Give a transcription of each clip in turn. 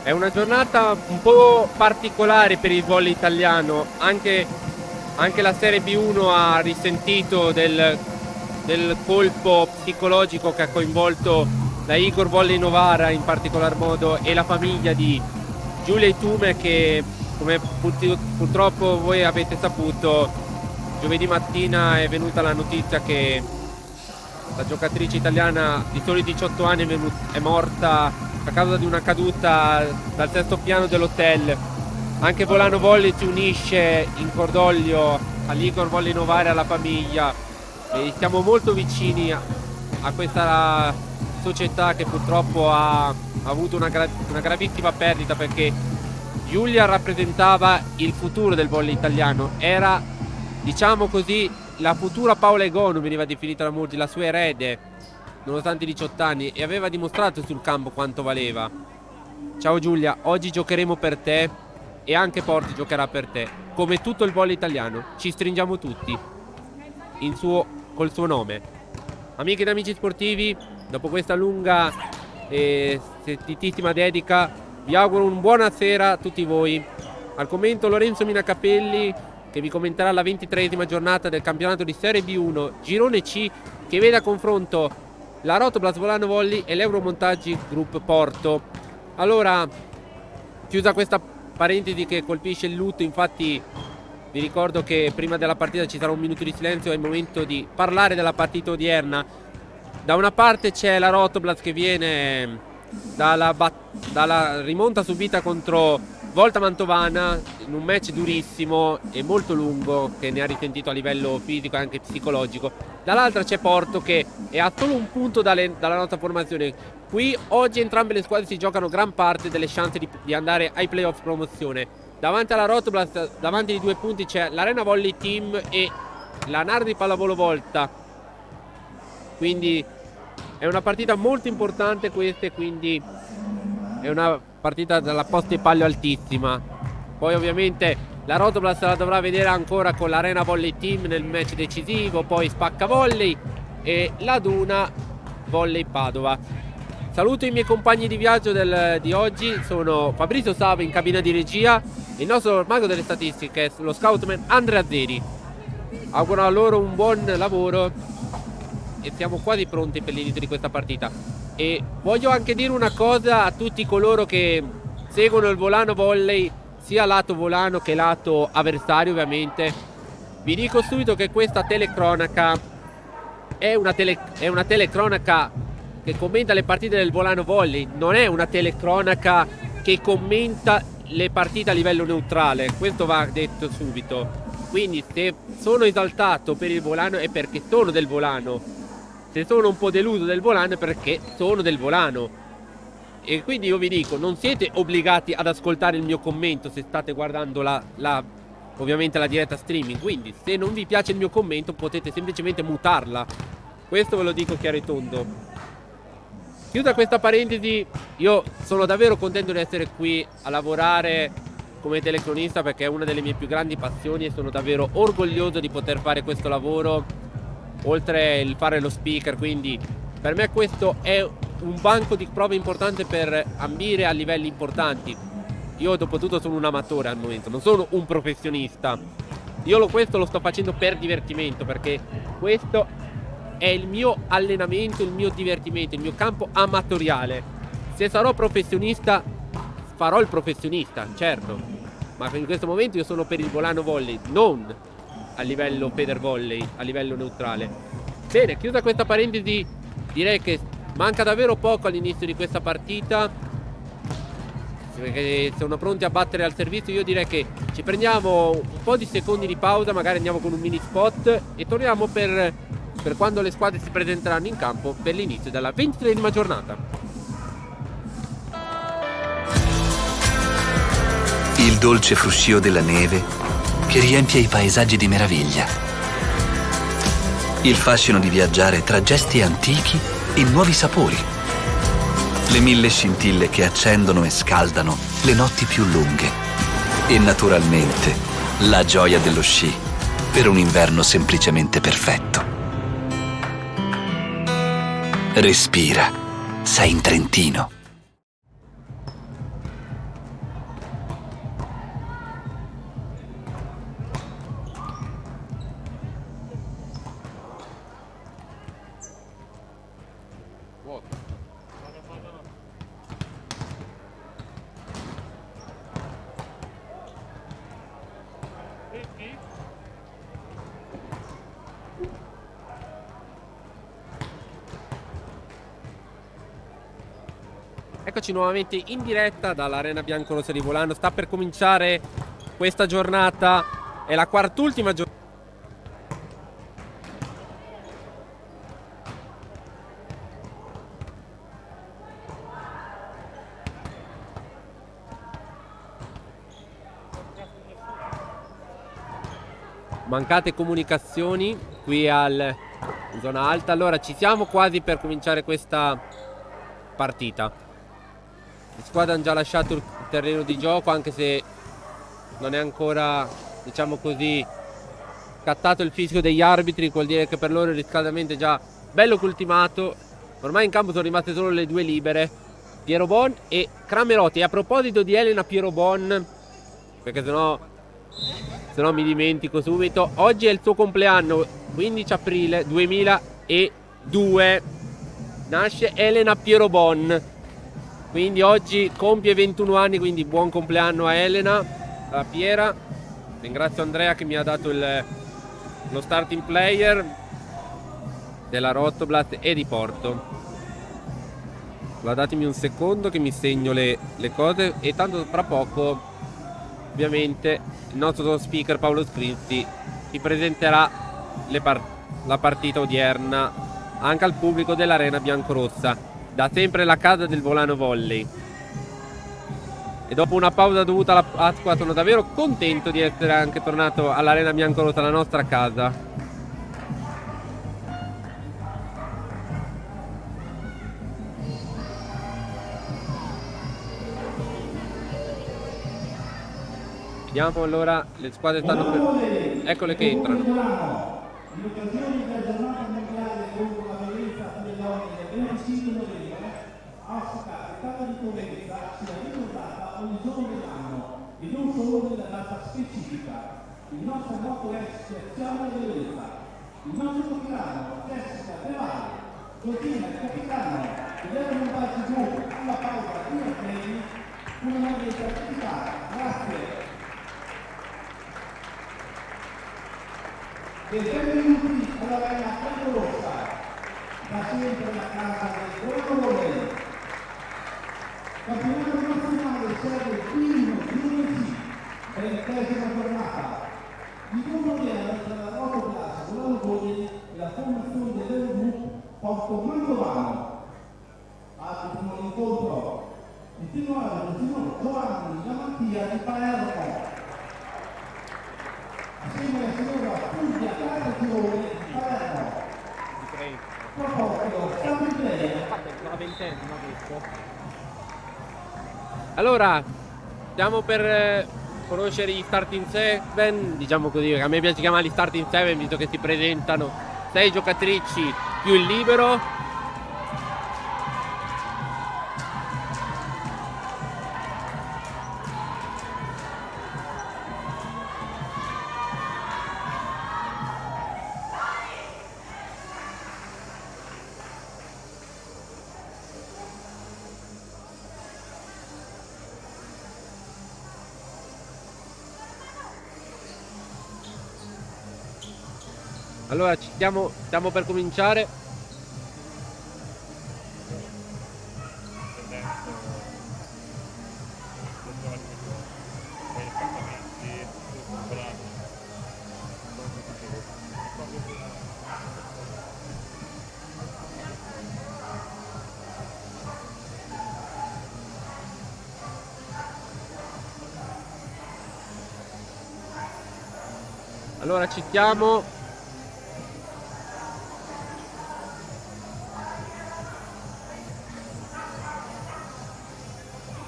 È una giornata un po' particolare per il volley italiano, anche la Serie B1 ha risentito del colpo psicologico che ha coinvolto la Igor Volley Novara in particolar modo e la famiglia di Giulia Itume, che come purtroppo voi avete saputo, giovedì mattina è venuta la notizia che la giocatrice italiana di soli 18 anni è morta a causa di una caduta dal sesto piano dell'hotel. Anche Volano Volley si unisce in cordoglio all'Igor Volley Novara e alla famiglia, e siamo molto vicini a questa società che purtroppo ha avuto una gravissima perdita, perché Giulia rappresentava il futuro del volley italiano, era, diciamo così, la futura Paola Egonu, veniva definita da molti, la sua erede nonostante i 18 anni, e aveva dimostrato sul campo quanto valeva. Ciao Giulia, oggi giocheremo per te e anche Porti giocherà per te, come tutto il volley italiano. Ci stringiamo tutti col suo nome. Amiche ed amici sportivi, dopo questa lunga e sentitissima dedica, vi auguro un buonasera a tutti voi. Al commento Lorenzo Minacapelli, che vi commenterà la 23esima giornata del campionato di Serie B1 Girone C, che vede a confronto la Rotoblas Volano Volley e l'Euromontaggi Group Porto. Allora, chiusa questa parentesi che colpisce il lutto, infatti vi ricordo che prima della partita ci sarà un minuto di silenzio, è il momento di parlare della partita odierna. Da una parte c'è la Rotoblas che viene dalla rimonta subita contro Volta Mantovana in un match durissimo e molto lungo, che ne ha risentito a livello fisico e anche psicologico. Dall'altra c'è Porto, che è a solo un punto dalla nostra formazione. Qui oggi entrambe le squadre si giocano gran parte delle chance di andare ai playoff promozione. Davanti alla Rotoblas, davanti di 2 punti, c'è l'Arena Volley Team e la Nardi Pallavolo Volta. Quindi è una partita molto importante questa, quindi è una partita dalla posta e palio altissima. Poi ovviamente la Rotoblas la dovrà vedere ancora con l'Arena Volley Team nel match decisivo, poi Spacca Volley e la Duna Volley Padova. Saluto i miei compagni di viaggio di oggi, sono Fabrizio Sava in cabina di regia e il nostro mago delle statistiche, lo scoutman Andrea Zeri. Auguro a loro un buon lavoro e siamo quasi pronti per l'inizio di questa partita. E voglio anche dire una cosa a tutti coloro che seguono il Volano Volley, sia lato volano che lato avversario ovviamente. Vi dico subito che questa telecronaca è una telecronaca che commenta le partite del Volano Volley, non è una telecronaca che commenta le partite a livello neutrale, questo va detto subito. Quindi se sono esaltato per il Volano è perché sono del Volano, se sono un po' deluso del Volano è perché sono del Volano. E quindi io vi dico, non siete obbligati ad ascoltare il mio commento se state guardando ovviamente la diretta streaming. Quindi se non vi piace il mio commento potete semplicemente mutarla. Questo ve lo dico chiaro e tondo. Chiusa questa parentesi, io sono davvero contento di essere qui a lavorare come telecronista, perché è una delle mie più grandi passioni e sono davvero orgoglioso di poter fare questo lavoro, oltre il fare lo speaker. Quindi per me questo è un banco di prove importante per ambire a livelli importanti. Io dopo tutto sono un amatore al momento, non sono un professionista. Questo lo sto facendo per divertimento, perché questo è il mio allenamento, il mio divertimento, il mio campo amatoriale. Se sarò professionista farò il professionista, certo, ma in questo momento io sono per il Volano Volley, non a livello Feder Volley, a livello neutrale. Bene, chiusa questa parentesi, direi che Manca davvero poco all'inizio di questa partita, perché sono pronti a battere al servizio. Io direi che ci prendiamo un po' di secondi di pausa, magari andiamo con un mini spot e torniamo per quando le squadre si presenteranno in campo per l'inizio della 23esima giornata. Il dolce fruscio della neve che riempie i paesaggi di meraviglia. Il fascino di viaggiare tra gesti antichi e nuovi sapori. Le 1000 scintille che accendono e scaldano le notti più lunghe. E naturalmente la gioia dello sci per un inverno semplicemente perfetto. Respira, sei in Trentino. Eccoci nuovamente in diretta dall'Arena Biancorossa di Volano. Sta per cominciare questa giornata, è la quart'ultima giornata. Mancate comunicazioni qui in zona alta. Allora ci siamo quasi per cominciare questa partita. Le squadre hanno già lasciato il terreno di gioco, anche se non è ancora, diciamo così, scattato il fischio degli arbitri. Vuol dire che per loro il riscaldamento è già bello cultivato. Ormai in campo sono rimaste solo le due libere, Piero Bon e Cramerotti. E a proposito di Elena Piero Bon, perché sennò mi dimentico subito, oggi è il suo compleanno, 15 aprile 2002. Nasce Elena Piero Bon, quindi oggi compie 21 anni, quindi buon compleanno a Elena, a Piera. Ringrazio Andrea che mi ha dato lo starting player della Rotoblast e di Porto. Datemi un secondo che mi segno le cose, e tanto fra poco ovviamente il nostro speaker Paolo Scrizzi vi presenterà la partita odierna anche al pubblico dell'Arena Biancorossa, da sempre la casa del Volano Volley. E dopo una pausa dovuta alla Pasqua sono davvero contento di essere anche tornato all'Arena Biancorossa, la nostra casa. Vediamo allora, le squadre stanno per... Eccole che entrano. In occasione della giornata mondiale contro la violenza sulle donne del 25 novembre, auspica che tale ricorrenza sia ricordata ogni giorno dell'anno e non solo nella data specifica. Il nostro motto è scherziamo la violenza. Il nostro capitano, Jessica De Valle, contiene il capitano che deve mandarci giù alla pausa di Armeni, una nuova certificata. Grazie. E benvenuti all'Arena Biancorossa, da sempre la casa del Volano Volley. Campionato nazionale serve il primo lunedì, 30ª giornata. Il turno odierno tra la Rotoblast Volano Volley e la formazione dell'Eurogroup Porto Mantovano. Altro primo incontro, il titolare del signor Giovanni Lamantia di Palermo. Assieme alla signora Fulvia Caraccione di Palermo. Proposito, starting player. Allora, stiamo per conoscere gli starting 7, diciamo così, a me piace chiamarli starting 7 visto che si presentano 6 giocatrici più il libero. Allora stiamo per cominciare. Allora ci siamo.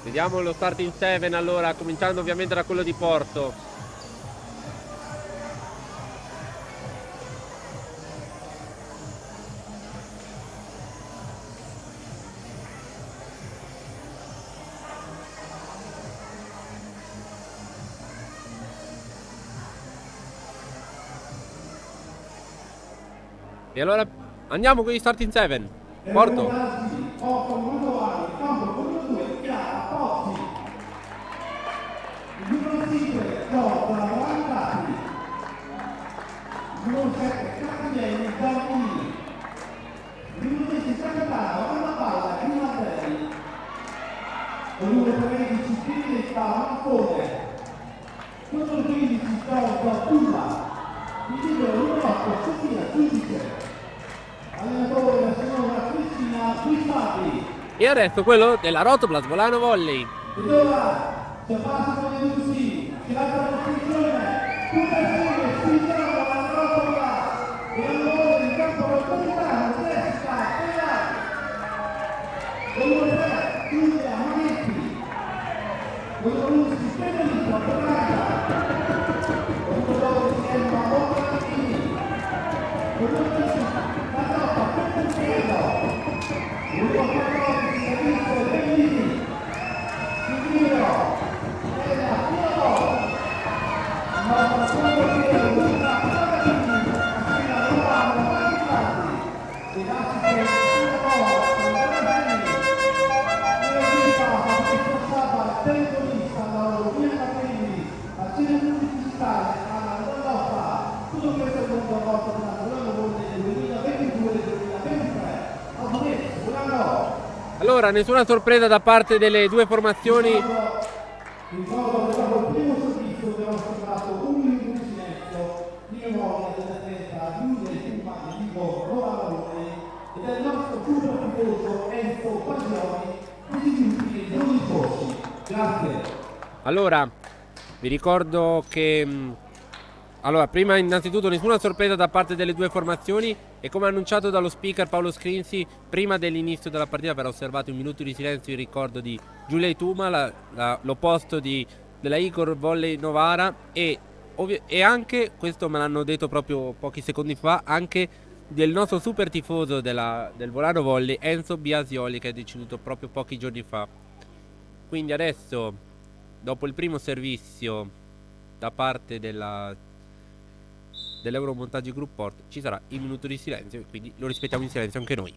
Vediamo lo starting 7 allora, cominciando ovviamente da quello di Porto. E allora andiamo con gli starting 7. Porto. Porto numero 1, campo numero 2, Chiara, Pozzi. Numero 5, Porto, Rancati. Numero 7, Castigliani, Giannini. Numero 10, Sant'Anno, Anna Palla, Grimaldelli. Numero 13, Pinetta, Mancone. Numero 15, Giorgio, Tulla. Il libero numero 8, Sofia, Giudice. Allenatore la signora Cristina Pispati. E adesso quello della Rotoplas Volano Volley. Ed ora si passa con le luci, si lascia la costruzione, tutta insieme, spingiamo la Rotoplas. E allora in campo repubblicano, Jessica, Pelà. Numero 3, Giulia Manetti. Numero 11, Federico, Ferrara. Numero 12, Emma Montanini. Numero 13, Allora, nessuna sorpresa da parte delle due formazioni. Ricordo che dopo il primo servizio abbiamo osservato un minuto di silenzio in memoria dell'atleta Giulia Puma di Vigo Rovarone e del nostro super tifoso Enzo Pagioni, deceduti nei giorni scorsi. Grazie. Allora, vi ricordo che allora, prima innanzitutto nessuna sorpresa da parte delle due formazioni e come annunciato dallo speaker Paolo Scrinzi, prima dell'inizio della partita verrà osservato un minuto di silenzio in ricordo di Giulia Tuma, l'opposto della Igor Volley Novara e anche, questo me l'hanno detto proprio pochi secondi fa, anche del nostro super tifoso del Volano Volley, Enzo Biasioli, che è deceduto proprio pochi giorni fa. Quindi adesso, dopo il primo servizio da parte dell'Euromontaggi Group Port, ci sarà il minuto di silenzio e quindi lo rispettiamo in silenzio anche noi.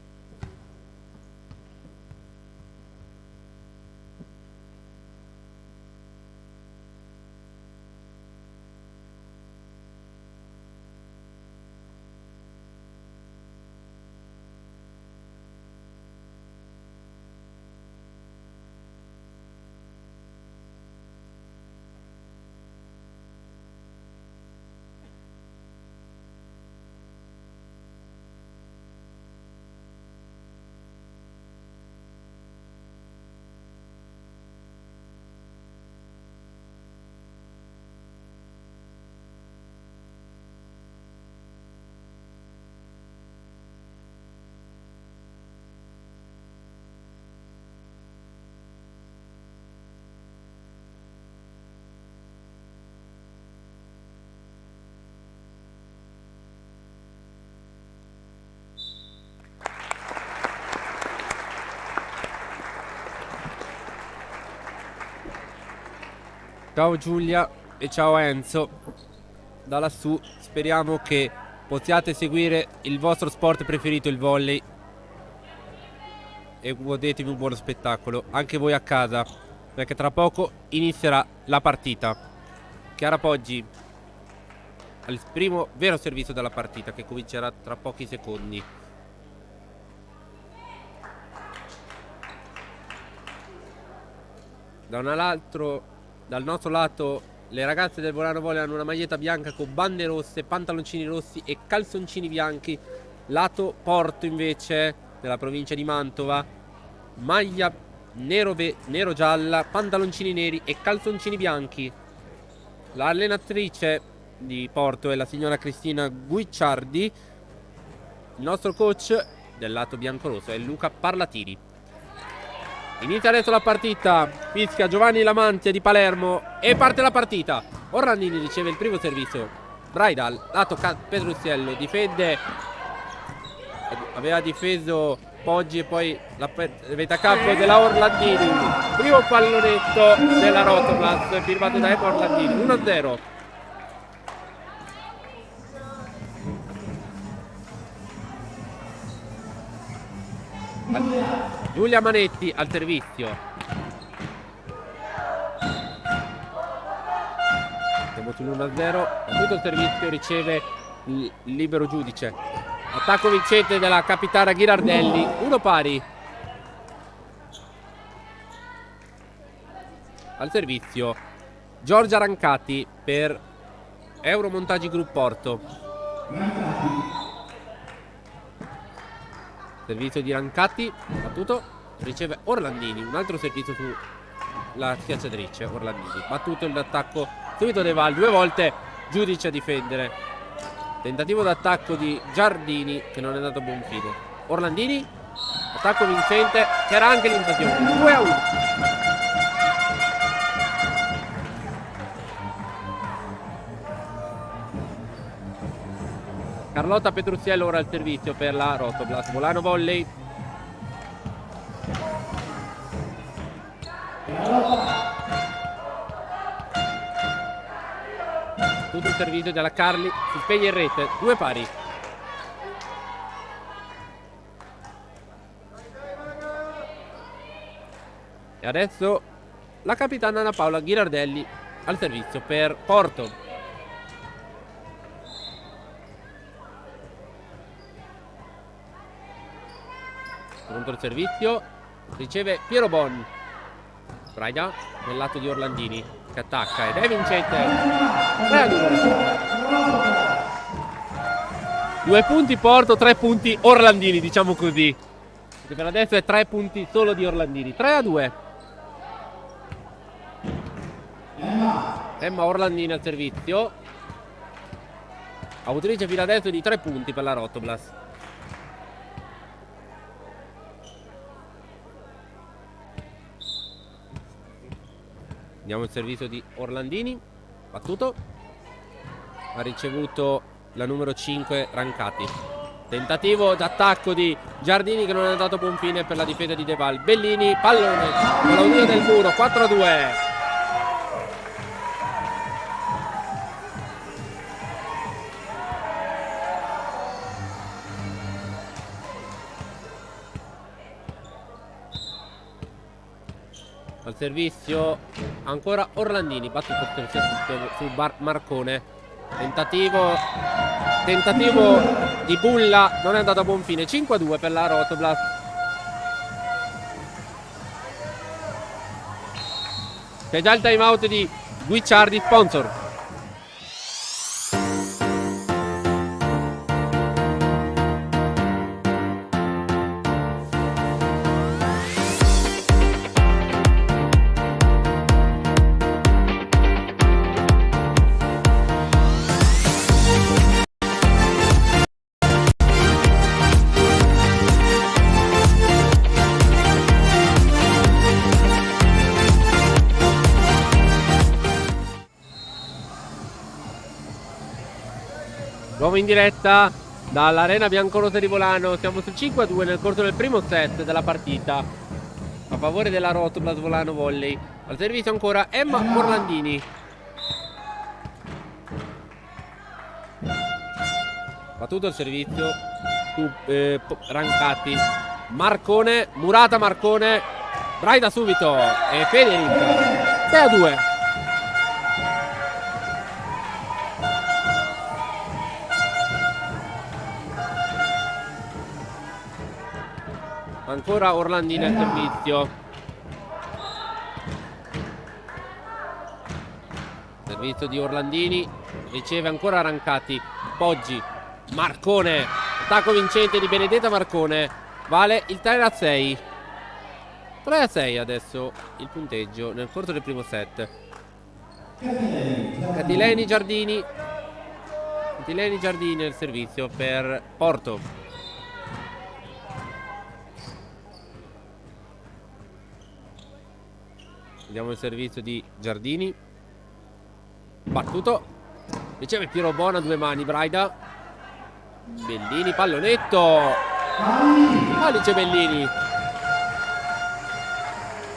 Ciao Giulia e ciao Enzo. Da lassù speriamo che possiate seguire il vostro sport preferito, il volley, e godetevi un buono spettacolo anche voi a casa, perché tra poco inizierà la partita. Chiara Poggi al primo vero servizio della partita, che comincerà tra pochi secondi. Dal nostro lato le ragazze del Volano Volley hanno una maglietta bianca con bande rosse, pantaloncini rossi e calzoncini bianchi. Lato Porto invece, della provincia di Mantova, maglia nero-gialla, pantaloncini neri e calzoncini bianchi. L'allenatrice di Porto è la signora Cristina Guicciardi. Il nostro coach del lato biancorosso è Luca Parlatini. Inizia adesso la partita. Fischia Giovanni Lamantia di Palermo e parte la partita. Orlandini riceve il primo servizio. Braidal, lato Petrucciello, difende. Aveva difeso Poggi e poi la metacampo della Orlandini. Primo pallonetto della Rotoplas firmato da Emma Orlandini. 1-0. Giulia Manetti al servizio. Siamo sull'1-0. Tutto il servizio riceve il libero giudice. Attacco vincente della capitana Ghirardelli. 1 pari. Al servizio Giorgia Rancati per Euromontaggi Group Porto. Servizio di Rancati, battuto, riceve Orlandini, un altro servizio sulla schiacciatrice. Orlandini, battuto l'attacco subito De Val, 2 volte giudice a difendere. Tentativo d'attacco di Giardini che non è andato a buon fine. Orlandini, attacco vincente, c'era anche l'invasione. 2-1. Carlotta Petrucciello ora al servizio per la Rotoplas. Volano volley. Tutto il servizio della Carli. Si spegne in rete. 2 pari. E adesso la capitana Anna Paola Ghirardelli al servizio per Porto. Pronto il servizio, riceve Piero Bon. Braida nel lato di Orlandini che attacca ed è vincente. 2 punti Porto, 3 punti Orlandini, diciamo così, perché per adesso è 3 punti solo di Orlandini. 3-2. Emma Orlandini al servizio, autrice fino adesso di 3 punti per la Rotoplas. Andiamo al servizio di Orlandini. Battuto. Ha ricevuto la numero 5 Rancati. Tentativo d'attacco di Giardini che non è andato a buon fine per la difesa di De Val. Bellini, pallone con l'audio del muro. 4-2. Al servizio ancora Orlandini, battuto su Marcone. Tentativo di Bulla, non è andato a buon fine. 5-2 per la Rotoplas. C'è già il time out di Guicciardi, sponsor. Nuovo in diretta dall'Arena Biancorosa di Volano. Siamo sul 5-2 nel corso del primo set della partita a favore della Rotoplas Volano Volley. Al servizio ancora Emma Orlandini. Battuto il servizio su Rancati. Marcone, Murata Marcone. Braida subito e Federica. 6-2. Ancora Orlandini al servizio. Servizio di Orlandini. Riceve ancora Rancati. Poggi. Marcone. Attacco vincente di Benedetta Marcone. Vale il 3-6. 3-6 adesso il punteggio nel corso del primo set. Catileni Giardini. Tileni Giardini nel servizio per Porto. Vediamo il servizio di Giardini. Battuto. Riceve Piero Bona a 2 mani. Braida. Bellini, pallonetto. Alice Bellini.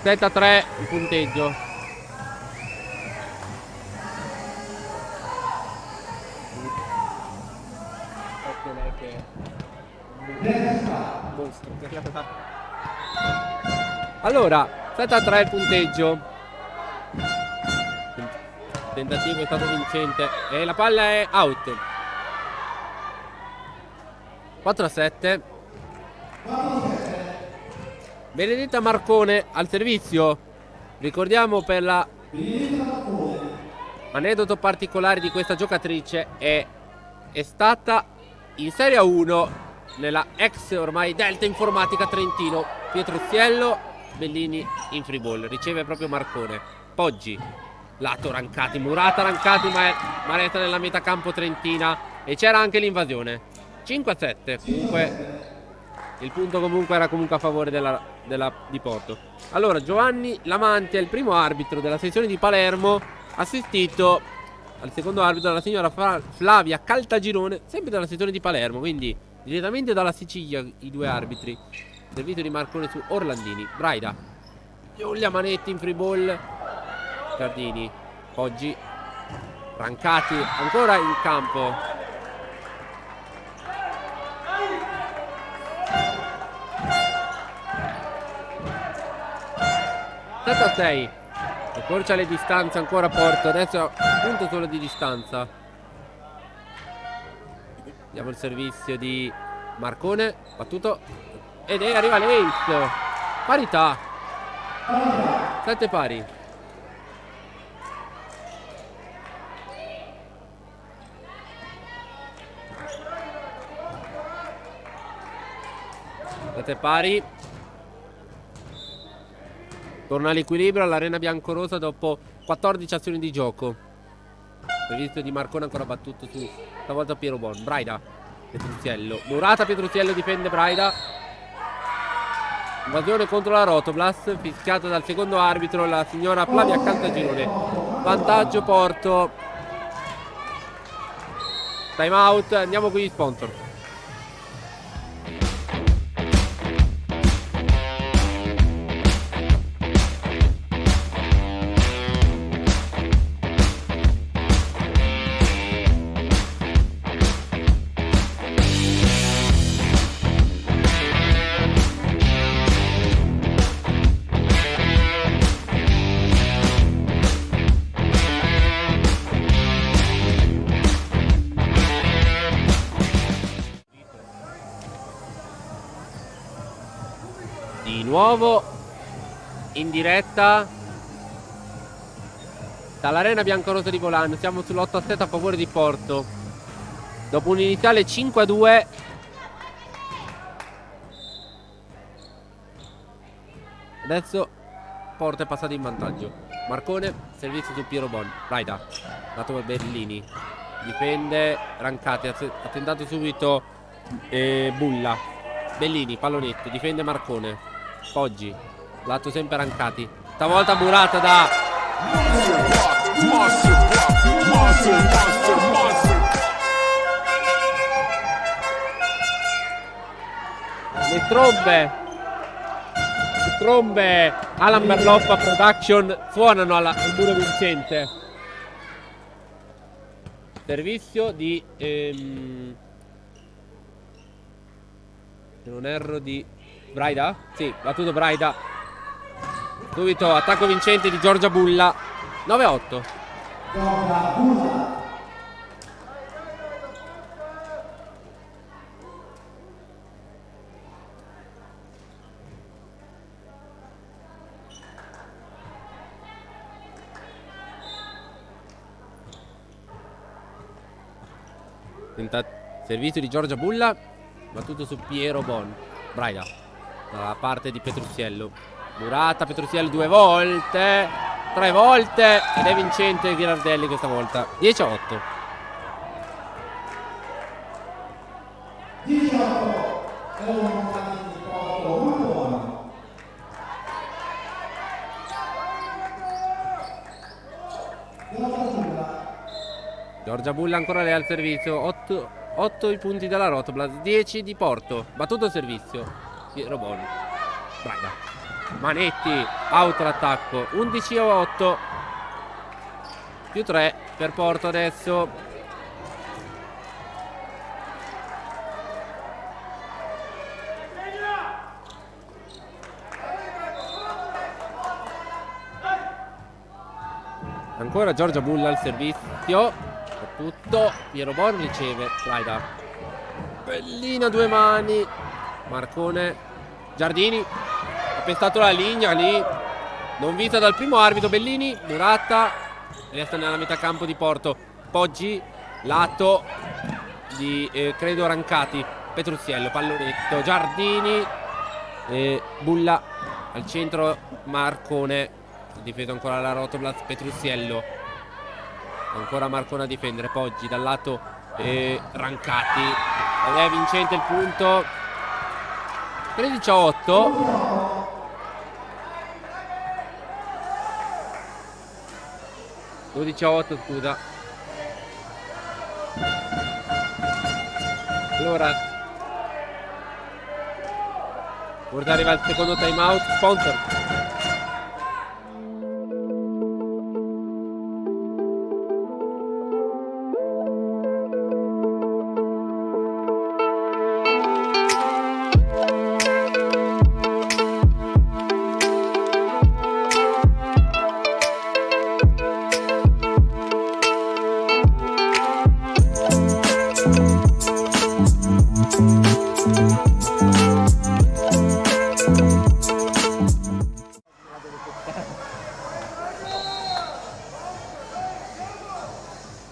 7-3 il punteggio. Allora, 7-3 il punteggio. Il tentativo è stato vincente e la palla è out. 4-7. Benedetta Marcone al servizio. Ricordiamo, per la aneddoto particolare di questa giocatrice, è stata in Serie 1 nella ex ormai Delta Informatica Trentino. Pietruzziello, Bellini in free ball. Riceve proprio Marcone. Poggi, lato Rancati, murata Rancati, ma resta nella metà campo trentina. E c'era anche l'invasione. 5-7. Comunque il punto comunque era comunque a favore di Porto. Allora, Giovanni Lamanti è il primo arbitro della sezione di Palermo, assistito al secondo arbitro dalla signora Flavia Caltagirone, sempre della sezione di Palermo, quindi direttamente dalla Sicilia i due arbitri. Servizio di Marcone su Orlandini. Braida, Giulia Manetti in free ball. Giardini, Poggi, Rancati ancora in campo. 7-6. Accorcia le distanze ancora Porto. Adesso punto solo di distanza. Vediamo il servizio di Marcone. Battuto. Ed arriva l'Ace. Parità. 7 pari. Sette pari. Torna all'equilibrio all'Arena Biancorosa dopo 14 azioni di gioco. Servizio di Marcone ancora battuto su, stavolta Piero Bon. Braida, Petruzziello, murata, Petruzziello difende Braida. Invasione contro la Rotoblas, fischiata dal secondo arbitro, la signora Flavia Caltagirone. Vantaggio Porto. Time out, andiamo con gli sponsor. Di nuovo in diretta dall'Arena Biancorosa di Volano. Siamo sull'8-7 a favore di Porto. Dopo un iniziale 5-2. Adesso Porto è passato in vantaggio. Marcone, servizio su Piero Bon. Braida, dato per Bellini. Difende Rancati, ha tentato subito Bulla. Bellini, pallonetto, difende Marcone. Poggi, lato sempre Rancati. Stavolta murata da le trombe Alan Berloffa Production suonano al muro vincente. Servizio di se non erro di Braida? Sì, battuto Braida. Subito attacco vincente di Giorgia Bulla. 9-8. Servizio di Giorgia Bulla. Battuto su Piero Bon. Braida dalla parte di Petruzziello. Murata, Petruzziello 2 volte, 3 volte ed è vincente Ghirardelli questa volta. 10-8. Giorgia Bulla ancora lei al servizio. 8 i punti dalla Rotoblas, 10 di Porto. Battuto il servizio. Piero Boni. Braga. Manetti, out l'attacco. 11-8. Più 3 per Porto adesso. Ancora Giorgia Bulla al servizio. Tutto. Piero Boni riceve. Braida. Bellina a 2 mani. Marcone. Giardini. Ha pestato la linea lì. Non vista dal primo arbitro. Bellini. Murata. Resta nella metà campo di Porto. Poggi. Lato di credo Rancati. Petruziello. Pallonetto. Giardini. Bulla al centro. Marcone. Difeso ancora la Rotoblas. Petruziello. Ancora Marcone a difendere. Poggi dal lato Rancati. Ed è vincente il punto. 13-8. 12-8, scusa. Allora ora arriva il secondo time out. Sponsor.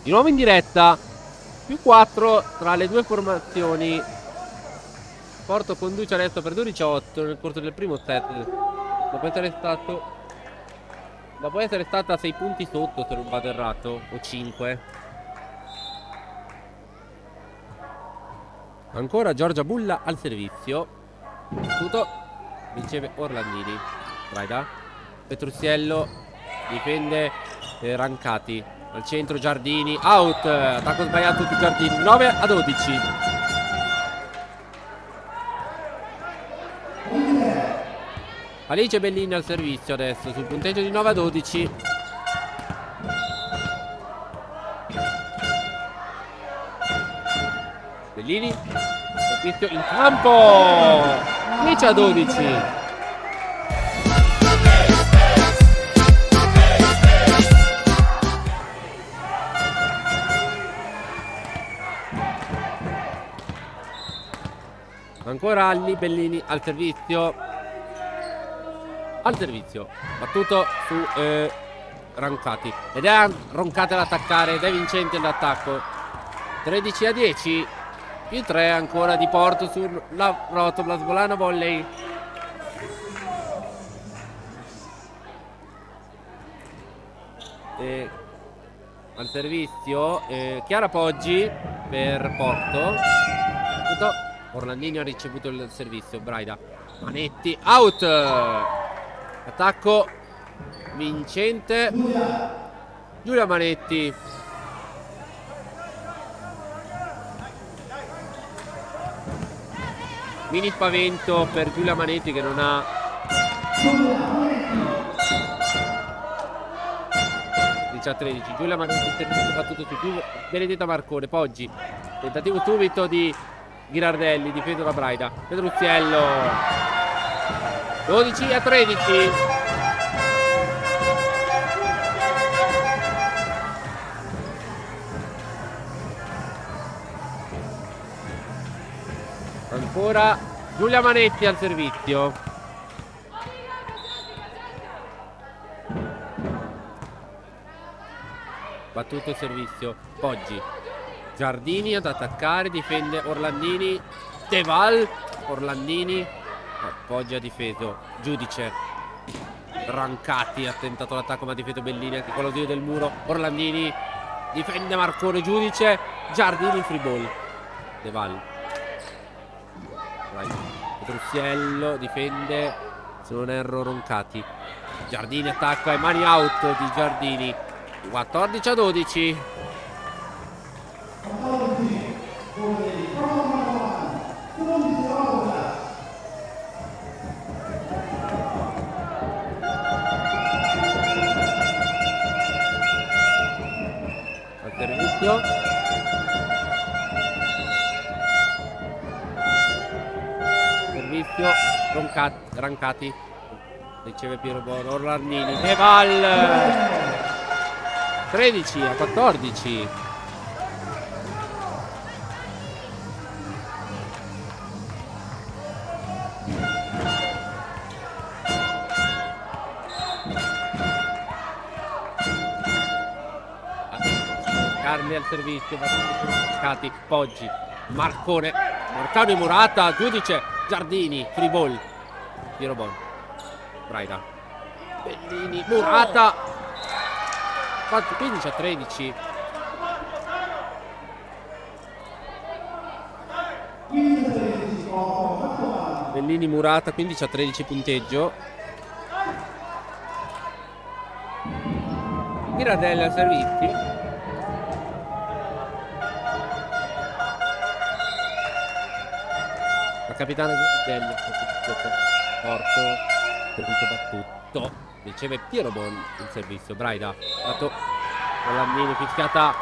Di nuovo in diretta, più 4 tra le due formazioni. Porto conduce adesso per 12-8 nel corso del primo set, dopo essere stata a 6 punti sotto, se non vado errato, o 5. Ancora Giorgia Bulla al servizio. Tutto riceve Orlandini. Braida. Petruziello difende Rancati. Al centro Giardini, out, attacco sbagliato di Giardini, 9-12. Alice Bellini al servizio adesso sul punteggio di 9-12. Bellini, servizio in campo, 10-12. Ancora Alli Bellini al servizio. Battuto su Rancati. Ed è Roncati ad attaccare. Ed è vincente l'attacco. 13-10. Più 3 ancora di Porto sulla Rotoblas. Volana volley. Al servizio Chiara Poggi per Porto. Tutto. Orlandini ha ricevuto il servizio. Braida. Manetti. Out. Attacco vincente. Giulia Manetti. Mini spavento per Giulia Manetti che non ha 13. Giulia Manetti battuto su più. Benedetta Marcone. Poggi. Tentativo subito di Ghirardelli, difeso da Braida. Petruziello. 12-13. Ancora Giulia Manetti al servizio. Battuto il servizio. Poggi. Giardini ad attaccare, difende Orlandini. Deval. Orlandini. Poggi ha difeso. Giudice. Rancati ha tentato l'attacco ma ha difeso Bellini anche con lo del muro. Orlandini difende Marcone. Giudice. Giardini in free ball. Deval. Petruziello difende, se non erro Roncati. Giardini attacca e mani out di Giardini. 14-12. Al servizio. Servizio. Rancati. Riceve Piero Bono. Orlandini. Deval. 13-14. Carne al servizio, Rancati, Poggi, Marcone, Marcano e Murata, giudice, Giardini, free ball, Piero Bon, Braida, Bellini, Murata, 15-13. Bellini, Murata, 15-13 punteggio. Girardelli al servizio. La capitana Girardelli porto, servizio battuto. Riceve Piero Bon il servizio. Braida, dato Orlandini, fischiata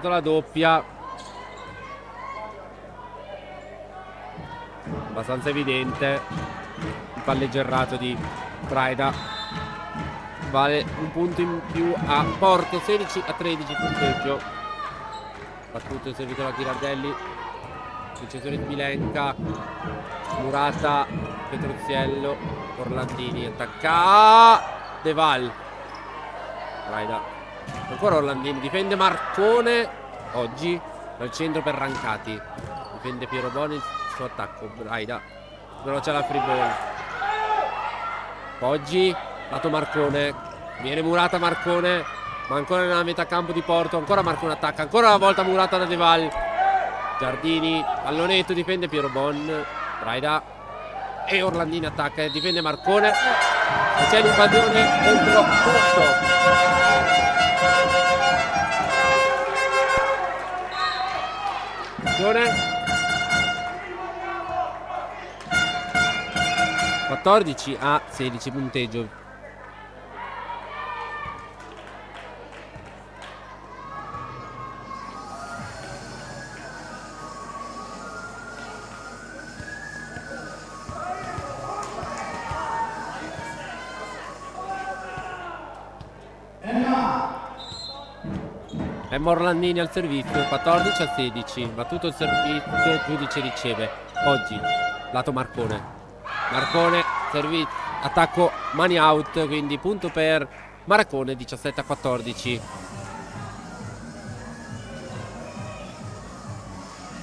la doppia. Abbastanza evidente il palleggio errato di Braida. Vale un punto in più a Porto. 16-13 punteggio. Battuto il servizio da Girardelli, successore di Bilenca, Murata, Petruziello, Orlandini, attacca Deval, Braida, ancora Orlandini, difende Marcone, oggi dal centro per Rancati, difende Piero Boni, il suo attacco, Braida, però c'è la free ball, Poggi, lato Marcone, viene Murata, Marcone, ma ancora nella metà campo di Porto, ancora Marcone attacca, ancora una volta Murata da Deval, Giardini, pallonetto, difende Piero Bon, Braida e Orlandini attacca e difende Marcone e c'è l'invasione contro Porto. Attenzione. 14-16 punteggio. Orlandini al servizio, 14-16, battuto il servizio, giudice riceve, oggi, lato Marcone, servizio, attacco, mani out, quindi punto per Marcone, 17-14.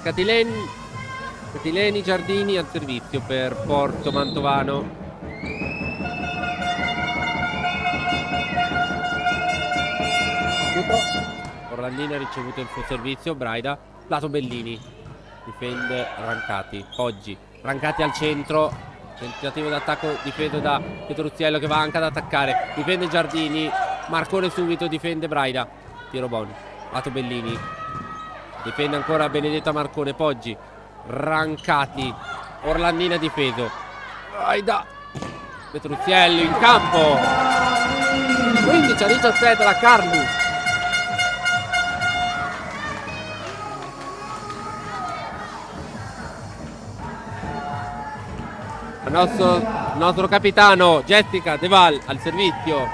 Catileni, Giardini al servizio per Porto Mantovano. Orlandini ha ricevuto il suo servizio, Braida, lato Bellini, difende Rancati, Poggi, Rancati al centro, tentativo d'attacco difeso da Petruziello che va anche ad attaccare, difende Giardini, Marcone subito, difende Braida, Piero Boni, lato Bellini, difende ancora Benedetta Marcone, Poggi, Rancati, Orlandini ha difeso, Braida, Petruziello in campo, 15-17 la Carli. Il nostro capitano Jessica Deval al servizio.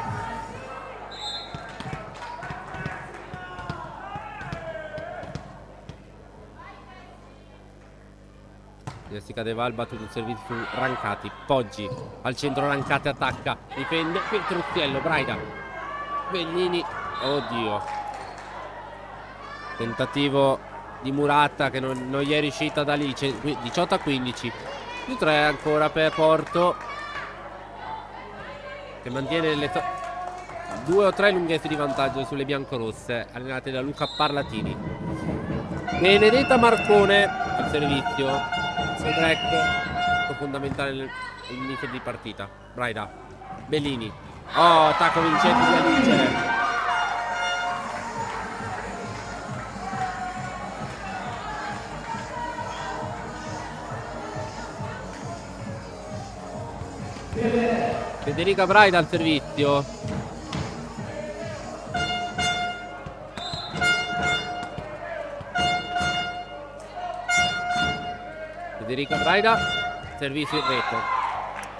Jessica Deval battuto il servizio su Rancati. Poggi al centro, Rancati attacca, difende Petruziello, Braida, Bellini, oddio, tentativo di Murata che non gli è riuscita da lì. 18-15. più 3 ancora per Porto, che mantiene le 2 o 3 lunghezze di vantaggio sulle biancorosse, allenate da Luca Parlatini. Benedetta Marcone al servizio, il suo break fondamentale all'inizio di partita. Braida, Bellini, Oh, attacco vincente di Alice. Federica Braida al servizio. Federica Braida, servizio in rete.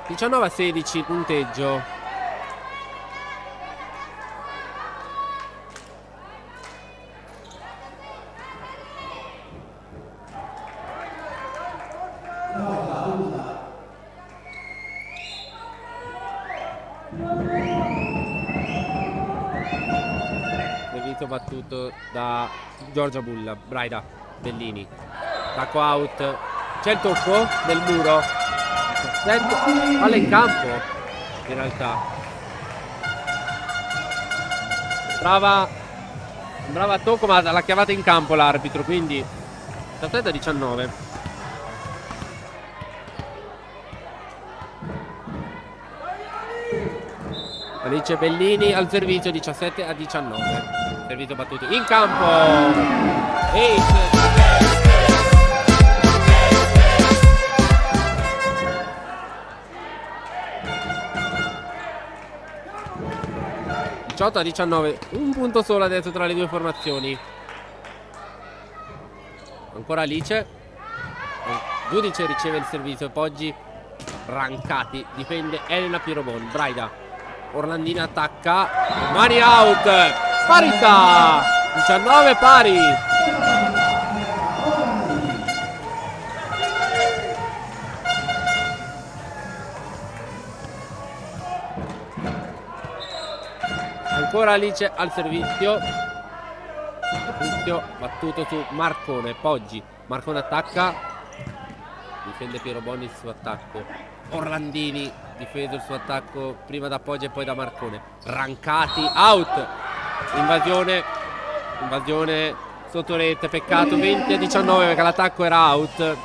19-16 punteggio. Servizio battuto da Giorgia Bulla. Braida, Bellini. Tacco out. C'è il tocco del muro. Palla in campo. In realtà brava tocco, ma l'ha chiamata in campo l'arbitro. Quindi 17-19. Alice Bellini al servizio. 17-19. Servizio battuto in campo. Ace. 18-19, un punto solo adesso tra le due formazioni. Ancora Alice. Giudice riceve il servizio. Poggi, Rancati, difende Elena Pirobon. Braida, Orlandini attacca. Mani out. Parità. 19 pari. Ancora Alice al servizio. Servizio battuto su Marcone. Poggi, Marcone attacca. Difende Piero Boni il suo attacco. Orlandini difende il suo attacco prima da Poggi e poi da Marcone. Rancati out. Invasione sotto rete. Peccato. 20-19 perché l'attacco era out.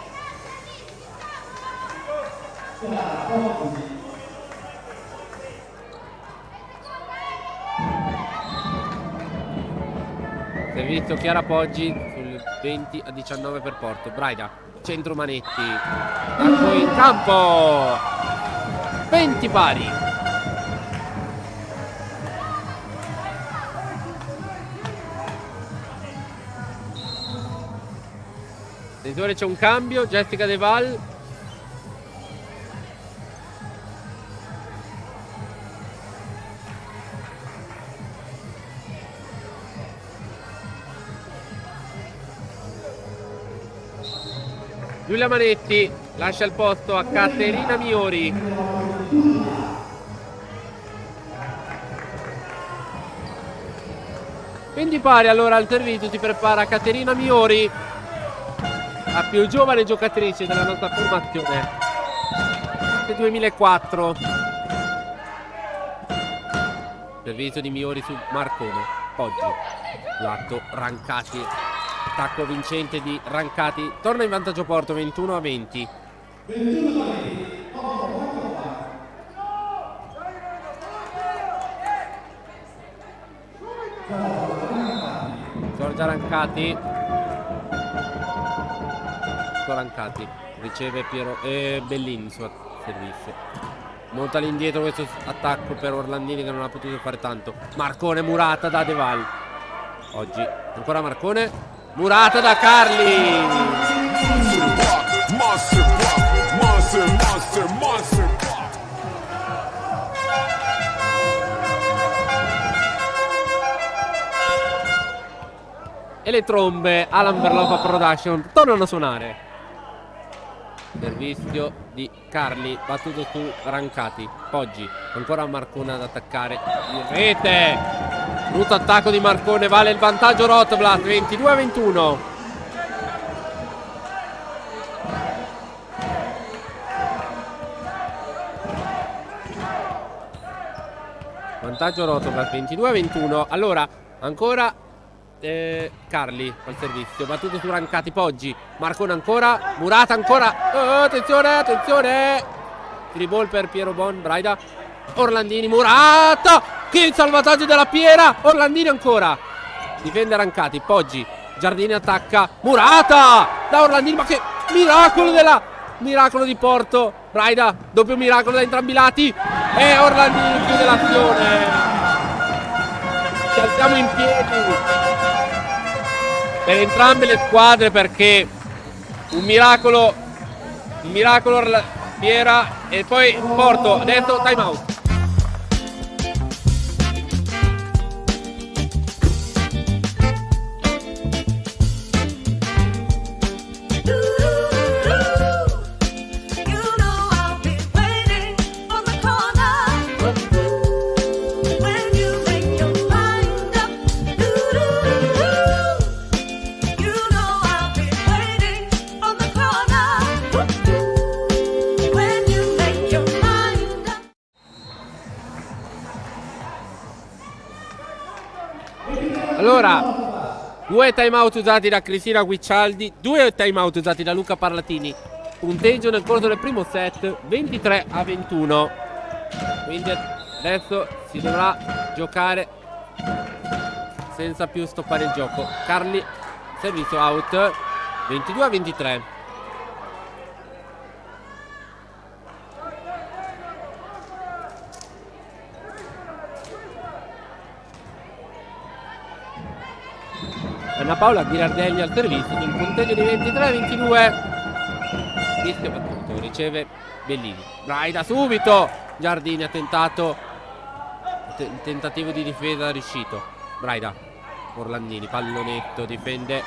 Servizio Chiara Poggi sul 20-19 per Porto. Braida, centro Manetti. Tacco in campo. 20 pari. Sentore, c'è un cambio. Jessica De Val. Giulia Manetti lascia il posto a Caterina Miori. Quindi pari allora al servizio si prepara Caterina Miori, la più giovane giocatrice della nostra formazione del 2004. Servizio di Miori su Marcone. Poggi, l'atto Rancati. Attacco vincente di Rancati. Torna in vantaggio Porto 21-20. Giorgia Rancati. Rancati riceve Piero Bellini su servizio. Monta all'indietro questo attacco per Orlandini che non ha potuto fare tanto. Marcone, Murata da De Val. Oggi ancora Marcone. Murata da Carli. E le trombe Alan Berlova Production tornano a suonare. Servizio di Carli battuto su Rancati. Poggi, ancora Marcone ad attaccare in rete. Brutto attacco di Marcone, vale il vantaggio Rotblat. 22-21. Vantaggio Rotblat 22-21. Allora ancora Carli al servizio, battuto su Rancati. Poggi, Marcone ancora, Murata ancora. Attenzione, attenzione. Free ball per Piero Bon. Braida Orlandini, Murata, che il salvataggio della Piera. Orlandini ancora, difende Rancati, Poggi, Giardini attacca, Murata da Orlandini, ma che miracolo di Porto. Braida, doppio miracolo da entrambi i lati e Orlandini chiude l'azione. Ci alziamo in piedi per entrambe le squadre, perché un miracolo Piera e poi Porto. Adesso time out. Allora, 2 time out usati da Cristina Guiccialdi, 2 time out usati da Luca Parlatini. Punteggio nel corso del primo set 23-21. Quindi adesso si dovrà giocare senza più stoppare il gioco. Carli, servizio out, 22-23. Anna Paola Ghirardelli al servizio del punteggio di 23-22. Rischio battuto, riceve Bellini. Braida subito. Giardini ha tentato. Il tentativo di difesa riuscito. Braida. Orlandini, pallonetto, difende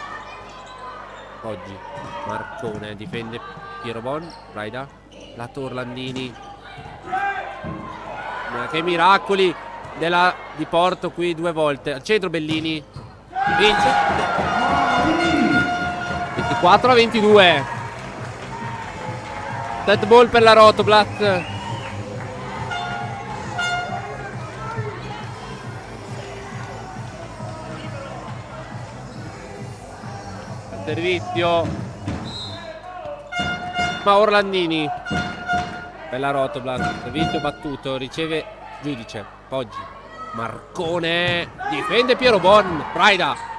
Poggi. Marcone, difende Piero Bon. Braida. Lato Orlandini. Ma che miracoli di Porto qui 2 volte. Al centro Bellini. Vince 24-22. Set ball per la Rotoblast. Al servizio ma Orlandini per la Rotoblast. Servizio battuto, riceve Giudice. Poggi. Marcone, difende Piero Bon. Braida.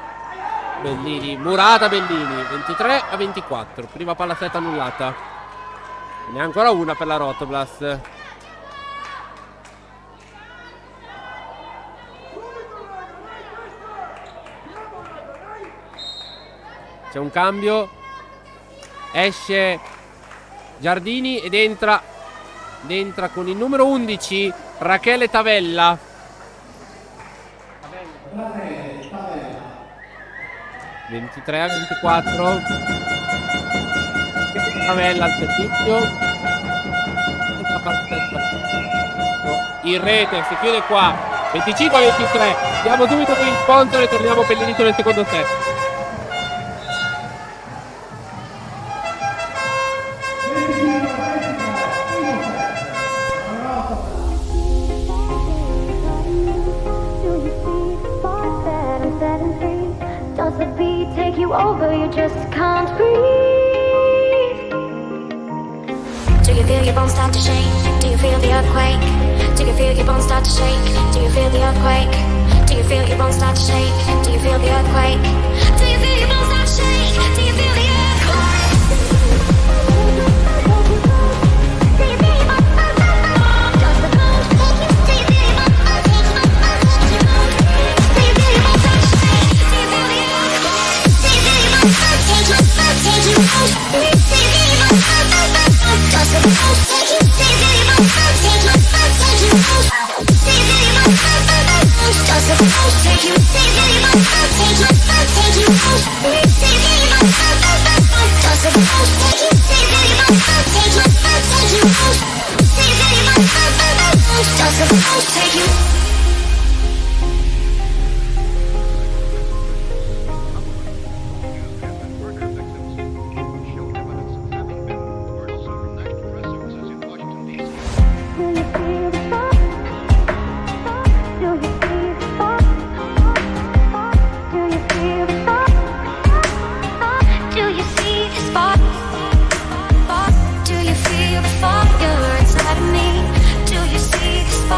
Bellini, Murata Bellini, 23-24. Prima palla set annullata. Ne ha ancora una per la Rotoblast. C'è un cambio. Esce Giardini ed entra con il numero 11 Rachele Tavella. 23-24. Tavella al servizio. In rete, si chiude qua. 25-23. Diamo subito con il sponsor e torniamo per l'inizio del secondo set. Over, you just can't breathe. Do you feel your bones start to shake? Do you feel the earthquake? Do you feel your bones start to shake? Do you feel the earthquake? Do you feel your bones start to shake? Do you feel the earthquake? Do you feel your bones start to shake? Do you feel the earthquake? Do you feel your bones start to shake? Does the bones shake you? Do you feel your bones start to shake? Do you feel your bones start to shake? Do you feel the earthquake? Take you out. Does the boat take you? Take you out. Take you out. Does the boat take you? Take you out. Take you out. Take you out. Does the boat take you? Take you out. Take you out. Take you out. Does the boat take you? Do you feel the fire inside of me? Do you see the spark?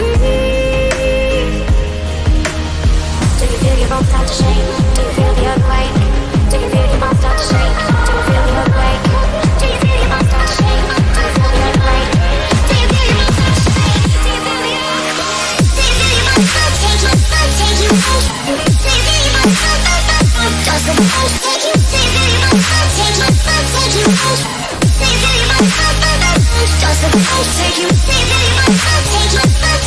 breathe? Do you feel your bones start to shake? Do you feel the earthquake? Do you feel your bones start to shake? Do you feel the earthquake? Do you feel your bones start to shake? Do you feel the earthquake? Do you feel your bones start to shake? Do you feel the earthquake? Do you feel your bones start to take you out? Do you feel your bones start to does the bones take you? Do you feel your bones start to take you out? Take you out? Do you feel your bones start to does the bones take you? Do you feel your bones start to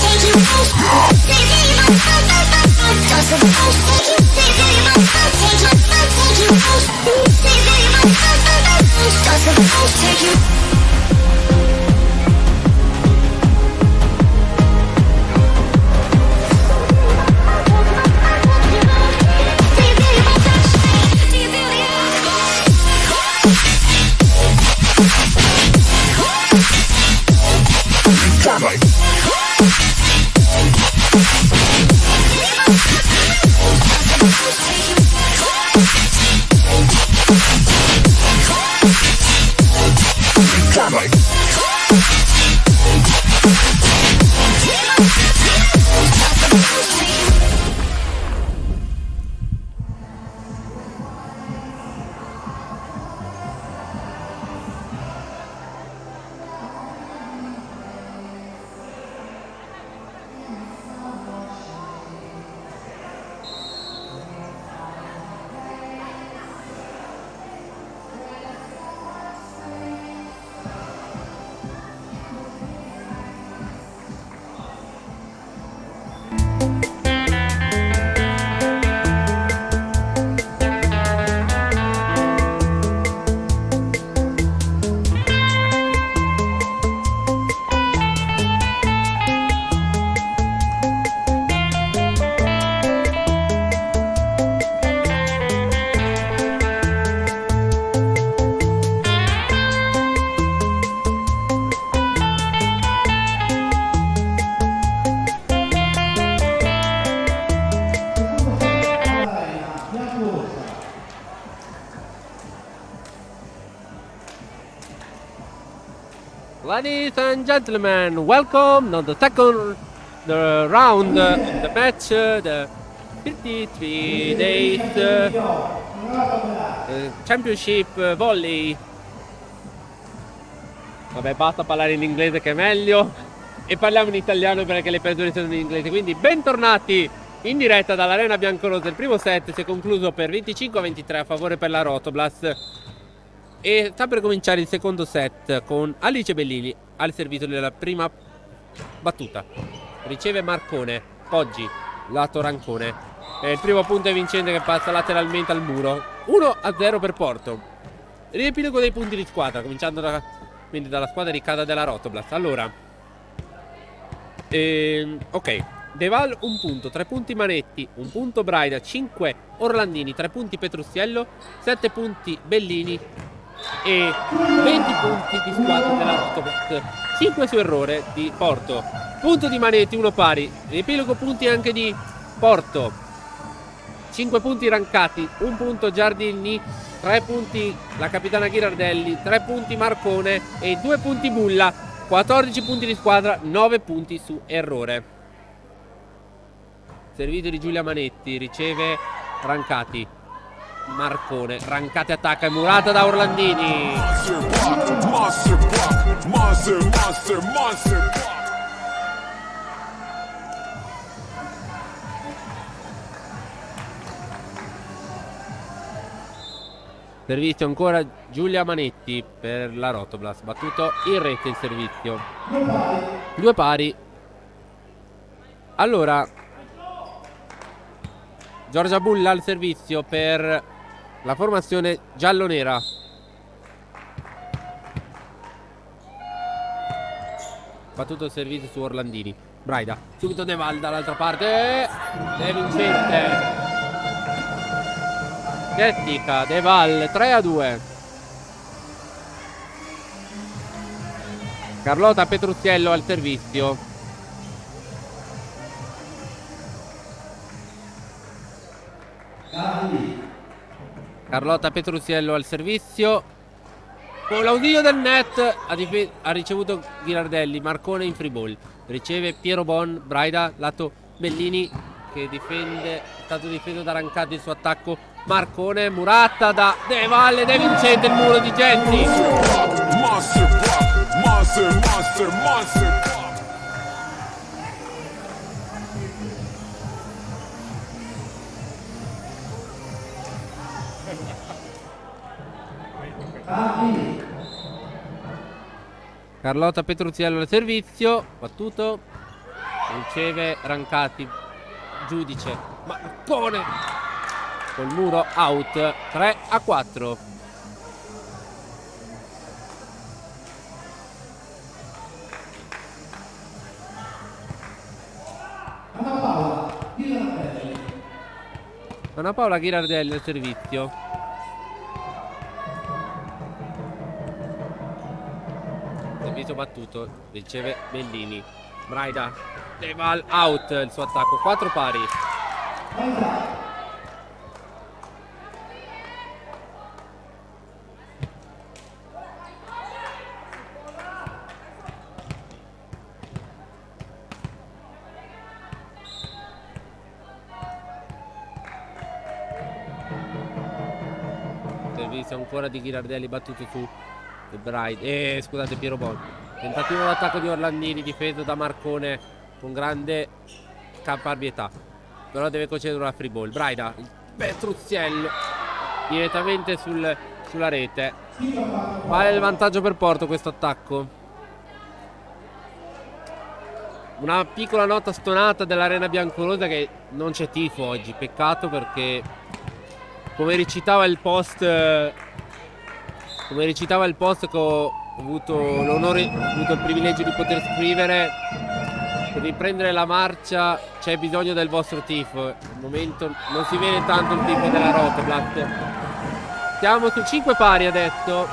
take you out? Take you out? Do you feel your bones start to does the bones take you? Do you feel your bones start to take you out? Take you out? Do you feel your bones start to does the bones take you? Ladies and gentlemen, welcome on the second round of the match, the 53 days championship volley. Vabbè, basta parlare in inglese che è meglio, e parliamo in italiano perché le persone sono in inglese. Quindi bentornati in diretta dall'Arena Biancorosa. Il primo set si è concluso per 25-23 a favore per la Rotoblast. E sta per cominciare il secondo set con Alice Bellini al servizio della prima battuta. Riceve Marcone, Poggi, lato Rancone. È il primo punto è vincente che passa lateralmente al muro. 1-0 per Porto. Riepilogo dei punti di squadra, cominciando quindi dalla squadra di casa della Rotoblast. Allora, ok, Deval 1 punto, 3 punti Manetti, 1 punto Braida, 5 Orlandini, 3 punti Petrusiello, 7 punti Bellini e 20 punti di squadra della Rotoblast. 5 su errore di Porto. Punto di Manetti, 1 pari. Riepilogo punti anche di Porto. 5 punti Rancati, 1 punto Giardini, 3 punti la capitana Ghirardelli, 3 punti Marcone e 2 punti Bulla. 14 punti di squadra, 9 punti su errore. Servizio di Giulia Manetti, riceve Rancati. Marcone, Rancati attacca, è murata da Orlandini. Servizio ancora Giulia Manetti per la Rotoblast, battuto in rete il servizio. 2 pari. Allora, Giorgia Bulla al servizio per la formazione giallo-nera. Battuto il servizio su Orlandini. Braida, subito De Val dall'altra parte. È vincente. Jessica De Val, 3-2. Carlotta Petruziello al servizio. Carlotta Petruziello al servizio. Con l'ausilio del net ha ricevuto Ghirardelli. Marcone in free ball. Riceve Piero Bon. Braida, lato Bellini che difende. È stato difeso da Rancati il suo attacco. Marcone, Muratta da De Valle ed è vincente il muro di Jesse. Monster. Carlotta Petruzziello al servizio. Battuto. Riceve Rancati. Giudice. Marcone. Col muro out. 3-4. Anna Paola Ghirardelli al servizio. Servizio battuto. Riceve Bellini. Braida. Deval out il suo attacco. 4 pari. Servizio ancora di Ghirardelli battuto su The Bride. Scusate, Piero Bon. Tentativo d'attacco di Orlandini difeso da Marcone con grande caparbietà. Però deve concedere una free ball. Braida, Petruzziello direttamente sulla rete. Vale il vantaggio per Porto questo attacco. Una piccola nota stonata dell'arena biancorosa che non c'è tifo oggi. Peccato perché come recitava il post che ho avuto l'onore, ho avuto il privilegio di poter scrivere, per riprendere la marcia c'è bisogno del vostro tifo. Al momento non si vede tanto il tifo della Roteblatt. Siamo su 5 pari adesso.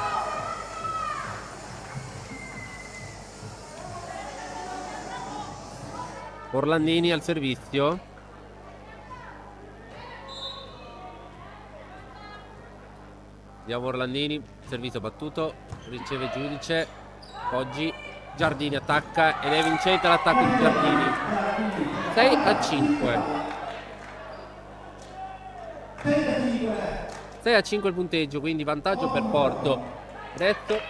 Orlandini al servizio. Andiamo Orlandini, servizio battuto, riceve Giudice, Poggi, Giardini attacca ed è vincente l'attacco di Giardini. 6-5. 6-5 il punteggio, quindi vantaggio per Porto. Adesso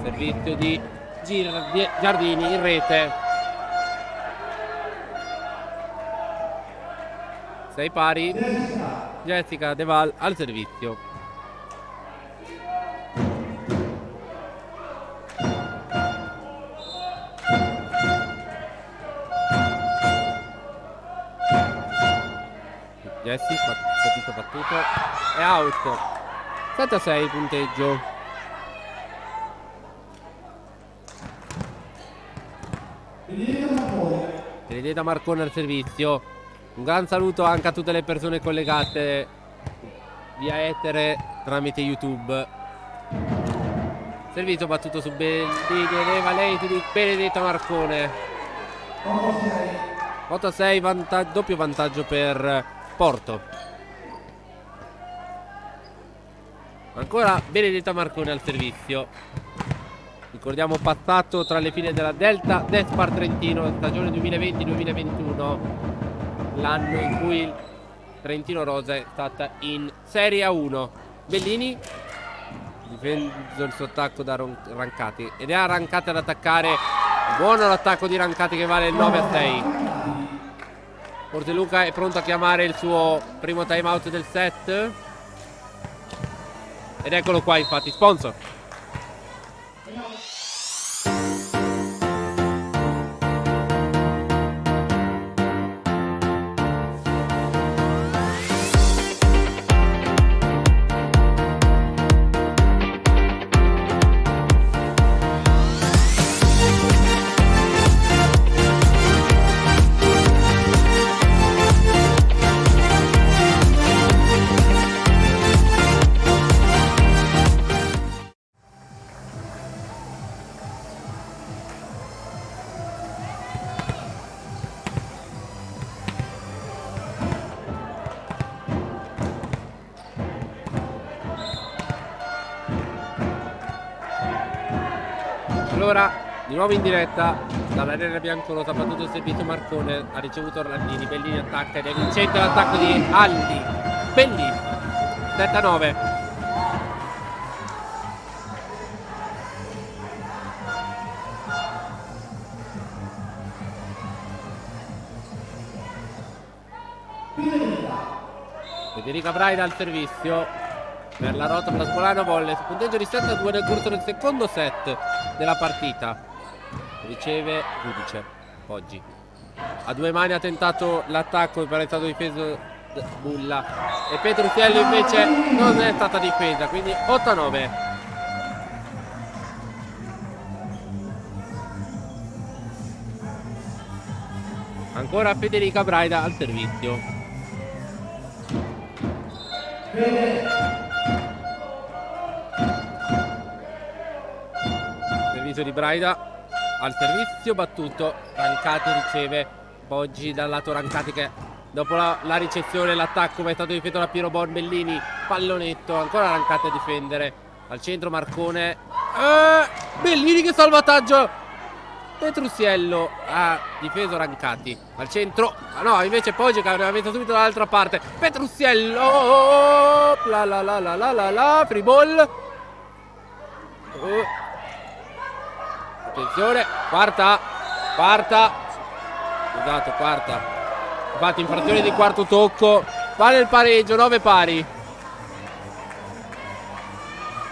servizio di Giardini in rete. 6 pari. Jessica Deval al servizio. Jessica battuto è out. 7-6 il punteggio. Benedetta Marcone al servizio. Un gran saluto anche a tutte le persone collegate via etere tramite YouTube. Servizio battuto su Bellini, Valenti di Benedetta Marcone. 8-6, doppio vantaggio per Porto. Ancora Benedetta Marcone al servizio. Ricordiamo passato tra le file della Delta Despar Trentino, stagione 2020-2021, l'anno in cui il Trentino Rosa è stata in Serie A1. Bellini difende il suo attacco da Rancati ed è a Rancati ad attaccare. Buono l'attacco di Rancati che vale il 9-6. Porteluca è pronto a chiamare il suo primo time out del set ed eccolo qua, infatti, sponsor. ora di nuovo in diretta dall'arena biancorosa, battuto il servizio Marcone, ha ricevuto Orlandini, Bellini attacca ed è vincente l'attacco di Alli. Bellini 7-9. Federica Braida al servizio per la Rotoplas Polano volle su punteggio di 7-2 nel corso del secondo set della partita. Riceve Giudice Poggi. A due mani ha tentato l'attacco, pare è stato difeso Bulla. E Petrucciello invece non è stata difesa, quindi 8-9. Ancora Federica Braida al servizio. Servizio di Braida al servizio battuto. Rancati riceve Poggi dal lato Rancati che dopo la ricezione l'attacco è stato difeso da Piero Bon. Bellini pallonetto, ancora Rancati a difendere al centro Marcone. Bellini che salvataggio. Petrucciello ha difeso Rancati al centro. No, invece Poggi che aveva messo subito dall'altra parte. Petrucciello la free ball. Attenzione, quarta. Scusate, quarta. Infatti infrazione di quarto tocco. Vale il pareggio, 9 pari.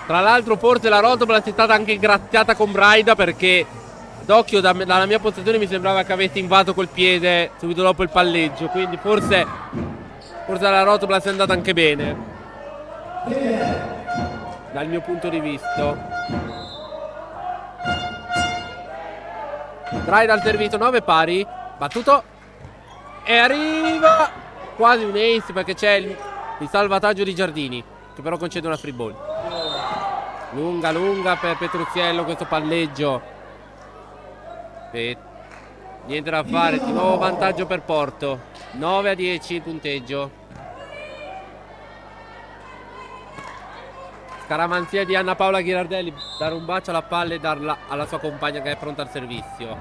Tra l'altro forse la Rotoplas è stata anche graziata con Braida, perché d'occhio dalla mia posizione mi sembrava che avesse invaso col piede subito dopo il palleggio, quindi forse la Rotoplas è andata anche bene dal mio punto di vista. Braida al servizio, 9 pari, battuto e arriva quasi un ace, perché c'è il salvataggio di Giardini che però concede una free ball. Lunga per Petrucciello questo palleggio. Niente da fare, di nuovo vantaggio per Porto. 9-10 il punteggio. Scaramanzia di Anna Paola Ghirardelli, dare un bacio alla palla e darla alla sua compagna che è pronta al servizio.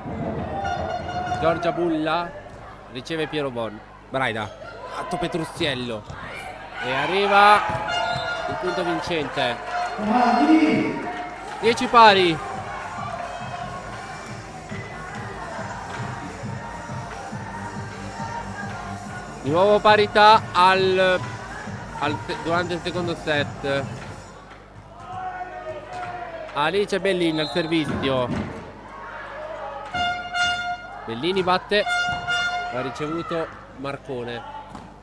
Giorgia Bulla riceve Piero Bon. Braida, atto Petrucciello e arriva il punto vincente. 10 pari. Di nuovo parità durante il secondo set. Alice Bellini al servizio. Bellini batte. Ha ricevuto Marcone.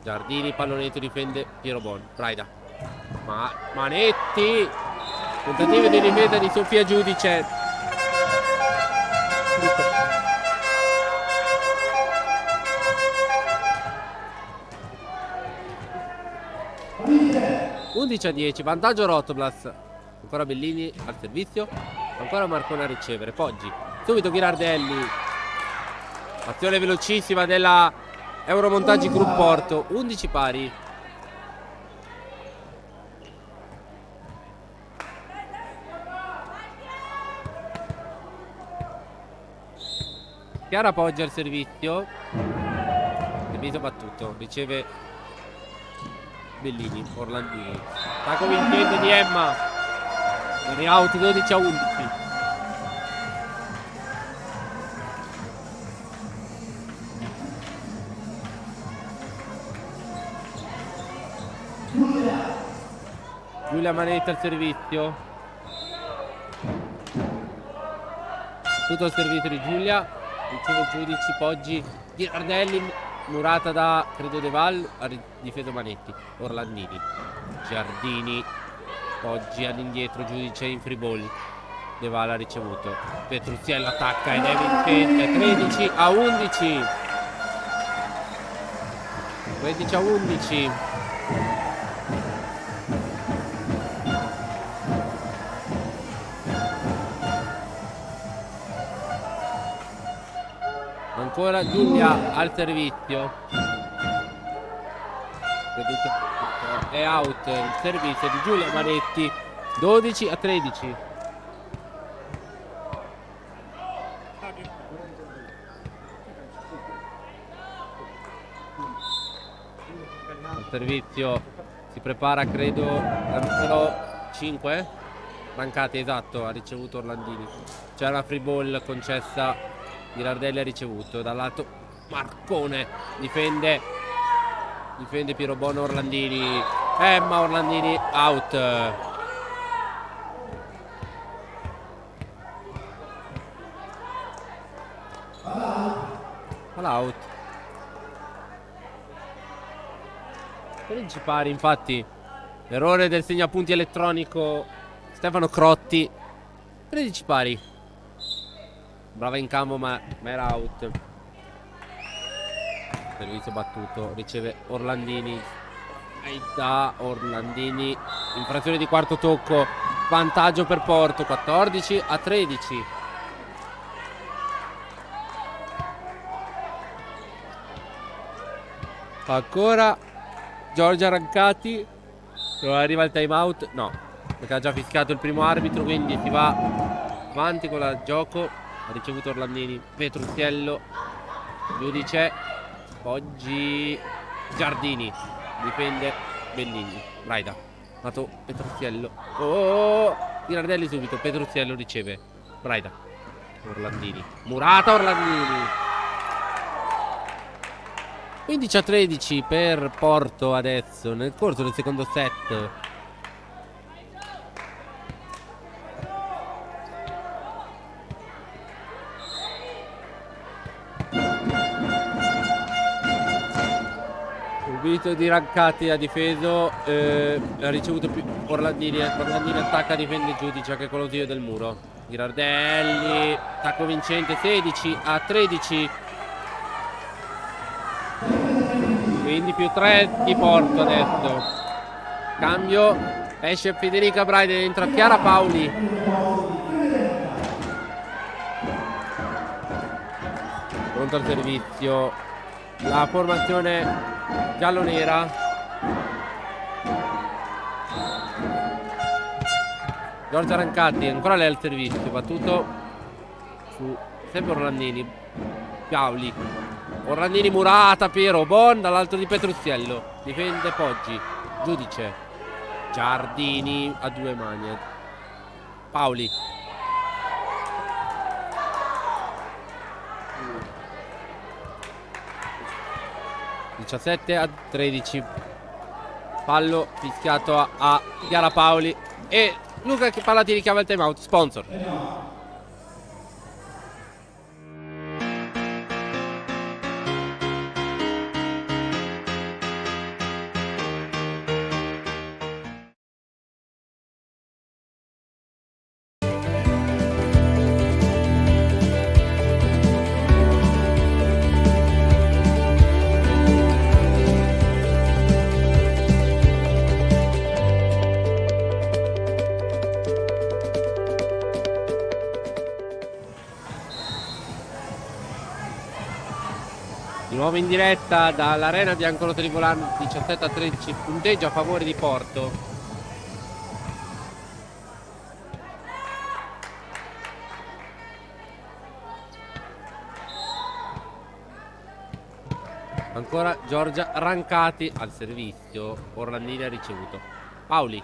Giardini, pallonetto, difende Piero Bon. Braida. Manetti. Tentativo di difesa di Sofia Giudice. (11 a 10), vantaggio Rotoplas. Ancora Bellini al servizio, ancora Marcone a ricevere. Poggi, subito Ghirardelli. Azione velocissima della Euromontaggi Group Porto. 11 pari. Chiara Poggi al servizio. Servizio battuto, riceve Bellini, Orlandini. Attacco vincente di Emma. In out 12 a 11. Giulia Manetti al servizio. Tutto il servizio di Giulia. Riceve Giudici, Poggi, Ghirardelli, murata da credo De Val, ha difeso Manetti. Orlandini, Giardini, Poggi all'indietro, Giudice in free ball. De Val ha ricevuto. Petrucciello attacca ed è vincente. 13 a 11. 13 a 11. Ancora Giulia al servizio. È out il servizio di Giulia Manetti. 12 a 13. Al servizio si prepara, credo, la numero 5. Rancati, esatto, ha ricevuto Orlandini. C'è una free ball concessa. Ghirardelli ha ricevuto. Dal lato Marcone difende Piero Bono. Orlandini, ma Orlandini out. Out. Principali, infatti. Errore del segnapunti elettronico Stefano Crotti. 13 pari. Brava in campo, ma era out. Servizio battuto. Riceve Orlandini. Da Orlandini. Infrazione di quarto tocco. Vantaggio per Porto. 14-13. Ancora Giorgia Rancati. Non arriva il time out. No, perché ha già fischiato il primo arbitro. Quindi si va avanti con il gioco. Ha ricevuto Orlandini. Petruziello, giudice. Poggi Giardini. Difende Bellini. Braida. Dato Petruziello. Ghirardelli subito. Petruziello riceve. Braida. Orlandini. Murata Orlandini. 15-13 per Porto adesso nel corso del secondo set. Subito di Rancati, ha difeso, ha ricevuto più Orlandini attacca, difende Giudice che con lo tiro del muro. Ghirardelli, attacco vincente. 16-13. Quindi più 3 di Porto adesso. Cambio. Esce Federica Braide, entra Chiara Paoli. Pronto al servizio. La formazione giallo-nera. Giorgia Rancati, ancora lei al servizio. Battuto su sempre Orlandini. Paoli. Orlandini, Murata, Piero Bon dall'alto di Petruziello. Difende Poggi. Giudice. Giardini a 2 mani. Paoli. – 17-13. Fallo fischiato a Chiara Paoli. E Luca Palladini chiama il time out. Sponsor. Di nuovo in diretta dall'Arena Biancorosso di Volano. 17-13, punteggio a favore di Porto. Ancora Giorgia Rancati al servizio. Orlandini ha ricevuto. Paoli,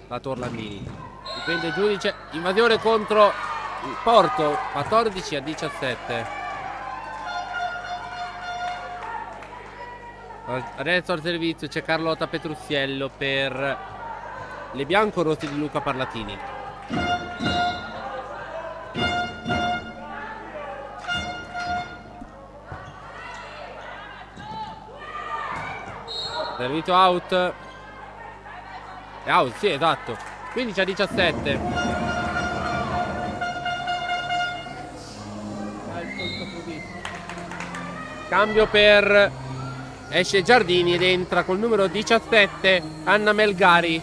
lato Orlandini. Difende Giudice. Invasione contro il Porto. 14-17. Adesso al servizio c'è Carlotta Petruziello per le biancorossi di Luca Parlatini. Servizio out. È out, sì, esatto. 15-17. Cambio per... Esce Giardini ed entra col numero 17 Anna Melgari.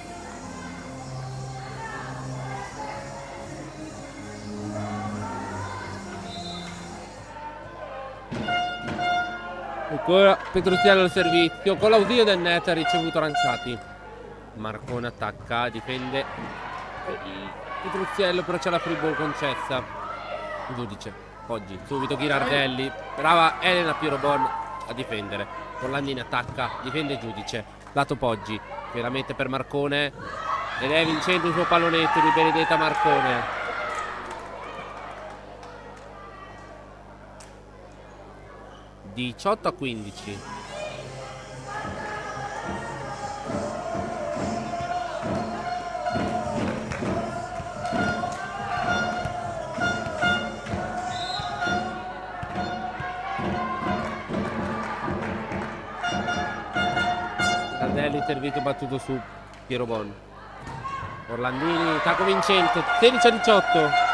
Ancora Petruziello al servizio. Con l'ausilio del net ha ricevuto Rancati. Marcone attacca, difende Petruziello, però c'è la free ball concessa. Giudice. Oggi subito Ghirardelli. Brava Elena Pirobon a difendere. Orlandini attacca, difende Giudice. lato Poggi, veramente per Marcone, ed è vincente il suo pallonetto di Benedetta Marcone. (18-15). Tardelli, servito battuto su Piero Bon. Orlandini, tacco vincente, 16-18.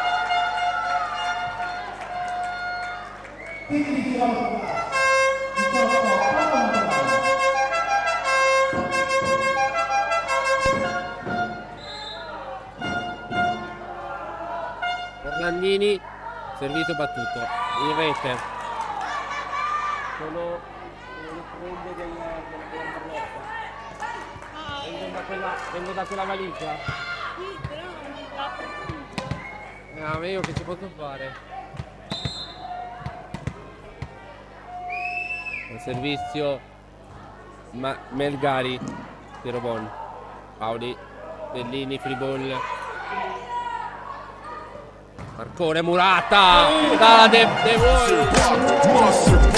Orlandini, servito battuto in rete. Sono le fronde della Barletta. Vengo da quella valigia. Ma io che ci posso fare? Il servizio Melgari, Piero Bon, Paoli, Bellini, free ball. Marcone, Murata, dalla De Vuoi. Monster.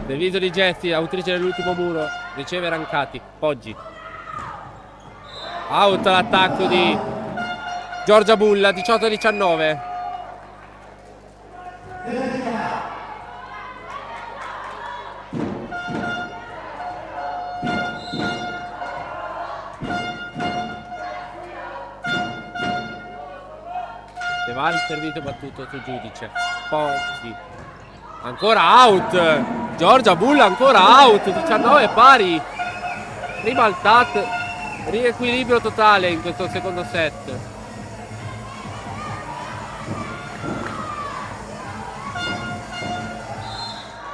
Servizio di Gesti, autrice dell'ultimo muro, riceve Rancati, Poggi. Out l'attacco di Giorgia Bulla, 18-19. Se va il servizio battuto su Giudice. Poggi. Ancora out. Giorgia Bulla ancora out. 19 pari. Ribaltate. Riequilibrio totale in questo secondo set.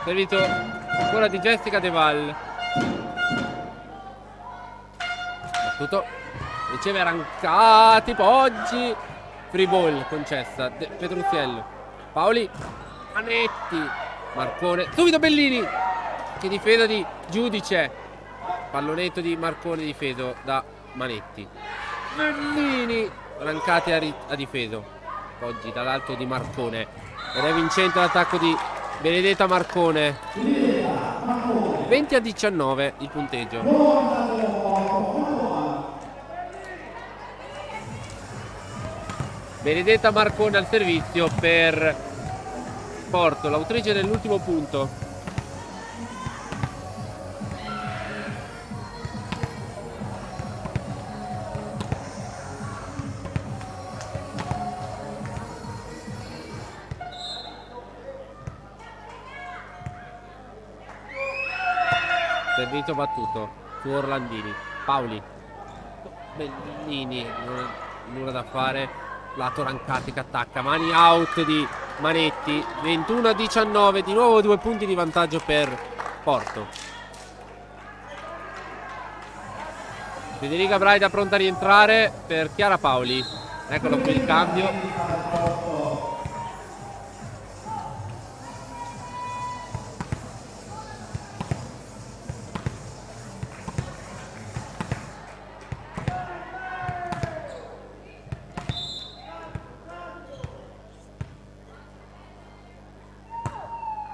Servito ancora di Jessica De Val. Battuto. Riceve Rancati. Poggi. Free ball concessa. Petruziello. Paoli. Manetti. Marcone. Subito Bellini. Che difesa di Giudice. Pallonetto di Marcone difeso da Manetti. Bellini. Rancati ha difeso. Oggi dall'alto di Marcone. Ed è vincente l'attacco di Benedetta Marcone. 20-19 il punteggio. Benedetta Marcone al servizio per Porto, l'autrice dell'ultimo punto. Servizio battuto su Orlandini. Paoli. Bellini, nulla da fare. Lato Rancati che attacca. Mani out di Manetti. 21-19. Di nuovo 2 punti di vantaggio per Porto. Federica Braida pronta a rientrare per Chiara Paoli. Eccolo qui il cambio.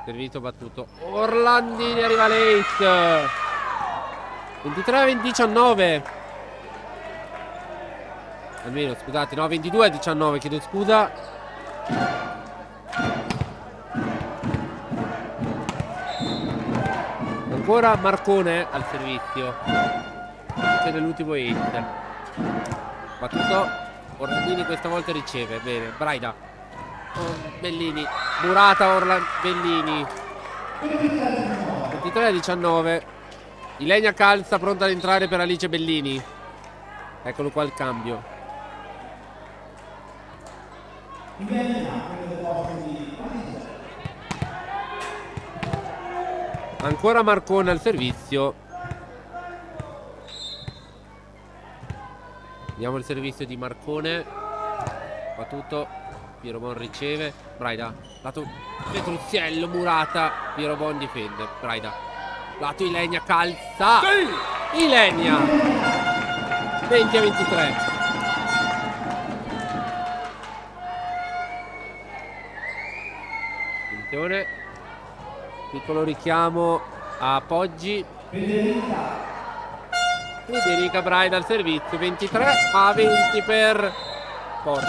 Servito battuto. Orlandini arriva l'ace. 23-19. Almeno scusate, no, 22-19, chiedo scusa. Ancora Marcone al servizio. C'è nell'ultimo ace. Battuto. Orlandini questa volta riceve. Bene, Braida. Bellini, Murata, Bellini. 23-19. Ilenia calza, pronta ad entrare per Alice Bellini. Eccolo qua il cambio. Ancora Marcone al servizio. Vediamo il servizio di Marcone. Battuto. Piero Bon riceve. Braida. Lato Petruziello, Murata. Piero Bon difende. Braida. Lato Ilenia calza. Ilenia. 20-23. Attenzione. Piccolo richiamo a Poggi. Federica Braida al servizio. 23-20 per Porto.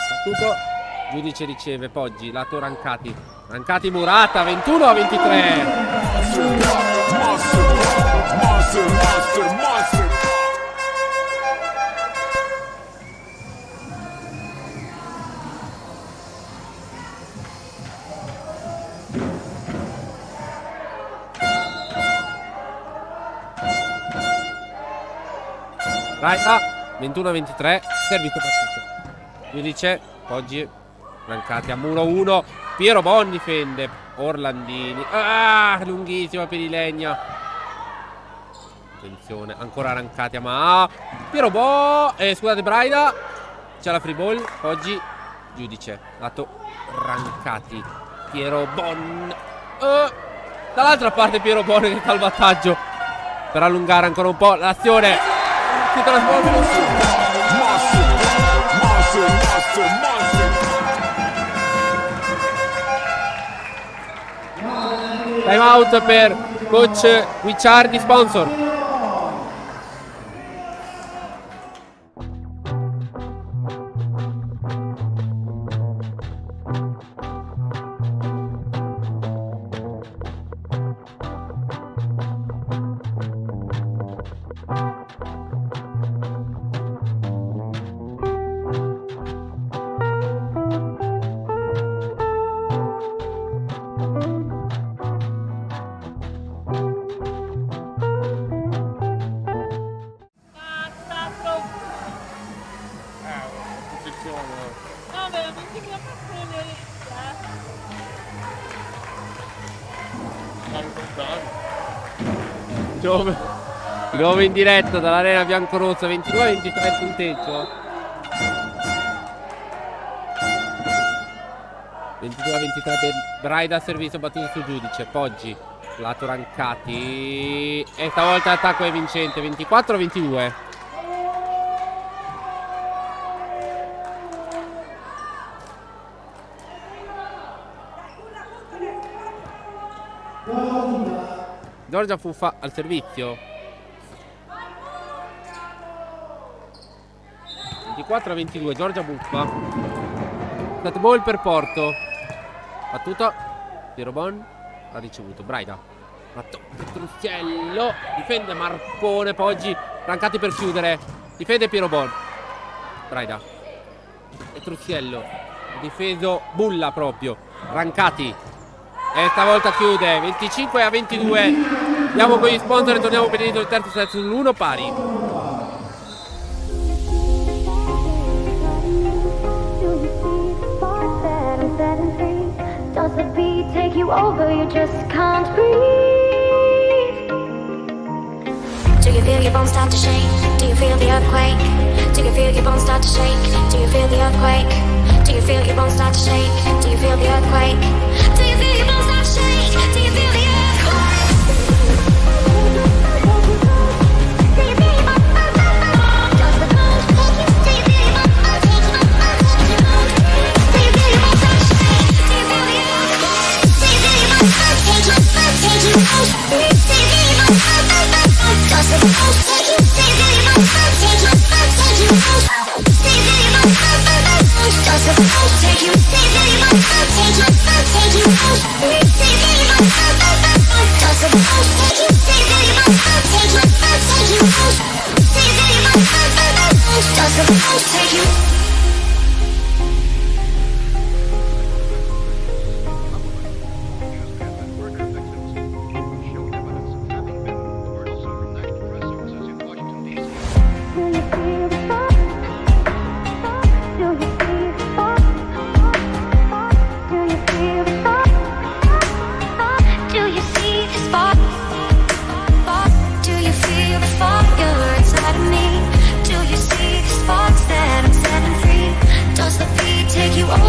Battuto. Giudice riceve. Poggi. Lato Rancati. Rancati Murata. 21-23. Monster. Braida. 21-23. Servizio battuto. Giudice. Poggi. Rancati a muro 1. Piero Bon difende. Orlandini. Lunghissima per Ilenia. Attenzione. Ancora Rancati a Piero Bon. Scusate, Braida. C'è la free ball. Poggi. Giudice. Lato Rancati. Piero Bon. Dall'altra parte Piero Bon che salvataggio per allungare ancora un po' l'azione. Si trasforma in un time out per coach Guicciardi, sponsor. No, veramente che Di nuovo in diretta dall'arena biancorossa. 22-23 il punteggio. 22-23 per Braida, servizio battuto su Giudice. Poggi. Lato Rancati. E stavolta l'attacco è vincente. 24-22. Giorgia Fuffa al servizio. 24-22. Giorgia Buffa. Stat ball per Porto. Battuta. Piero Bon ha ricevuto. Braida. Petruziello. Difende Marcone. Poggi. Rancati per chiudere. Difende Piero Bon. Braida. Petruziello. Difeso Bulla proprio. Rancati. E stavolta chiude. 25-22. Andiamo con gli sponsor e torniamo per il terzo set sull'1 pari. Does the beat take you over? You just can't breathe. Do you feel your bones start to shake? Do you feel the earthquake? Do you feel your bones start to shake? Do you feel the earthquake? Do you feel your bones start to shake? Do you feel the earthquake? Do you feel your bones start to shake? Do you feel the earthquake? Take you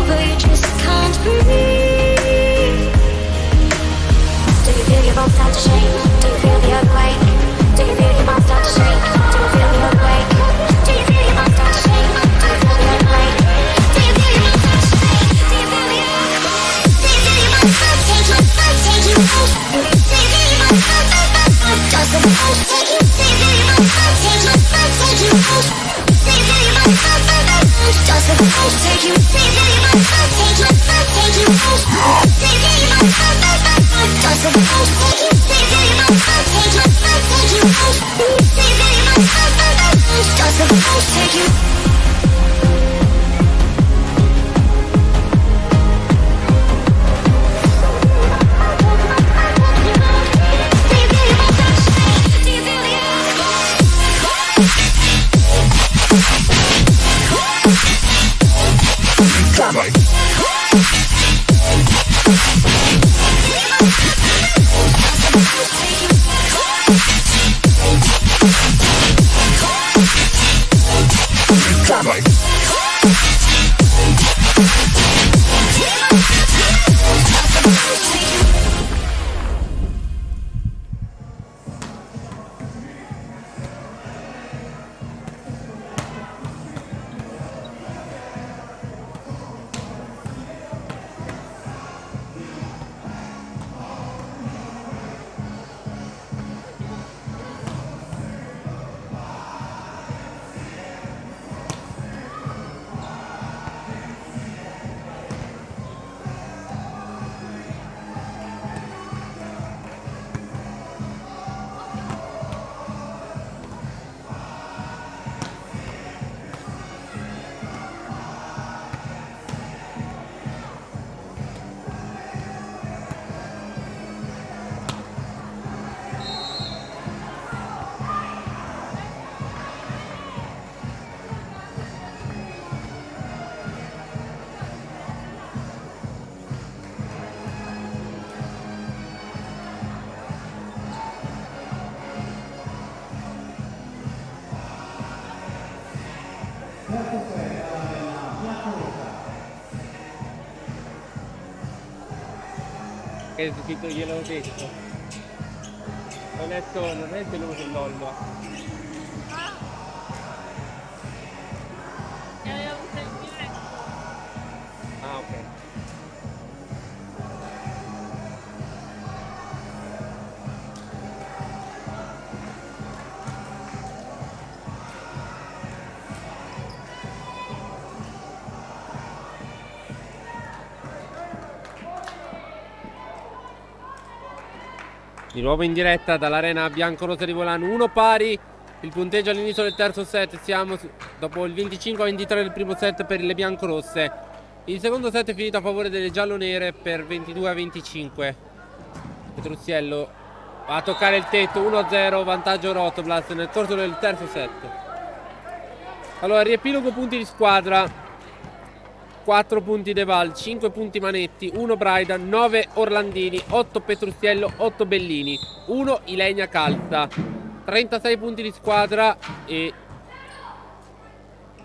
over, you just can't breathe. Do you feel your bones start to shake? Do you feel the earthquake? Do you feel your bones start to shake? Do you feel the earthquake? Do you feel your bones start to shake? Do you feel the earthquake? Do you feel your bones start to shake? Do you feel the earthquake? Do you feel your bones start to take you out? Do you feel your bones start to does the bones take you? Do you feel your bones start to take you out? Take you out? Do you feel your bones start to does the bones take you? Do you feel your bones start to take you out? Take you out? Do you feel your bones start to does the bones take you? Do you feel your bones start to take you out? Take you out? Do you feel your bones start to does the bones take you? Che scritto gliel'ho detto. Ho letto, non è il nome dell'ollo. Ah, ok. Di nuovo in diretta dall'arena biancorossa di Volano, 1 pari, il punteggio all'inizio del terzo set, siamo dopo il 25-23 del primo set per le biancorosse. Il secondo set è finito a favore delle giallonere per 22-25. Petrucciello va a toccare il tetto, 1-0, vantaggio Rotoblast nel corso del terzo set. Allora, riepilogo punti di squadra. 4 punti Deval, 5 punti Manetti, 1 Braida, 9 Orlandini, 8 Petrucciello, 8 Bellini, 1 Ilenia Calza. 36 punti di squadra e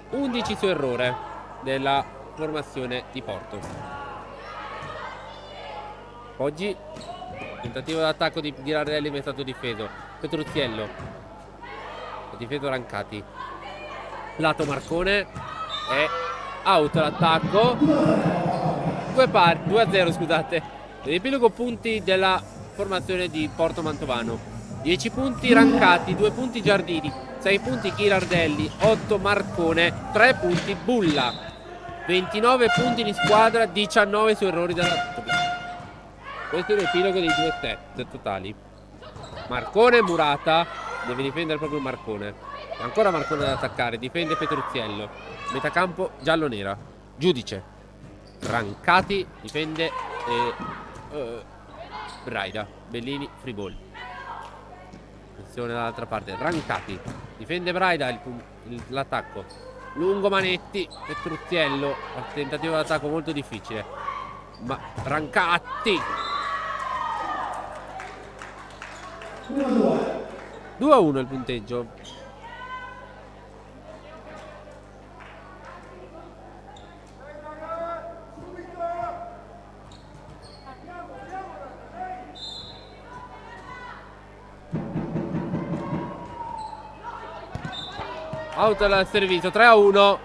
11 su errore della formazione di Porto. Oggi tentativo d'attacco di Ghirardelli, ma è stato difeso. Petrucciello ha difeso Rancati. Lato Marcone è out l'attacco. 2-0, scusate. Riepilogo punti della formazione di Porto Mantovano. 10 punti Rancati, 2 punti Giardini, 6 punti Ghirardelli, 8 Marcone, 3 punti Bulla. 29 punti di squadra, 19 su errori della... Questo è l'epilogo dei 2 set totali. Marcone, Murata, deve difendere proprio Marcone. Ancora Marcone da attaccare, difende Petrucciello. Metacampo giallo-nera. Giudice Rancati, difende Braida. Bellini, free ball. Attenzione dall'altra parte, Rancati difende Braida, l'attacco. Lungo Manetti, Petrucciello, tentativo d'attacco molto difficile. Ma Rancati 2-1 il punteggio. Out al servizio, 3-1.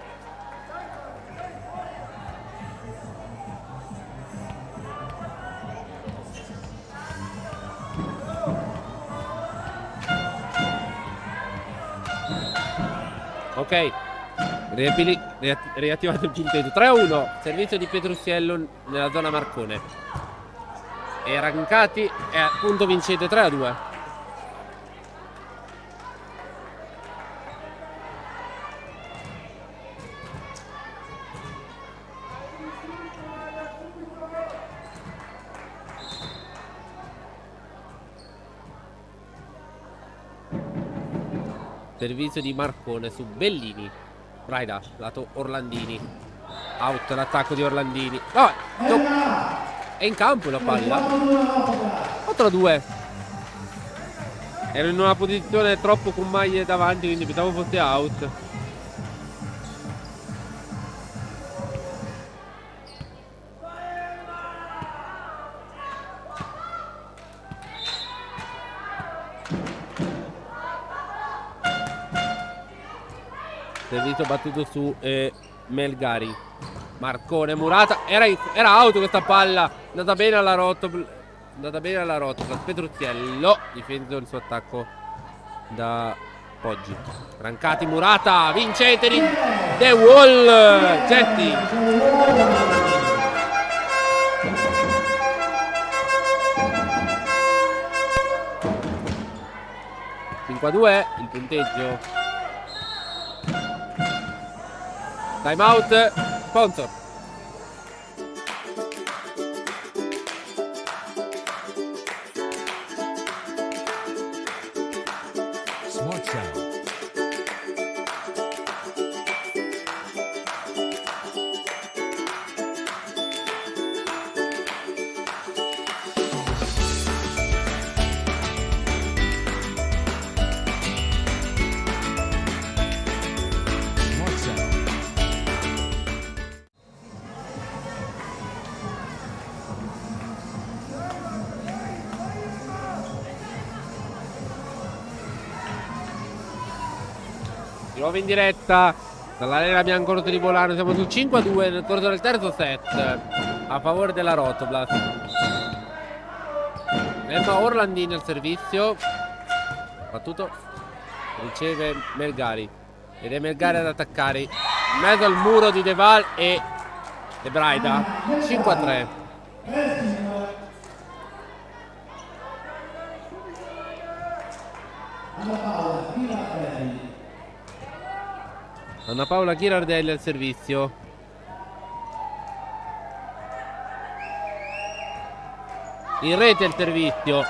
Ok, riattivato il punteggio, 3-1. Servizio di Petrucciello nella zona Marcone. E Rancati e appunto vincete 3-2. Servizio di Marcone su Bellini. Braida, lato Orlandini. Out l'attacco di Orlandini. No, è in campo la palla. 4-2. Ero in una posizione troppo con maglie davanti, quindi pensavo fosse out. Servizio battuto su Melgari. Marcone, Murata. Era out questa palla. Andata bene alla rottola. Petrucciello difende il suo attacco da Poggi. Rancati, Murata. Vincete di The Wall. Getti. A 2 il punteggio. Time out, sponsor. Smart Sound. Smart Sound. Di nuovo in diretta dall'arena biancorosso di Bolano. Siamo su 5-2 nel corso del terzo set a favore della Rotoblas. Emma Orlandini al servizio. Battuto. Riceve Melgari. Ed è Melgari ad attaccare in mezzo al muro di Deval e De Braida. 5-3. Anna Paola Ghirardelli al servizio. In rete il servizio.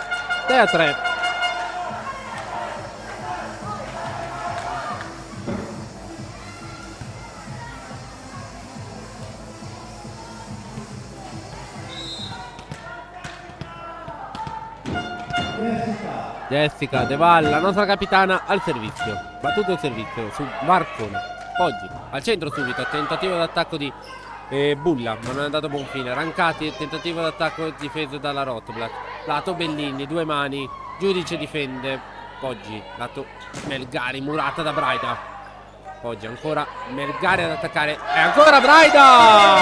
6-3. Jessica De Val, la nostra capitana, al servizio. Battuto il servizio su Marcone. Oggi al centro subito, tentativo d'attacco di Bulla, ma non è andato a buon fine. Rancati, tentativo d'attacco difeso dalla Rotoblas. Lato Bellini, due mani, giudice difende. Poggi, lato Melgari, murata da Braida. Poggi ancora Melgari ad attaccare. E ancora Braida!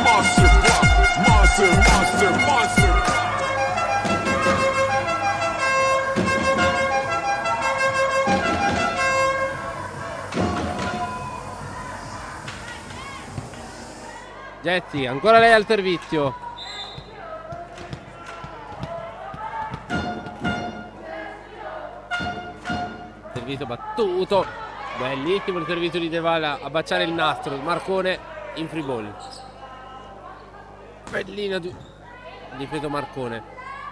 Monster. Getti, ancora lei al servizio. Servizio battuto. Bellissimo il servizio di De Vala a baciare il nastro. Marcone in free ball. Bellina difeso Marcone.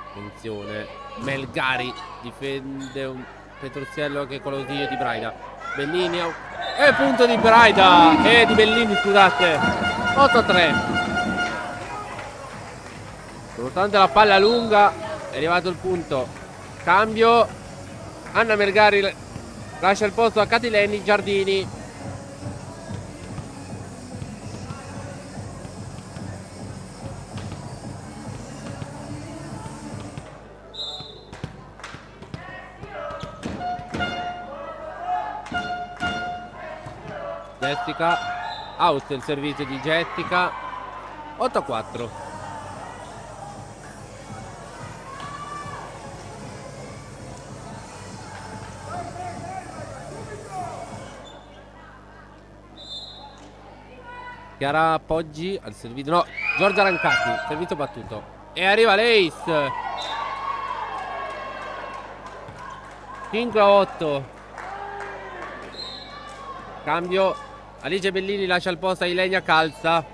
Attenzione. Melgari difende un Petrucciello che è con lo sdegno di Braida. Bellini e punto di Braida. Di Bellini, scusate. 8-3. Nonostante la palla lunga è arrivato il punto. Cambio. Anna Melgari lascia il posto a Catileni. Giardini. Jessica. Out il servizio di Jessica. 8-4. Chiara Poggi al servizio. No, Giorgia Rancati, servizio battuto. E arriva l'Ace. 5-8. Cambio. Alice Bellini lascia il posto a Ilenia Calza.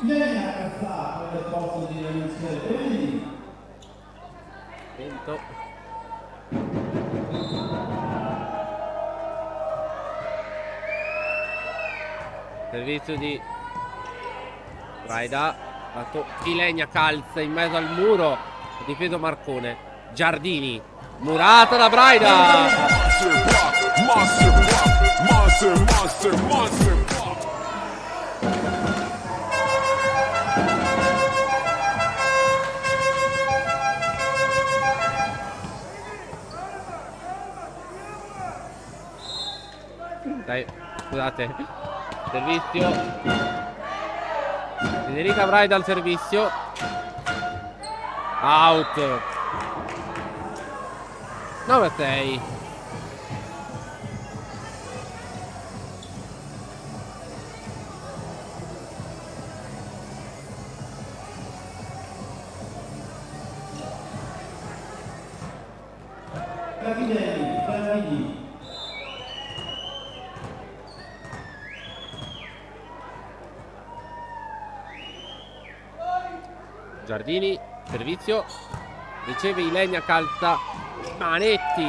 Ilenia Calza per il posto di Alice Bellini. Lento. Servizio di Braida. Ilenia Calza in mezzo al muro. Difeso Marcone. Giardini. Murata da Braida. Monster block, monster block, monster, monster, monster block. Dai, scusate. Servizio. Federica Braida al servizio. Out. 9-6. Giardini. Giardini, servizio. Riceve Ilenia Calza. Manetti.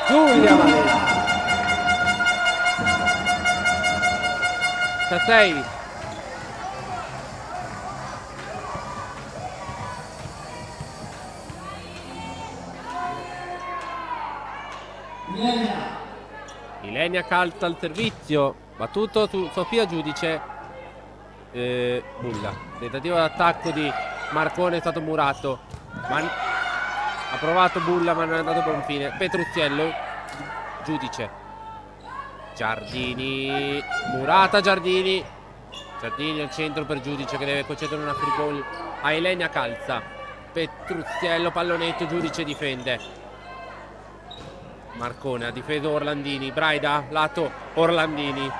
Giulia Manetti. 6. Ilenia Calza al servizio. Battuto su Sofia Giudice. Bulla. Tentativo d'attacco di Marcone è stato murato. Ha provato Bulla ma non è andato a buon fine. Petruzziello. Giudice. Giardini. Murata Giardini. Giardini al centro per Giudice che deve concedere una free ball a Ilenia Calza. Petruzziello, pallonetto, Giudice difende. Marcone ha difeso Orlandini. Braida, lato Orlandini.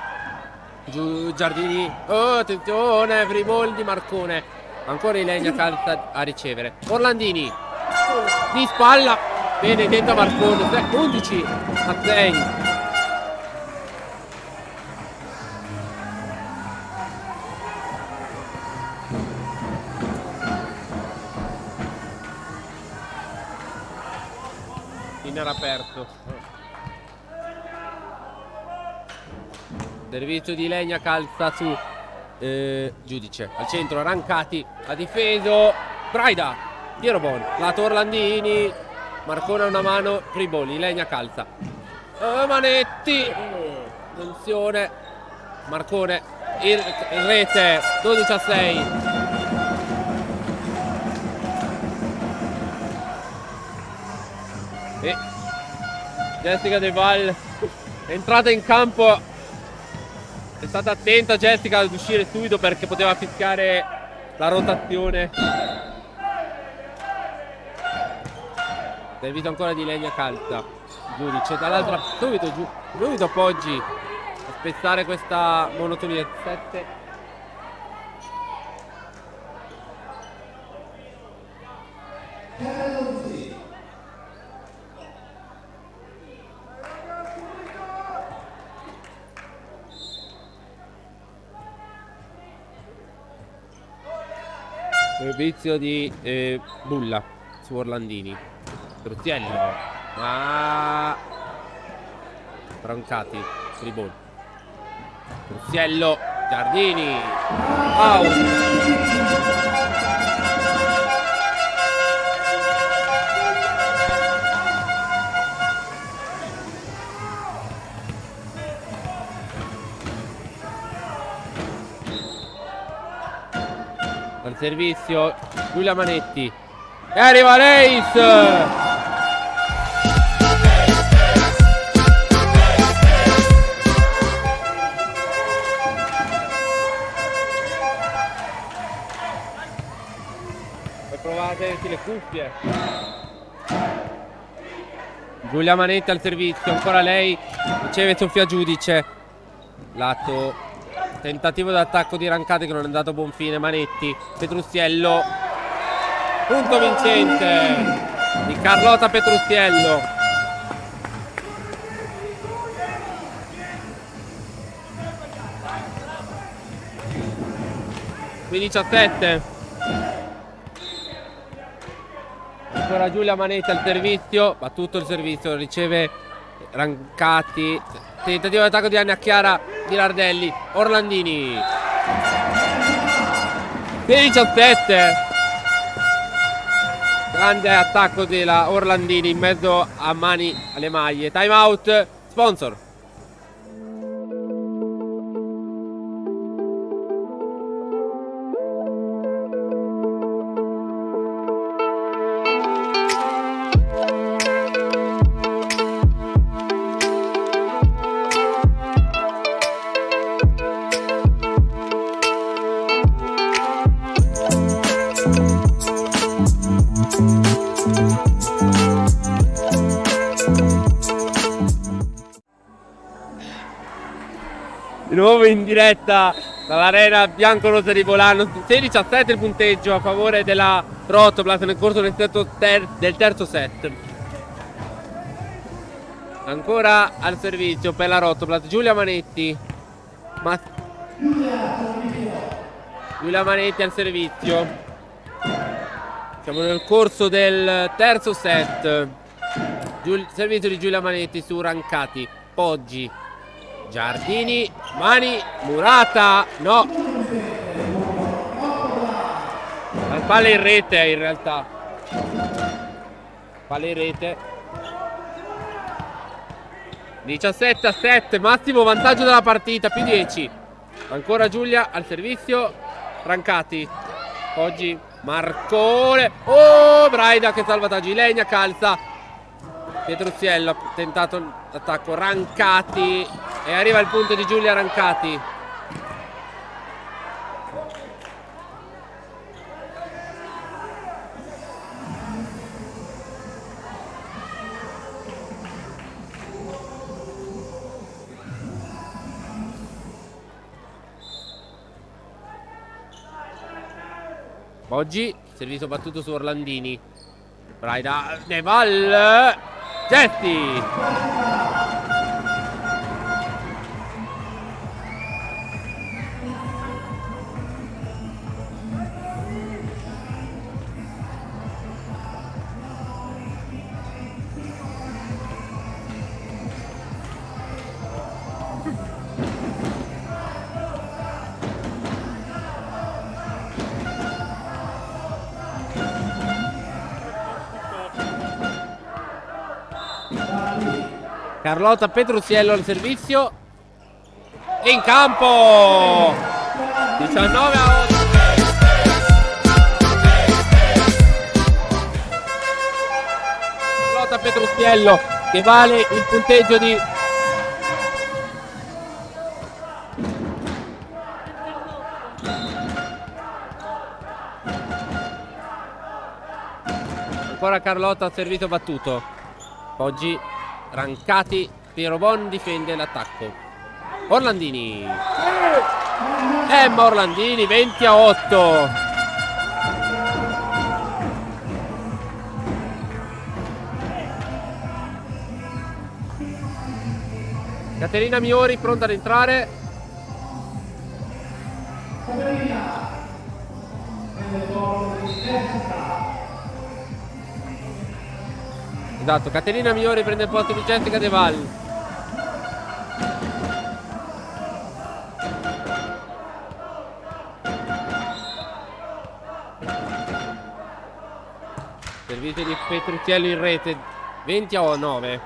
Giardini. Oh, attenzione, free ball di Marcone. Ancora Ilenia Calza a ricevere. Orlandini. Di spalla. Bene, dentro Marcone. 11-6. Era aperto. Servizio di Ilenia Calza su Giudice. Al centro Rancati. Ha difeso Braida. Piero Bon. Lato Orlandini. Marcone una mano. Free ball. Ilenia Calza. Manetti. Attenzione. Marcone. In rete. 12-6. E Jessica De Val è entrata in campo. È stata attenta Jessica ad uscire subito perché poteva fischiare la rotazione. Servito ancora di Ilenia Calza. Giudice dall'altra. Subito Poggi a spezzare questa monotonia. 7. Servizio di Bulla su Orlandini. Truzziello. Ma Brancati. Free ball. Truzziello. Giardini. Out. Al servizio Giulia Manetti. E arriva l'Ace. Prova a tenerti le cuffie. Giulia Manetti al servizio, ancora lei, riceve Sofia Giudice. Lato tentativo d'attacco di Rancati che non è andato a buon fine. Manetti, Petruziello, punto vincente di Carlotta Petruziello. 17. Ancora Giulia Manetti al servizio, battuto il servizio, riceve Rancati, tentativo di attacco di Anna Chiara Girardelli, Orlandini. 17. Grande attacco della Orlandini in mezzo a mani alle maglie. Time out, sponsor. Di nuovo in diretta dall'arena bianco-rosa di Volano. 16-17 il punteggio a favore della Rotoplas nel corso del terzo set. Ancora al servizio per la Rotoplas Giulia Manetti. Giulia Manetti al servizio. Siamo nel corso del terzo set. Servizio di Giulia Manetti su Rancati. Poggi, Giardini, Mani, Murata, no. La palla in rete in realtà. Palla in rete. 17-7, massimo vantaggio della partita, più 10. Ancora Giulia al servizio. Rancati. Oggi Marcone. Oh, Braida che salvataggio. Legna calza. Petruziello ha tentato l'attacco. Rancati. E arriva il punto di Giulia Rancati. Oggi servizio battuto su Orlandini. Braida, Neval, Getti. Carlotta Petruziello al servizio e in campo 19-8. Carlotta Petruziello che vale il punteggio di ancora Carlotta al servizio battuto. Oggi Rancati, Piero Bon difende l'attacco. Orlandini. Emma Orlandini, 20-8. Caterina Miori pronta ad entrare. Esatto, Caterina Miori prende il posto di Jessica De Val. Servizio di Petruziello in rete, 20-9.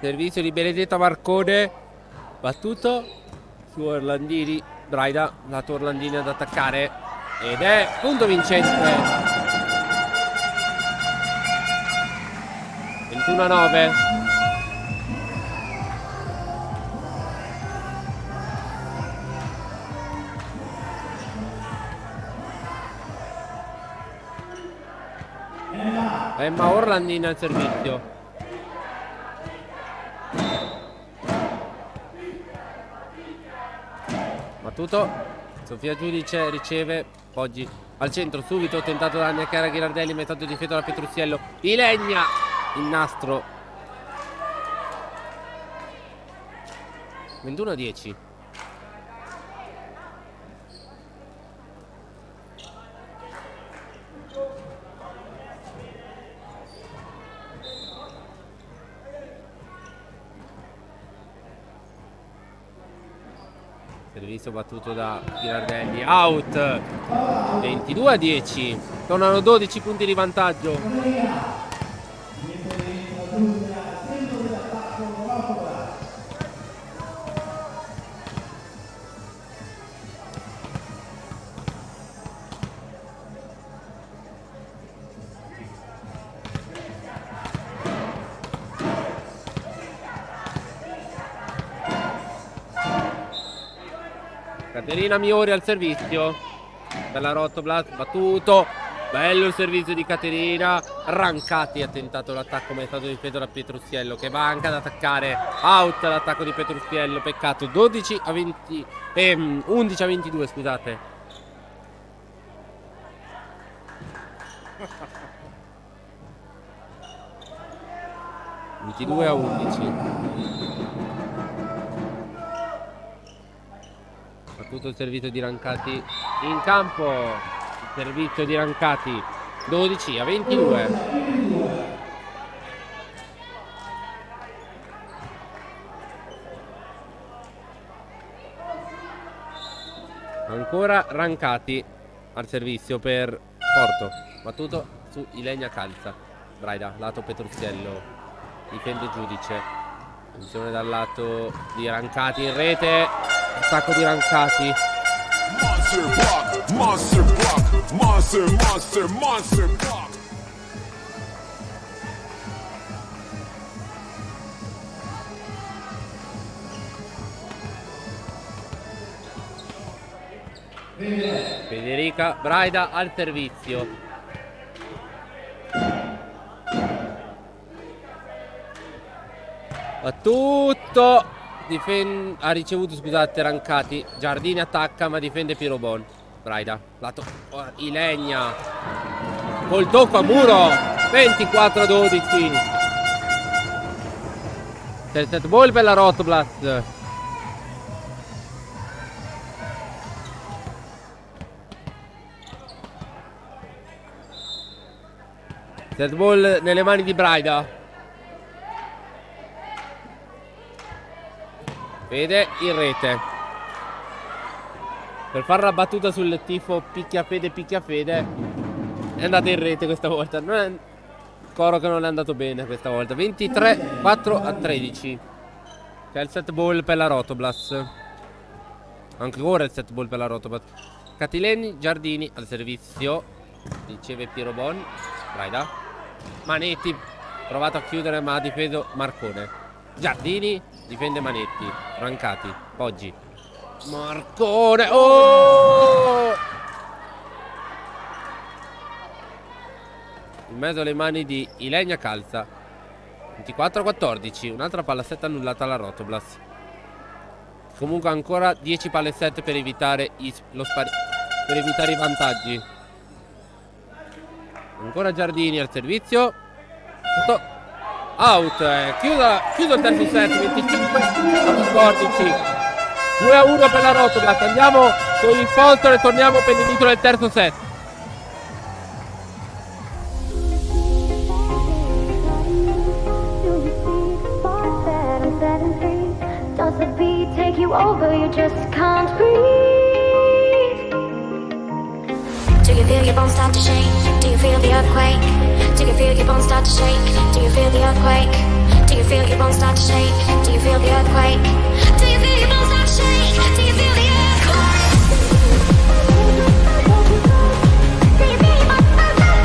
Servizio di Benedetta Marcone battuto su Orlandini. Braida, lato Orlandini ad attaccare ed è punto vincente 21-9. Emma Orlandini al servizio. Battuto. Sofia Giudice riceve. Poggi al centro subito. Tentato da Ania Chiara Ghirardelli. Metodo difeso da Petrucciello. Ilenia. Il nastro. 21-10. Servizio battuto da Ghirardelli, out. 22-10. Tornano 12 punti di vantaggio. Caterina Miori al servizio per la Rotoblast, battuto, bello il servizio di Caterina. Rancati ha tentato l'attacco ma è stato difeso da Petrucciello, che va anche ad attaccare. Out l'attacco di Petrucciello, peccato. 11-22, scusate. (22 a 11). Battuto il servizio di Rancati in campo. Il servizio di Rancati 12 a 22. Ancora Rancati al servizio per Porto. Battuto su Ilenia Calza. Braida, lato Petrucciello. Difende Giudice. Attenzione dal lato di Rancati in rete. Attacco di Rancati. Monster block, monster block, monster, monster, monster block. Federica Braida al servizio. Battuto. Ha ricevuto, scusate, Rancati. Giardini attacca ma difende Pirobon. Braida, lato Ilenia. Col tocco a muro. 24-12. C'è il set ball per la Rotoblast. Set ball nelle mani di Braida. Fede in rete per fare la battuta sul tifo picchia Fede. È andata in rete questa volta. Non è... Coro che non è andato bene questa volta. 23-4 a 13. C'è il set ball per la Rotoblast. Ancora il set ball per la Rotoblast. Catileni, Giardini al servizio. Riceve Pirobon. Braida. Manetti provato a chiudere ma ha difeso Marcone. Giardini difende Manetti. Rancati, Poggi, Marcone. Oh! In mezzo alle mani di Ilenia Calza. 24-14. Un'altra palla 7 annullata alla Rotoblast. Comunque ancora 10 palle 7 per evitare i vantaggi. Ancora Giardini al servizio. Tutto out. Chiuso il terzo set. 25-14. 2-1 per la Rotoblast. Andiamo con il Foltor e torniamo per l'inizio del terzo set. Does the beat take you over? You just can't breathe. Do you feel your bones start to shake? Do you feel the earthquake? Do you feel your bones start to shake? Do you feel the earthquake? Do you feel your bones start to shake? Do you feel the earthquake? Do you feel your bones start to shake? Do you feel the earthquake? Do you feel your bones start to shake?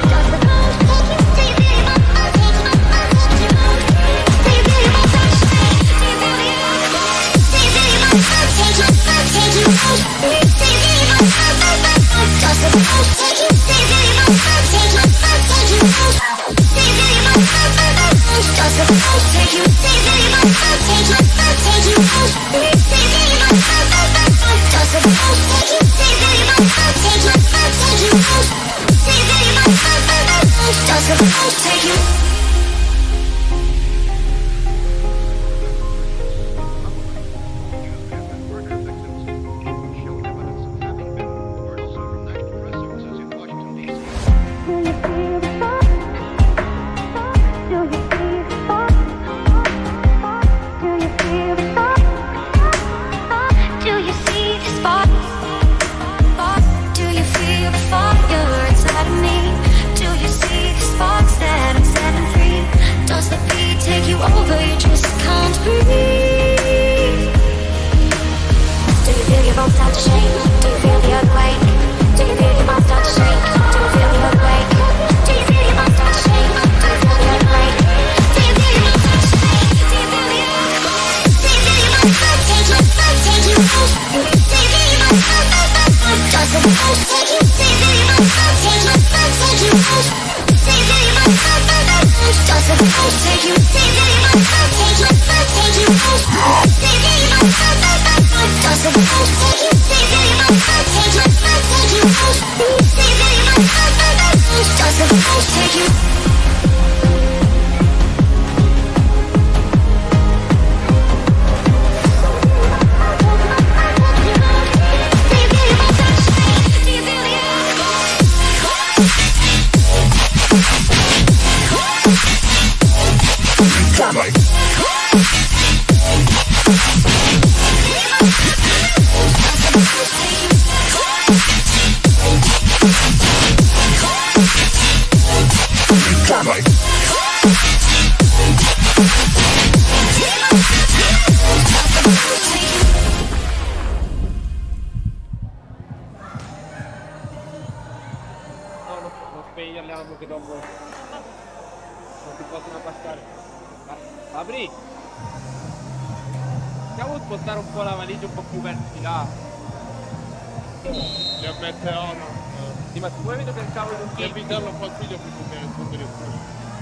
Does the bones shake? Do you feel your bones start to shake? Does the pulse take you? Over, you just can't breathe. Do you feel your bones start to shake? Do you feel the earthquake? Do you feel your bones start to shake? Do you feel the earthquake? Do you feel your bones start to shake? Do you feel the earthquake? Do you feel your bones start to shake? Do you feel the earthquake? Do you feel your bones start to take you? Do you feel your bones start to does the pulse take you? Do you feel your bones start to take you? Do you feel your bones start to does the pulse take you? Do you feel your bones start to take you? Take you? Do you feel your bones start to does the pulse take you? Do you feel your bones start to take you? Take you? Do you feel your bones start to does the pulse take you? Non spegnerliamo che dopo non si possono abbassare. Fabri, possiamo spostare un po' la valigia un po' più verso di là. Ti ammetterò, no? Sì, ma tu vedo che il cavolo non Ti avvitarlo un po' al figlio più che rispondere tu.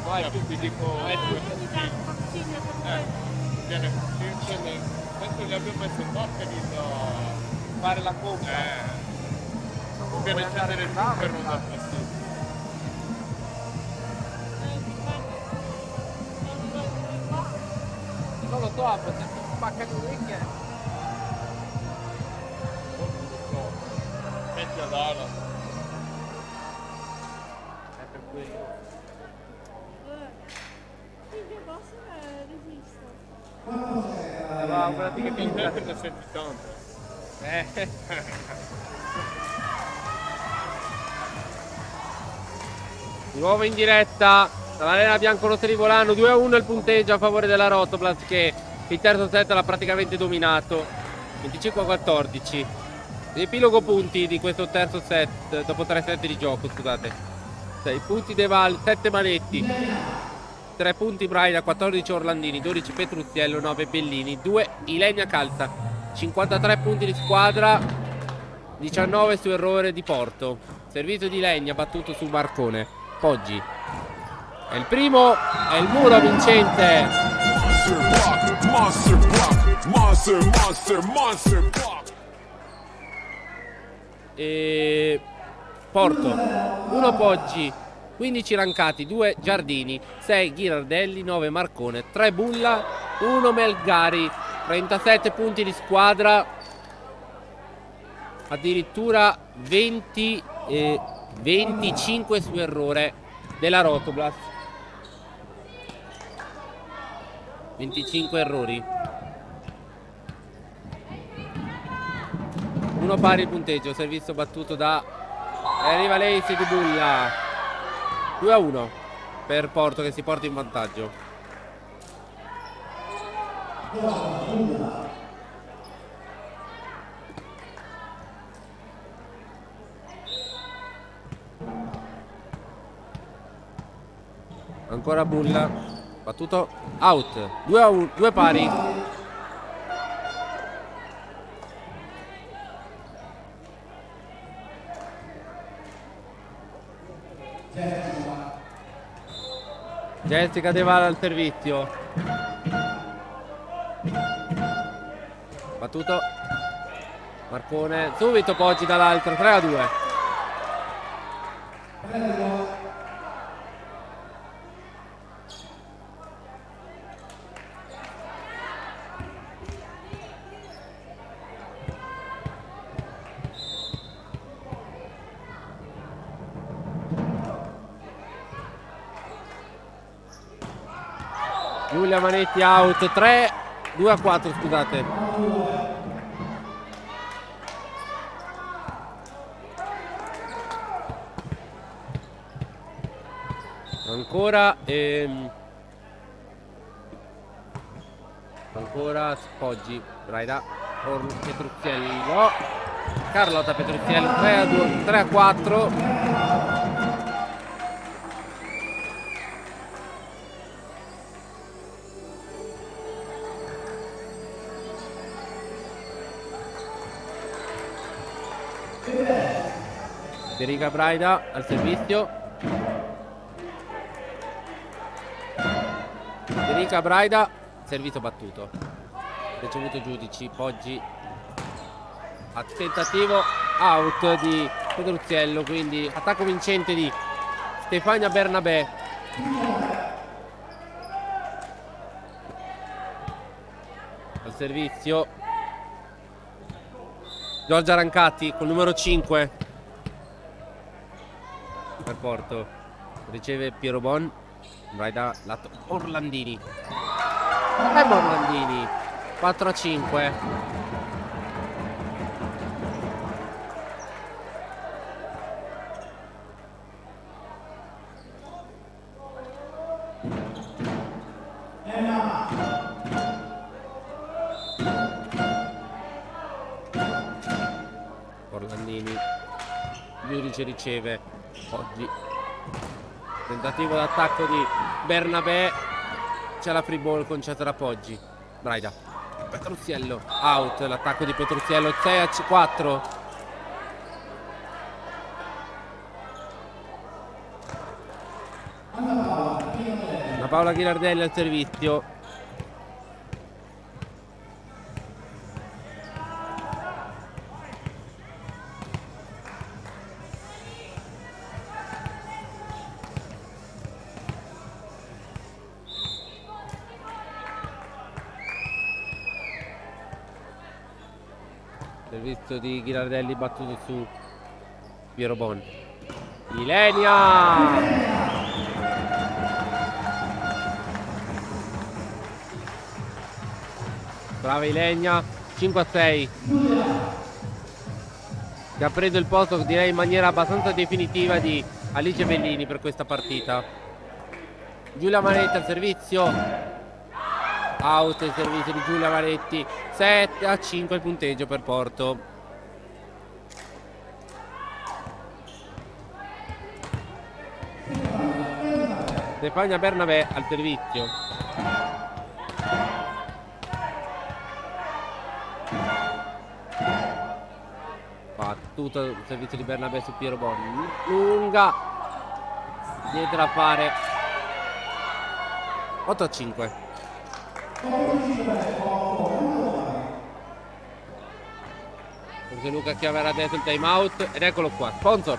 Vai, Ti dico... Viene, questo gli abbiamo messo in bocca di fare la compra. Non viene a accendere il fuoco per non dar fastidio. Non lo so, se si spacca di orecchie. Metti ad ala. È per quello. Va, guardate che pinta. Ne senti tanto. Di nuovo in diretta dall'arena biancorossa di Volano, 2-1 il punteggio a favore della Rotoblast, che il terzo set l'ha praticamente dominato, 25-14. L'epilogo punti di questo terzo set, dopo 3 set di gioco, scusate. 6 punti De Val, 7 Manetti, 3 punti Braida, 14 Orlandini, 12 Petruziello, 9 Bellini, 2 Ilenia Calza, 53 punti di squadra, 19 su errore di Porto. Servizio di Legna battuto su Marcone. Poggi è il primo, è il muro vincente. E Porto 1 Poggi, 15 Rancati, 2 Giardini, 6 Ghirardelli, 9 Marcone, 3 Bulla, 1 Melgari, 37 punti di squadra, addirittura 25 su errore della Rotoblast. 25 errori. 1 pari il punteggio, servizio battuto da arriva Lacy di Bulla. 2-1 per Porto, che si porta in vantaggio. Ancora Bulla, battuto, out. 2-1, 2 pari. Jessica De Val al servizio. Battuto Marcone, subito Poggi dall'altro, 3-2. Giulia Manetti out. 2-4, scusate. Ancora ancora Poggi, Braida, Petrucciello, Carlotta Petrucciello. 3-4. Federica Braida al servizio. Federica Braida, servizio battuto. Ricevuto giudici. Poggi a tentativo out di Petrucciello, quindi attacco vincente di Stefania Bernabé. Al servizio Giorgia Rancati col numero 5 per Porto. Riceve Piero Bon. Vai da lato Orlandini. E Orlandini 4-5. Orlandini. Giudice riceve. Oggi tentativo d'attacco di Bernabé. C'è la free ball concessa da Poggi. Braida. Petrucciello out. L'attacco di Petrucciello. 6-4. La Paola Ghilardelli al servizio. Servizio di Ghilardelli battuto su Piero Bon. Ilenia! Brava Ilenia. 5-6. Che ha preso il posto, direi in maniera abbastanza definitiva, di Alice Bellini per questa partita. Giulia Manetti al servizio. Out il servizio di Giulia Manetti. 7-5 il punteggio per Porto. Stefania Bernabé al servizio. Battuta il servizio di Bernabé su Piero Bonni. Lunga. Niente da fare. 8-5. Forse Luca chiamerà adesso il time out. Ed eccolo qua. Sponsor.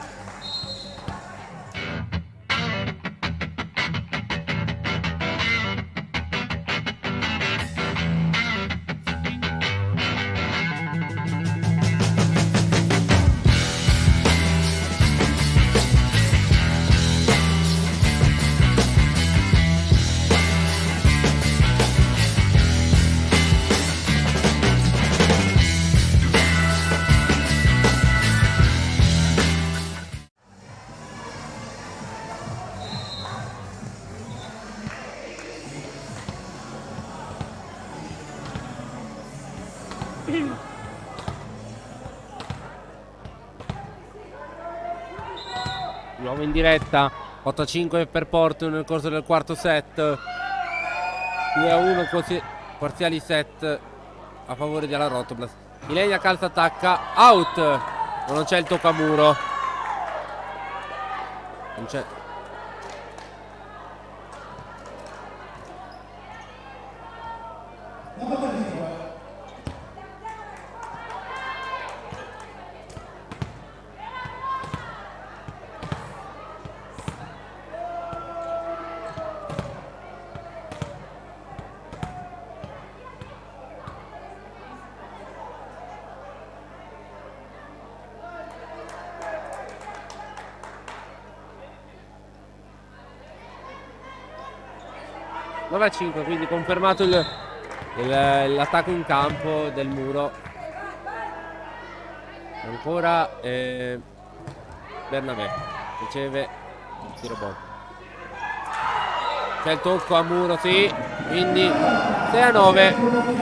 Nuovo in diretta. 8-5 per Porto nel corso del quarto set. 2-1 parziali set a favore della Rotoblast. Ilenia calza, attacca, out, ma non c'è il toccamuro. Non c'è. 9-5, quindi confermato l'attacco in campo del Muro. Ancora Bernabé riceve il tiro buono. C'è il tocco a Muro, sì, quindi 6-9.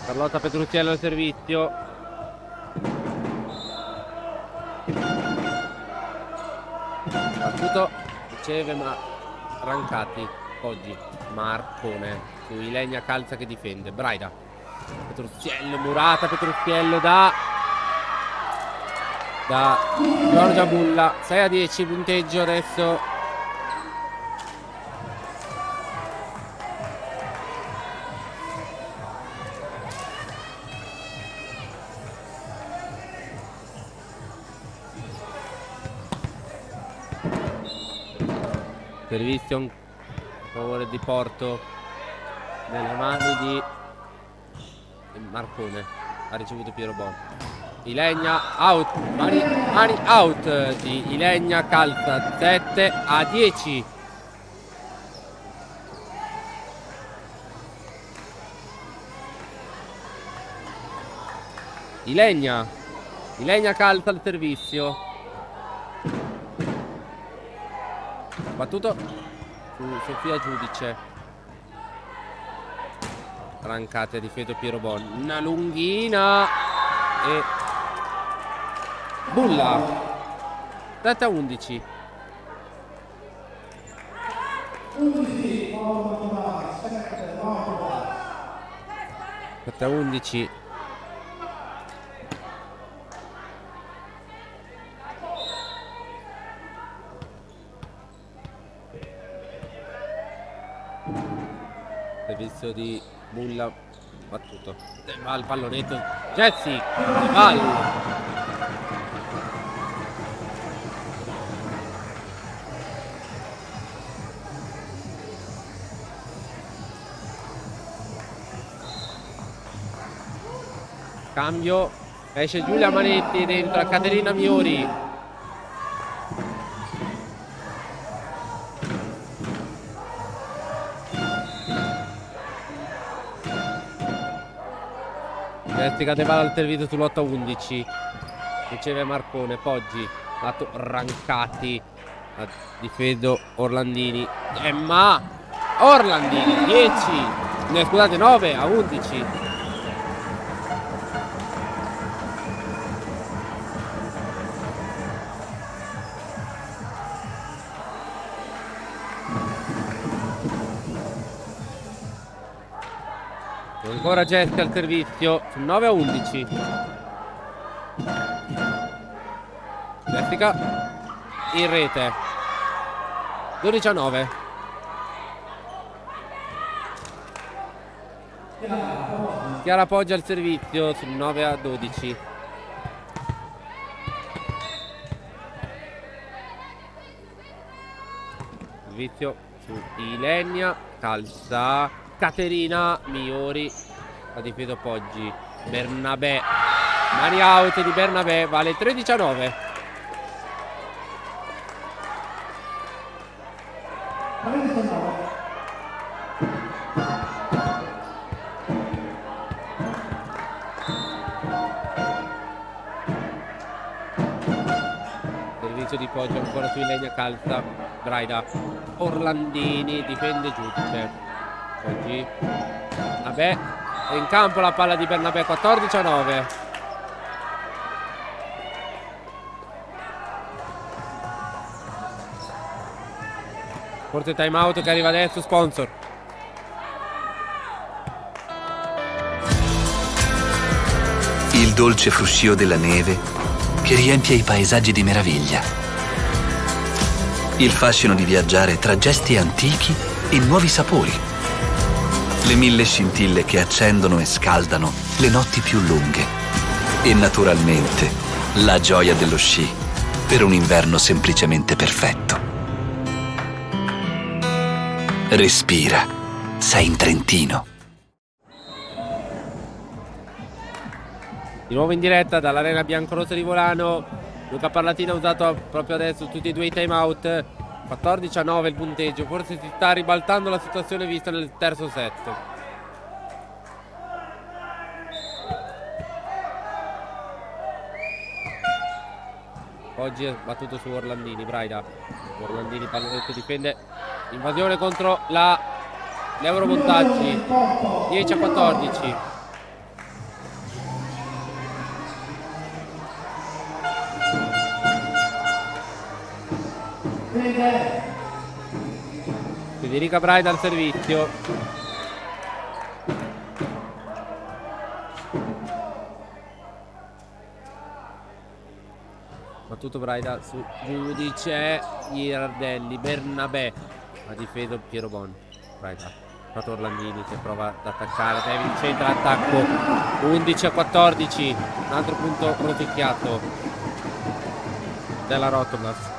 Carlotta Petrucciello al servizio. Battuto, riceve ma Rancati. Oggi Marcone su Ilenia calza che difende. Braida, Petrucciello, murata Petrucciello da Giorgia Bulla. 6-10 punteggio adesso. Servizio a favore di Porto nelle mani di Marcone. Ha ricevuto Piero Bon. Ilenia out, mani out di Ilenia, calza 7-10. Ilenia calza al servizio. Battuto su Sofia Giudice. Rancate di Fedo Piero Bon. Una lunghina e Bulla. 7-11. (7-11). Servizio di Bulla battuto. Va al pallonetto. Jessic Val. Cambio. Esce Giulia Manetti dentro a Caterina Miori. Jessica De Val al servizio sull'8-11. Riceve Marcone. Poggi lato Rancati a difeso Orlandini. Ma Orlandini 10. No, scusate, 9-11. Ancora Jessica al servizio sul 9-11. Jessica in rete 12-9. Chiara Poggia al servizio sul 9-12. Servizio su Ilenia, calza Caterina Miori, ha difeso Poggi. Bernabé, mani out di Bernabé, vale 13-9. Servizio di Poggi ancora su Ilenia, calza Braida. Orlandini difende Giudice. Oggi vabbè, è in campo la palla di Bernabé. 14-9. Forte time out che arriva adesso. Sponsor. Il dolce fruscio della neve che riempie i paesaggi di meraviglia. Il fascino di viaggiare tra gesti antichi e nuovi sapori. Le 1000 scintille che accendono e scaldano le notti più lunghe. E naturalmente la gioia dello sci per un inverno semplicemente perfetto. Respira, sei in Trentino. Di nuovo in diretta dall'arena biancorossa di Volano. Luca Parlatina ha usato proprio adesso tutti e due i time out. 14-9 il punteggio. Forse si sta ribaltando la situazione vista nel terzo set. Oggi è battuto su Orlandini. Braida. Orlandini pallonetto, difende. Invasione contro l'Euromontaggi. 10-14. Federica Braida al servizio. Battuto Braida su giudice Girardelli. Bernabé ha difeso Piero Bon. Braida, fatto Orlandini che prova ad attaccare. David centra l'attacco. 11-14. Un altro punto rosicchiato della Rotoblas.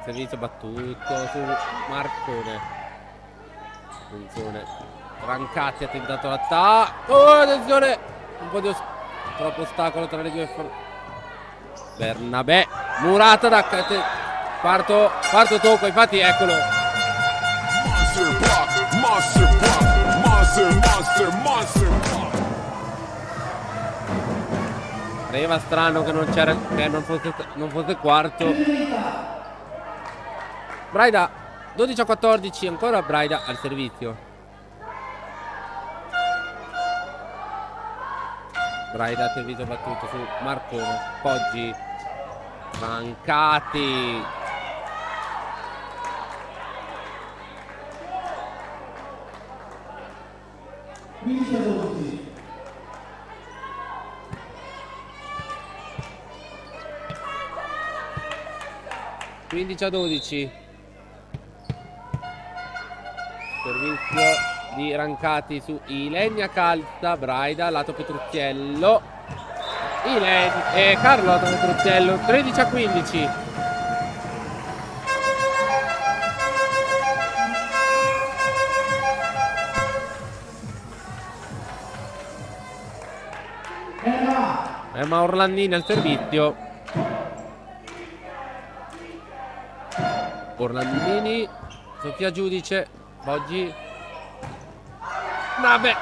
Servizio battuto su Marcone. Attenzione. Rancati ha tentato l'attacco. Oh, attenzione. Un po' di troppo ostacolo tra le due. Bernabé. Murata da quarto tocco. Infatti eccolo. Monster block, monster block, monster block. Pareva strano che non fosse quarto. Braida 12-14, ancora Braida al servizio. Braida servizio battuto su Marcone. Poggi. Mancati. Quindici a 12. Servizio di Rancati su Ilenia calza. Braida lato Petruzziello. Carlotta Petruzziello. 13-15. Emma Orlandini al servizio. Orlandini. Sofia Giudice. Oggi vabbè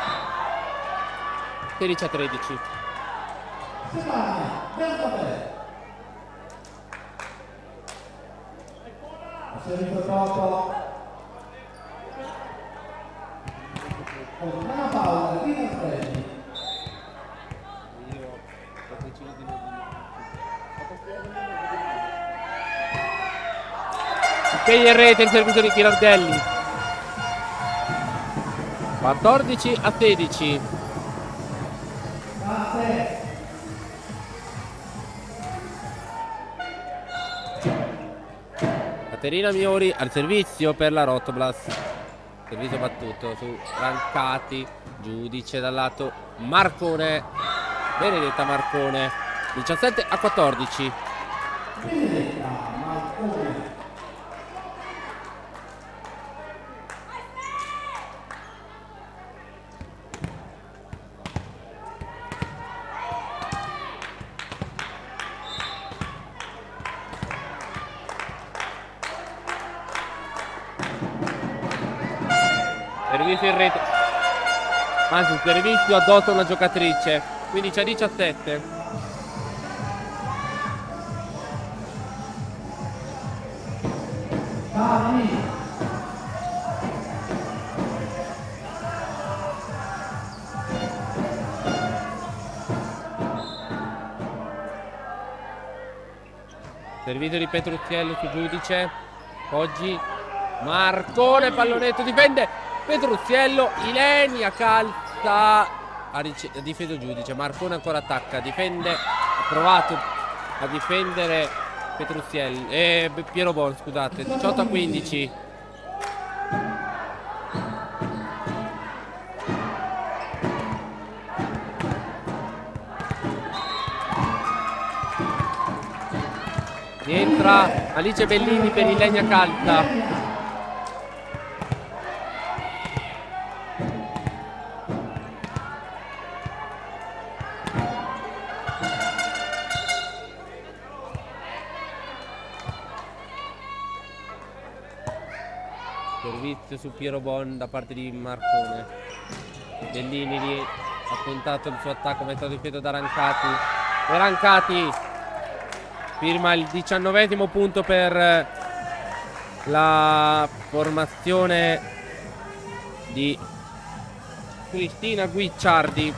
13-13. Servizio troppo con Anna Paola Rina Freddi. Impegna in rete il servizio di Girardelli. 14-16. Caterina Miori al servizio per la Rotoblas. Servizio battuto su Rancati. Giudice dal lato Marcone. Benedetta Marcone. 17-14. Benedetta Marcone. Servizio in rete. Anzi, servizio addosso a una giocatrice. 15-17. Servizio di Petruzziello su Giudice. Oggi Marcone, pallonetto, difende Petruzziello. Ilenia calza. Ha difeso Giudice. Marcone ancora attacca. Difende. Ha provato a difendere Petruzziello. Piero Bon, scusate. 18-15. Rientra Alice Bellini per il Legna Calda. Servizio su Piero Bon da parte di Marcone. Bellini lì ha tentato il suo attacco, metodo di piede da Rancati. E Rancati firma il 19° punto per la formazione di Cristina Guicciardi.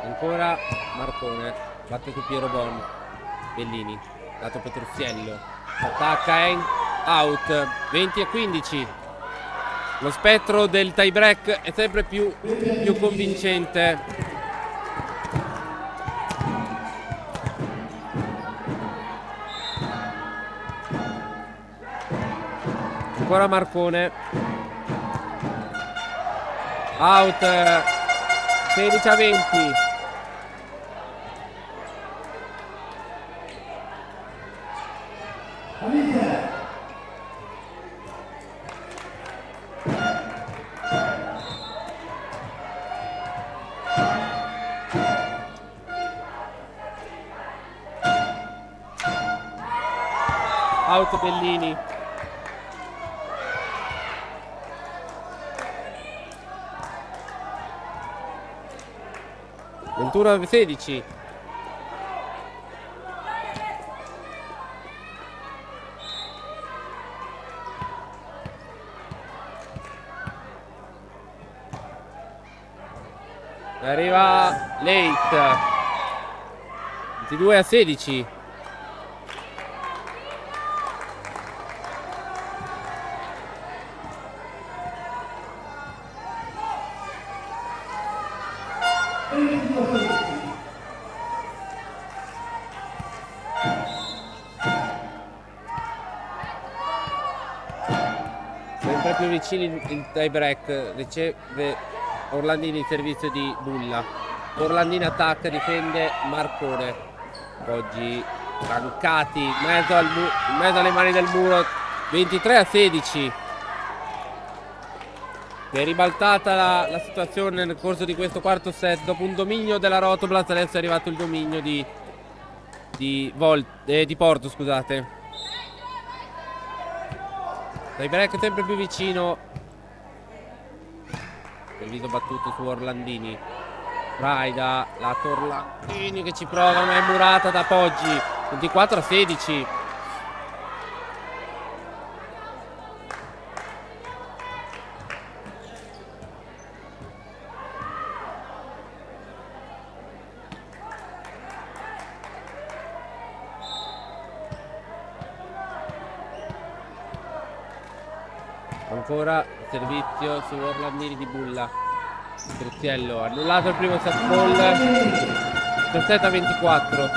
Ancora Marcone, batte su Piero Bon. Bellini, dato Petruzziello, attacca in out. 20-15. Lo spettro del tie break è sempre più convincente. Ancora Marcone, out. 16-20. Out Bellini. Ventura 16. Arriva Late. 22-16. Sempre più vicini il tie break. Riceve Orlandini il servizio di Bulla. Orlandini attacca, difende Marcone. Oggi Rancati in mezzo alle mani del muro. 23-16. È ribaltata la situazione nel corso di questo quarto set. Dopo un dominio della Rotoblast adesso è arrivato il dominio di Porto, scusate. Tie break sempre più vicino. Servito battuto su Orlandini. Raida, la Orlandini che ci prova, ma è murata da Poggi. 24-16. Ancora servizio su Orlandini di Bulla. Petruzziello annullato il primo set ball. 17-24.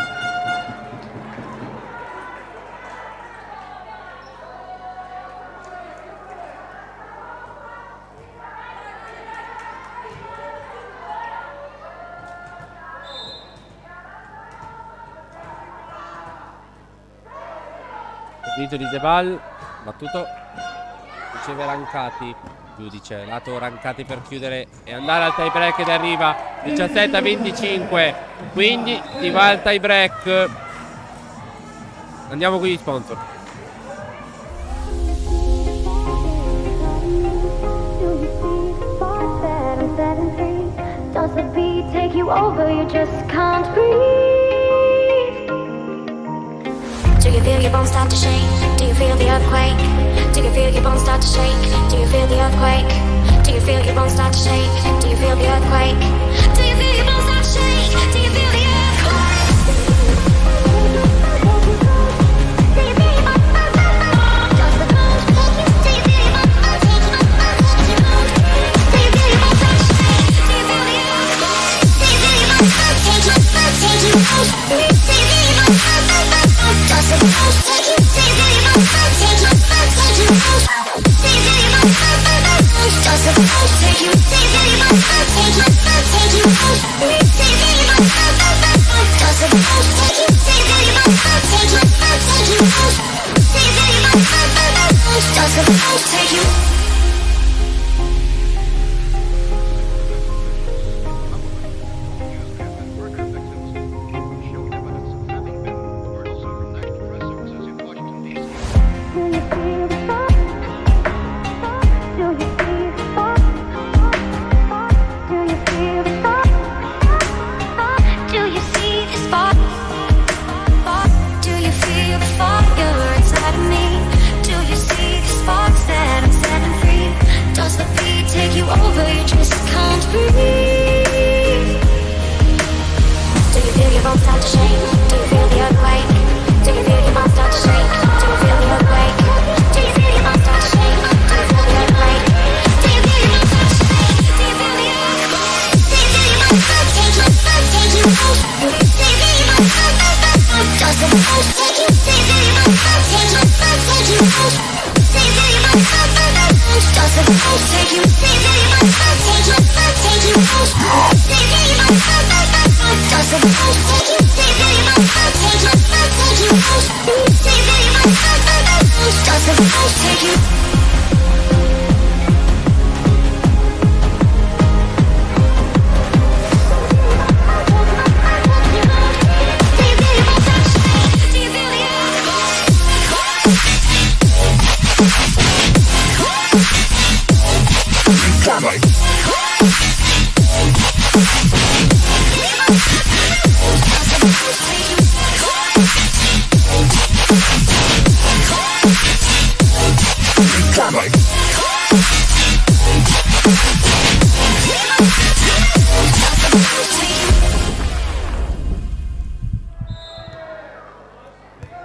Servizio di Deval, battuto. Riceve Rancati, giudice, lato Rancati per chiudere e andare al tie break ed arriva 17-25, quindi si va al tie break. Andiamo con gli sponsor. Does the beat take you over? You just can't breathe. Do you feel your bones start to shake? Do you feel the earthquake? Do you feel your bones start to shake? Do you feel the earthquake? Do you feel your bones start to shake? Do you feel the earthquake? Do you feel your bones start to shake? Do you feel the earthquake? Do you feel your bones start to shake? Does the bones take you? Do you feel your bones start to shake? Do you feel your bones start to shake? Do you feel the earthquake? Do you feel your bones start to take you? Do you feel your bones start to shake? Does the bones take you? Do you feel your bones start to take you? Does the bones take you? Do you feel your bones start to shake?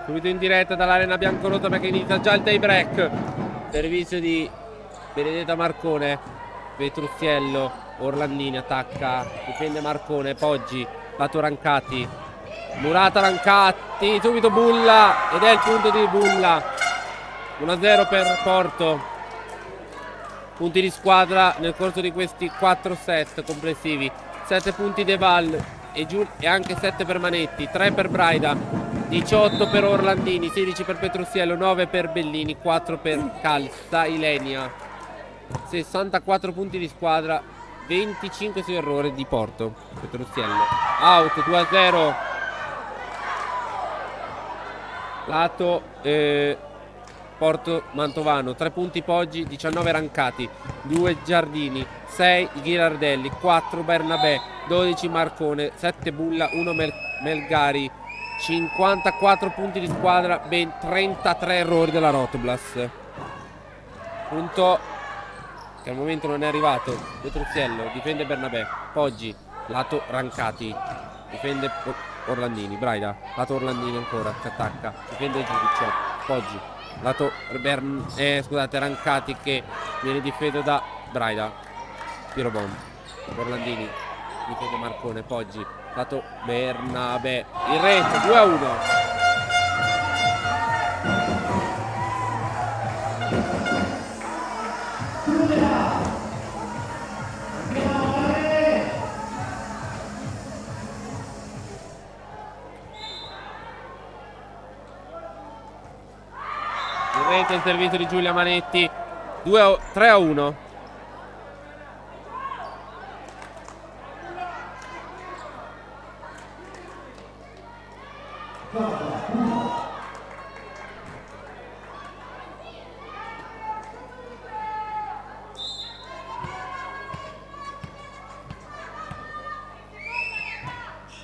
Subito in diretta dall'arena biancorossa perché inizia già il tie break. Servizio di Benedetta Marcone, Petruziello, Orlandini attacca, difende Marcone, Poggi, lato Rancati, Murata Rancati, subito Bulla ed è il punto di Bulla. 1-0 per Porto. Punti di squadra nel corso di questi 4 set complessivi. 7 punti De Val e anche 7 per Manetti, 3 per Braida, 18 per Orlandini, 16 per Petruziello, 9 per Bellini, 4 per Calza Ilenia. 64 punti di squadra, 25 su errore di Porto. Petruziello out, 2-0 lato Porto Mantovano. 3 punti Poggi, 19 Rancati, 2 Giardini, 6 Ghirardelli, 4 Bernabé, 12 Marcone, 7 Bulla, 1 Melgari. 54 punti di squadra, ben 33 errori della Rotoblas. Punto che al momento non è arrivato. Petruziello difende Bernabé, Poggi, lato Rancati, difende Orlandini, Braida, lato Orlandini ancora, si attacca, difende Giudice, Poggi, lato Rancati che viene difeso da Braida, Piero Bon, Orlandini difende Marcone, Poggi, lato Bernabé, il rete 2-1. Il rete il servizio di Giulia Manetti, 3-1.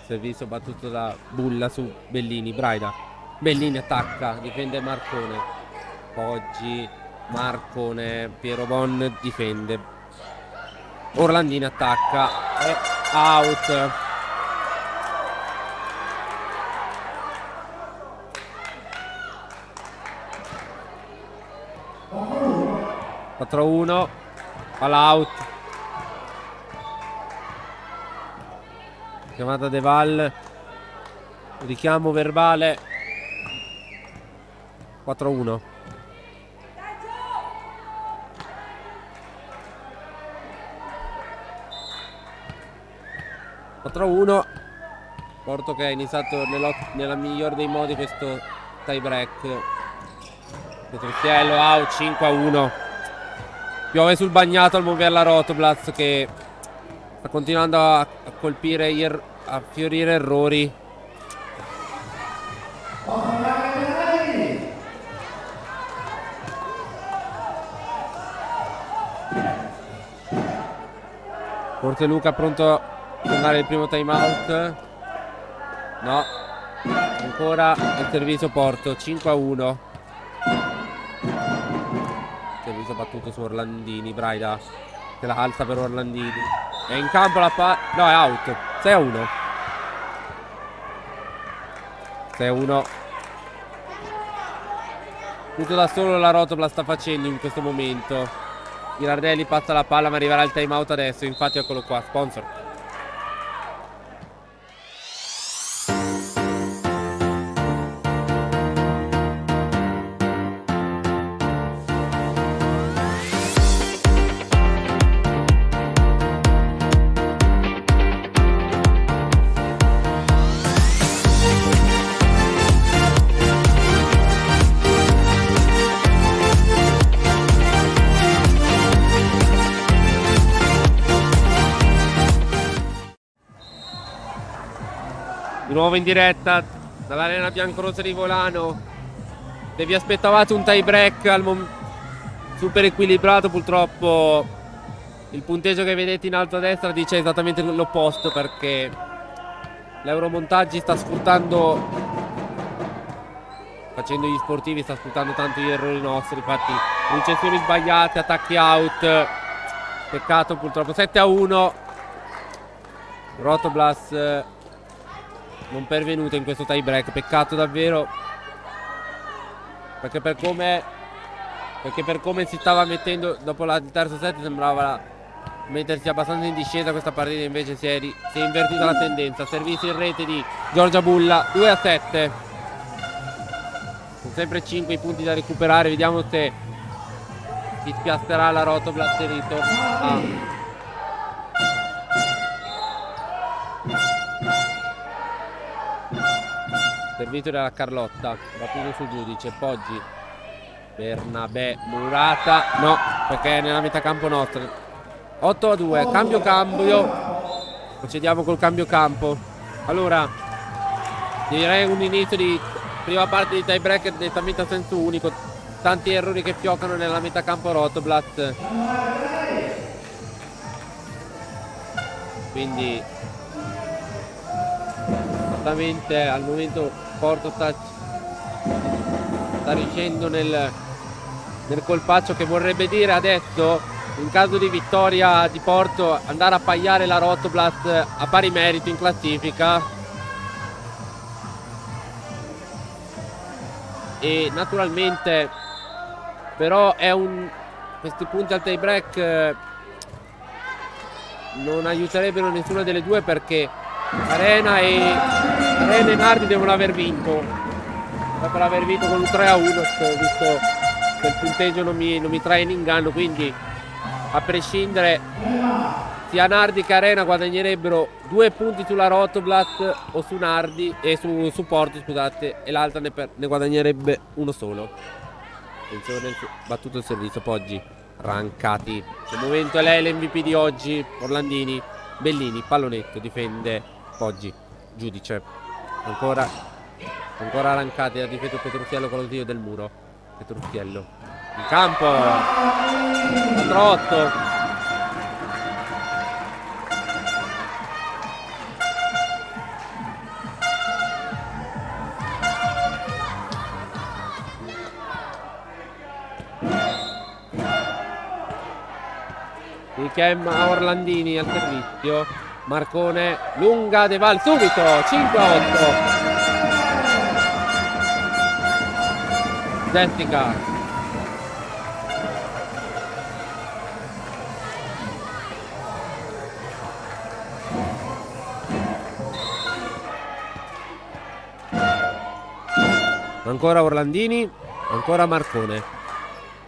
Servizio battuto da Bulla su Bellini, Braida, Bellini attacca, difende Marcone, Poggi, Marcone, Piero Bon difende, Orlandini attacca e out. (4-1) all out. Chiamata De Val, richiamo verbale. 4-1. Porto che ha iniziato nella miglior dei modi questo tie break. Petruziello out, 5-1. Piove sul bagnato al Montverla Rotoblas che sta continuando a colpire, a fiorire errori. Forse Luca pronto a tornare il primo time out. No, ancora il servizio Porto, 5-1. Servizio battuto su Orlandini, Braida che la alza per Orlandini. È in campo la no, è out. 6-1. 6-1. Tutto da solo la Rotoblas sta facendo in questo momento. Ghirardelli passa la palla ma arriverà il time out adesso. Infatti eccolo qua, sponsor. Di nuovo in diretta dall'arena biancorossa di Volano. Se vi aspettavate un tie break super equilibrato, purtroppo il punteggio che vedete in alto a destra dice esattamente l'opposto, perché l'Euromontaggi sta sfruttando, facendo gli sportivi, sta sfruttando tanto gli errori nostri. Infatti ricezioni sbagliate, attacchi out, peccato purtroppo. 7-1, Rotoblast non pervenuto in questo tie break, peccato davvero, perché per come si stava mettendo dopo il terzo set sembrava mettersi abbastanza in discesa questa partita, invece si è invertita la tendenza. Servizio in rete di Giorgia Bulla, 2-7. Sono sempre 5 i punti da recuperare, vediamo se si spiasterà la Rotoblast e ritorna servito dalla Carlotta, battuto sul giudice, Poggi, Bernabé, Murata, no, perché è nella metà campo nostra. 8-2, cambio, procediamo col cambio campo. Allora, direi un inizio di prima parte di tie break nettamente a senso unico, tanti errori che fioccano nella metà campo Rotoblast, quindi esattamente al momento Porto sta riuscendo nel colpaccio, che vorrebbe dire adesso, in caso di vittoria di Porto, andare a pagliare la Rotoblast a pari merito in classifica. E naturalmente però questi punti al tie break non aiuterebbero nessuna delle due, perché Arena e Nardi devono aver vinto, dopo aver vinto con un 3-1, visto che il punteggio non mi trae in inganno, quindi a prescindere sia Nardi che Arena guadagnerebbero 2 punti sulla Rotoblast o su Nardi e su Porto, scusate, e l'altra ne guadagnerebbe uno solo. Attenzione, battuto il servizio, Poggi, Rancati, al momento è lei l'MVP di oggi, Orlandini, Bellini, pallonetto, difende Poggi, giudice, ancora Rancati, ha difeso Petrucciello con lo zio del muro. Petrucciello in campo, 4-8. Richem a Orlandini al servizio, Marcone, lunga, De Val subito, 5-8. Jessica, ancora Orlandini, ancora Marcone,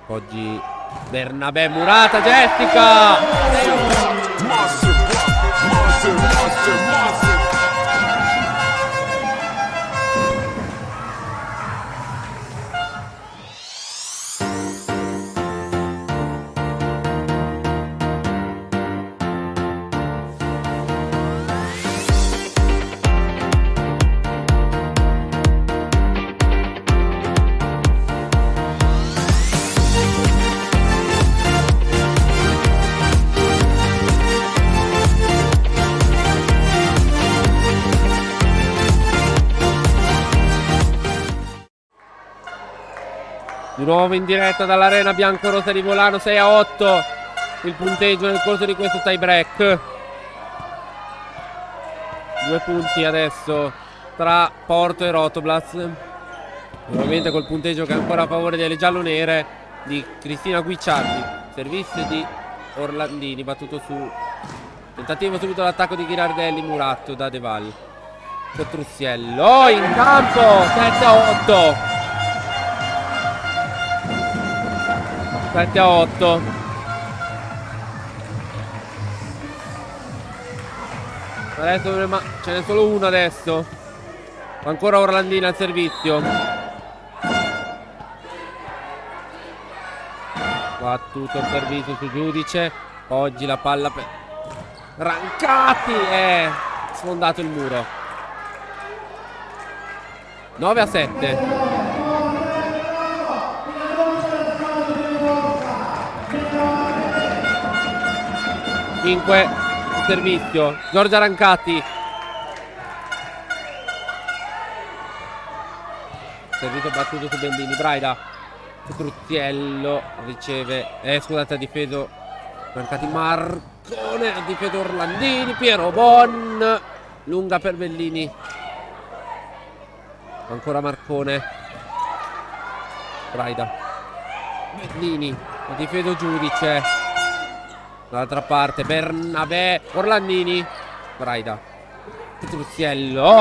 oggi Bernabé, Murata, Jessica, Monster block, monster. di nuovo in diretta dall'arena biancorossa di Volano, 6-8 il punteggio nel corso di questo tie break. 2 punti adesso tra Porto e Rotoblast, ovviamente col punteggio che è ancora a favore delle giallonere di Cristina Guicciardi. Servizio di Orlandini, battuto su tentativo subito l'attacco di Ghirardelli, Muratto da De Val. Petrucciello in campo, 7-8. 7-8. Adesso ce n'è solo uno adesso. Ancora Orlandini al servizio. Battuto il servizio su giudice. Oggi la palla per Rancati, è sfondato il muro. 9-7. 5 servizio. Giorgia Rancati. Servizio battuto su Bellini. Braida. Struzziello riceve. Scusate, ha difeso Rancati. Marcone. Ha difeso Orlandini. Piero Bon. Lunga per Bellini. Ancora Marcone. Braida. Bellini. Ha difeso Giudice. Dall'altra parte Bernabé. Orlandini. Braida. Struzziello.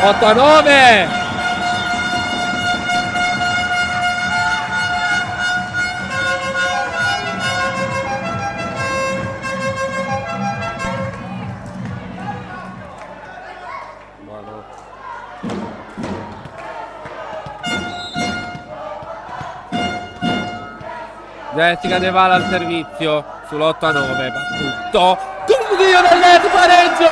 8-9. Jessica De Vala al servizio sull'8-9. Battuto. Dio del net, pareggio!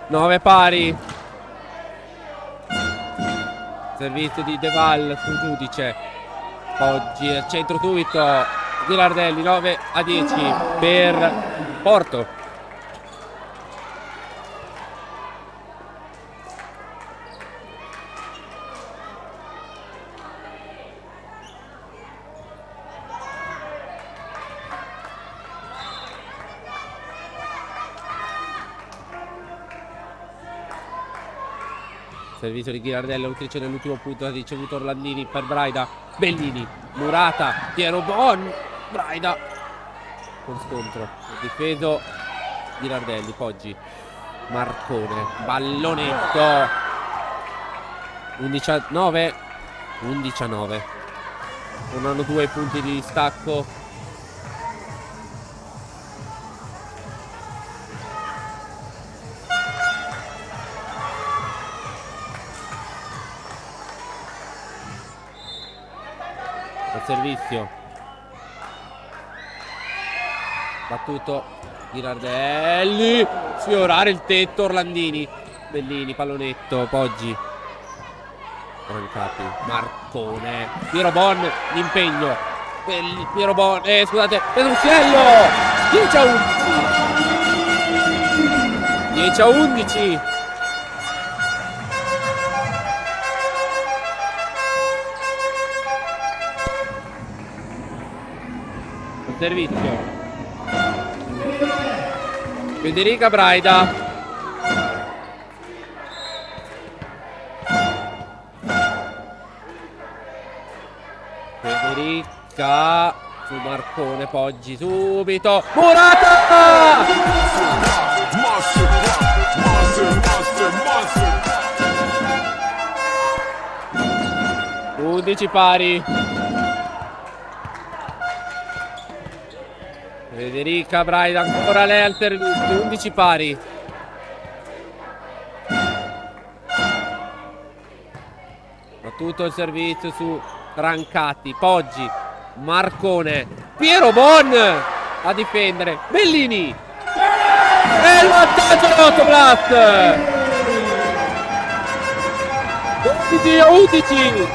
Nove pari. Servizio di De Val sul Giudice. Oggi al centro subito Ghilardelli. 9-10 per Porto. Servizio di Ghilardelli, autrice nell'ultimo punto, ha ricevuto Orlandini per Braida. Bellini, Murata, Piero Bon, Braida con scontro, difeso Ghilardelli. Poggi, Marcone, pallonetto. 11-9. Non hanno 2 punti di distacco. Servizio battuto Ghilardelli, sfiorare il tetto Orlandini. Bellini, pallonetto. Poggi, Rancati, Marcone, Piero Bon, l'impegno. Piero Bon, scusate, Pedrucchiello. 10-11. 10-11. Servizio Federica Braida. Federica su Marcone. Poggi subito. Murata! 11 pari. Federica Braida, ancora lei al servizio. 11 pari. Battuto il servizio su Rancati. Poggi, Marcone, Piero Bon a difendere. Bellini. E il vantaggio dell'Autoblast. 11-11.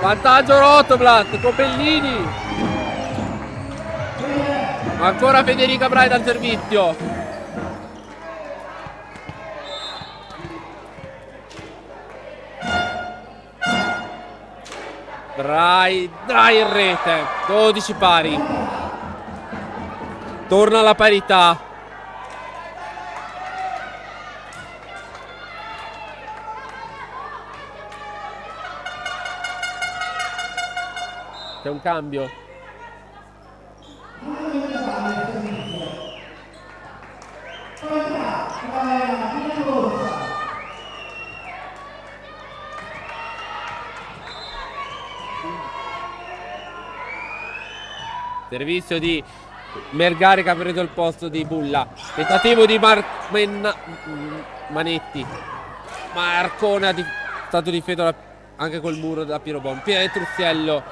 Vantaggio Autoblast con Bellini. Ancora Federica Braida al servizio. Braida in rete. 12 pari. Torna alla parità. C'è un cambio. Servizio di Mergari che ha preso il posto di Bulla. Tentativo di Manetti. Marcone ha stato difeso anche col muro da Pierobon. Petruziello,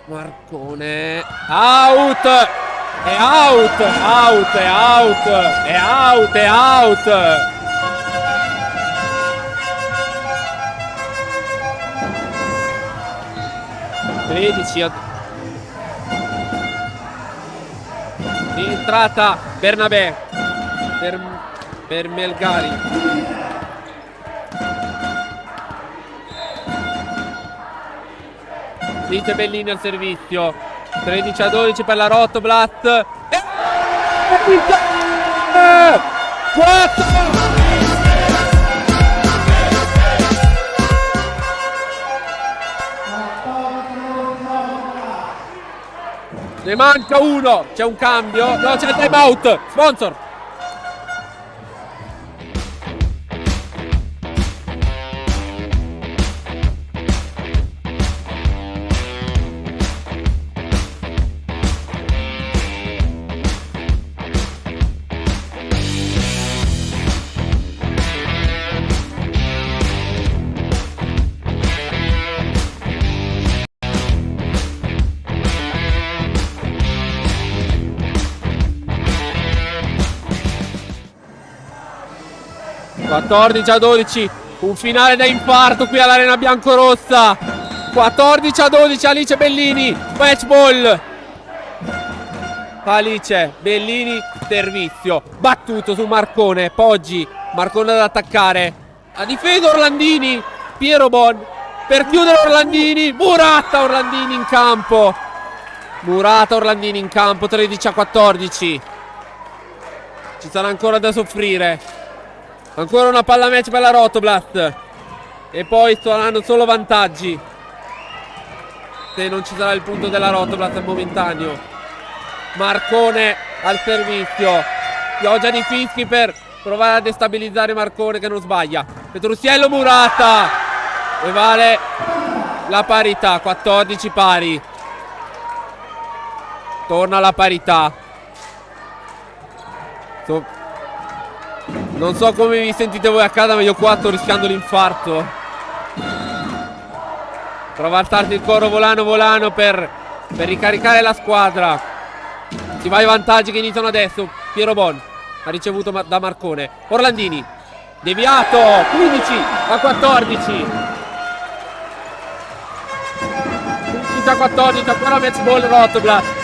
Marcone, out, è out, out, è out, è out, è out. In entrata Bernabé per Melgari. Dice Bellini al servizio. 13-12 per la Rotoblast. 4. Ne manca uno. C'è un cambio. No, c'è il time out. Sponsor. a 12, un finale da infarto qui all'Arena Biancorossa. 14-12, Alice Bellini, match ball. Alice Bellini, servizio battuto su Marcone. Poggi, Marcone ad attaccare. Ha difeso Orlandini, Pierobon per chiudere Orlandini. Murata, Orlandini in campo. Murata, Orlandini in campo. 13-14. Ci sarà ancora da soffrire. Ancora una palla match per la Rotoblast. E poi saranno solo vantaggi se non ci sarà il punto della Rotoblast al momentaneo. Marcone al servizio. Pioggia di fischi per provare a destabilizzare Marcone che non sbaglia. Petruziello, Murata. E vale la parità. 14 pari. Torna la parità. Non so come vi sentite voi a casa, ma io qua sto rischiando l'infarto. Prova a alzarsi il coro volano per ricaricare la squadra. Si va ai vantaggi che iniziano adesso. Pierobon ha ricevuto da Marcone. Orlandini, deviato. 15-14. 15-14, ancora match ball Rotoblast.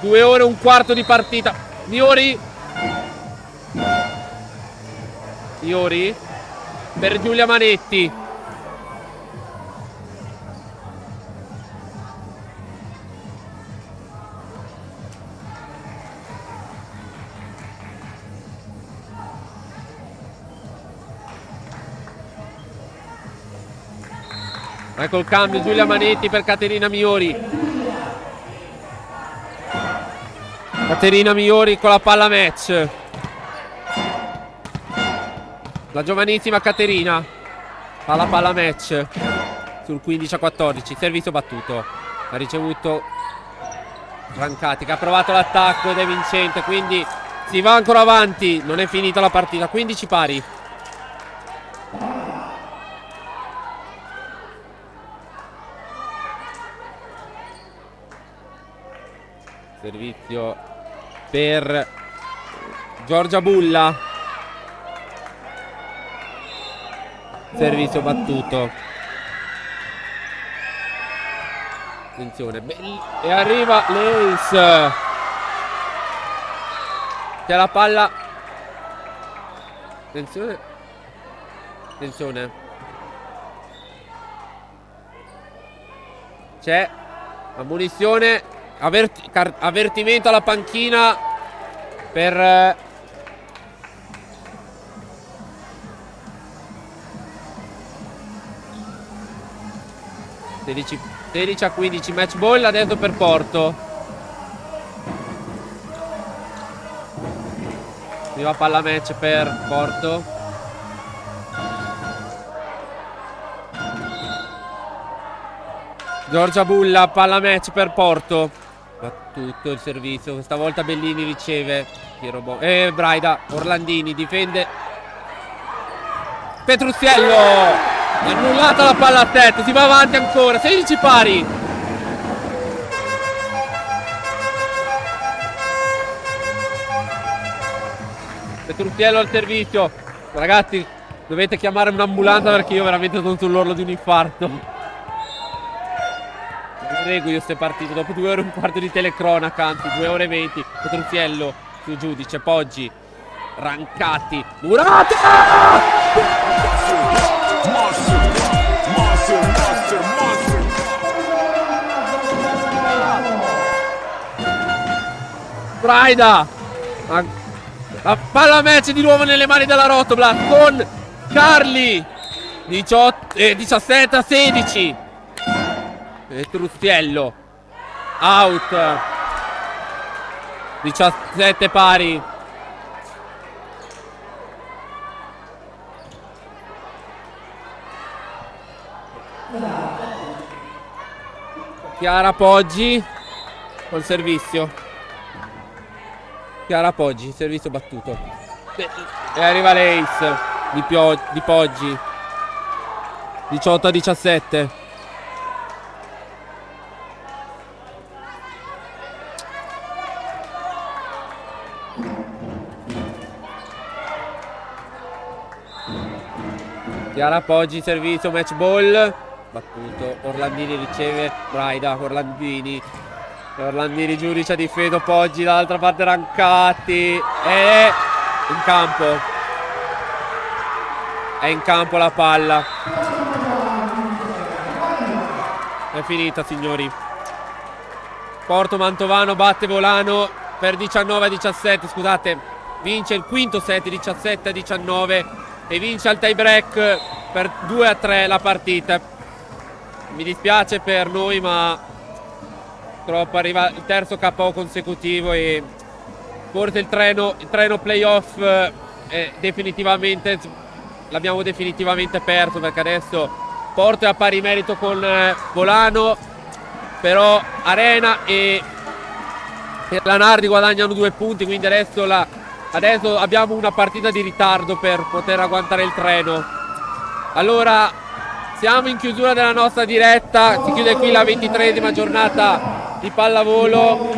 2 ore e un quarto di partita. Miori per Giulia Manetti. Ecco il cambio, Giulia Manetti per Caterina Miori. Caterina Miori con la palla match. La giovanissima Caterina ha la palla match sul 15-14. Servizio battuto. Ha ricevuto Rancati che ha provato l'attacco ed è vincente. Quindi si va ancora avanti. Non è finita la partita. 15 pari. Servizio per Giorgia Bulla. Servizio battuto. Attenzione. E arriva l'Ace. C'è la palla. Attenzione. Attenzione. C'è ammonizione. Avvertimento alla panchina per 16-15 match ball adesso per Porto. Prima palla match per Porto. Giorgia Bulla, palla match per Porto. Battuto il servizio. Questa volta Bellini riceve. Braida. Orlandini difende. Petruziello. Annullata la palla a tetto. Si va avanti ancora. 16 pari. Petruziello al servizio. Ragazzi, dovete chiamare un'ambulanza perché io veramente sono sull'orlo di un infarto. Prego io ste partite dopo 2 ore e un quarto di telecronaca, anzi 2 ore e 20. Petruziello su giudice, Poggi, Rancati, Murata! Braida! La palla match di nuovo nelle mani della Rotoblat con Carli 17-16. Petruziello out, 17 pari. Chiara Poggi col servizio. Chiara Poggi, servizio battuto e arriva l'ace di Poggi. 18-17. Chiara Poggi, servizio, match ball. Battuto, Orlandini riceve, Braida, Orlandini giudice a difeso, Poggi dall'altra parte Rancati. È in campo. È in campo la palla. È finita, signori. Porto Mantovano batte Volano per 19-17, scusate. Vince il quinto set 17-19. E vince al tie break per 2-3 la partita. Mi dispiace per noi, ma purtroppo arriva il terzo KO consecutivo e forse il treno playoff definitivamente l'abbiamo definitivamente perso, perché adesso Porto è a pari merito con Volano, però Arena e Lanardi guadagnano 2 punti, quindi adesso abbiamo una partita di ritardo per poter agguantare il treno. Allora, siamo in chiusura della nostra diretta. Si chiude qui la 23esima giornata di pallavolo.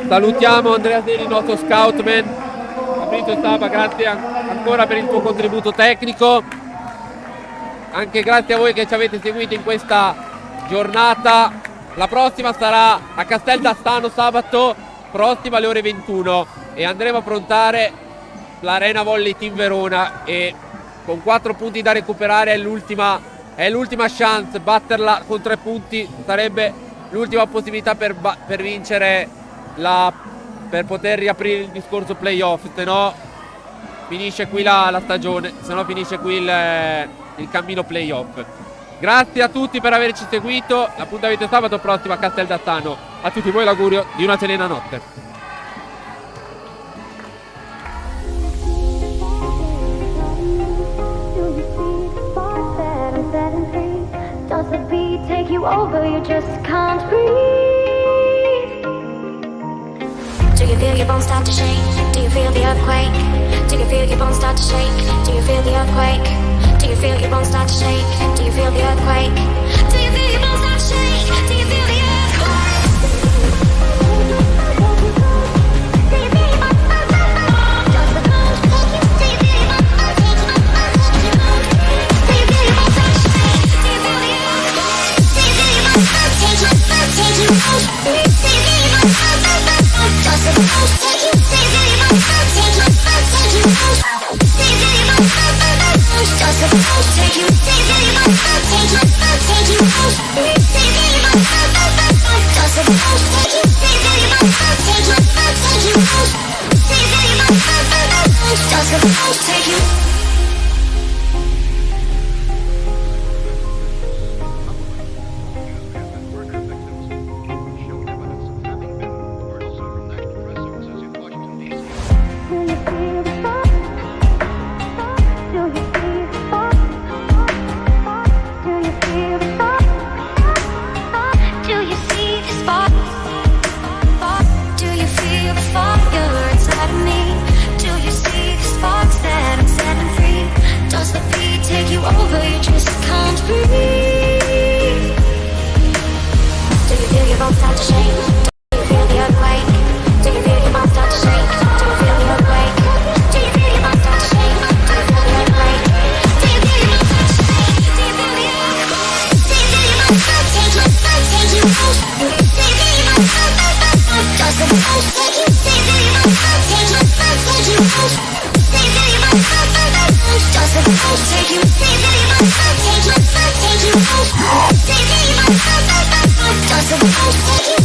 Salutiamo Andrea Seri, il nostro scoutman. Fabrizio Saba, grazie ancora per il tuo contributo tecnico. Anche grazie a voi che ci avete seguito in questa giornata. La prossima sarà a Castel d'Astano sabato prossimo alle ore 21. E andremo a affrontare l'Arena Volley Team Verona e con 4 punti da recuperare è l'ultima chance. Batterla con 3 punti sarebbe l'ultima possibilità per vincere per poter riaprire il discorso playoff, se no finisce qui la stagione, se no finisce qui il cammino playoff. Grazie a tutti per averci seguito. L'appuntamento è sabato prossimo a Castel d'Astano. A tutti voi l'augurio di una serena notte. Does the beat take you over? You just can't breathe. Do you feel your bones start to shake? Do you feel the earthquake? Do you feel your bones start to shake? Do you feel the earthquake? Do you feel your bones start to shake? Do you feel the earthquake? Do you feel your bones start to shake? Do you feel the earthquake? Do you feel your bones start to shake? Does the bones take you? Do you feel your bones start to shake? Do you feel your bones start to shake? Do you feel the earthquake? Do you feel your bones start to take you? Take you out? Do you feel your bones start to shake? Does the bones take you? Do you feel your bones start to take you? Take you out? Do you feel your bones start to shake? Does the bones take you? Do you feel your bones start to take you? Take you out? Do you feel your bones start to shake? Does the bones take you? Do you feel your bones start to take you? Take you out? Do you feel your bones start to shake? Does the bones take you? Do you see the spark? Just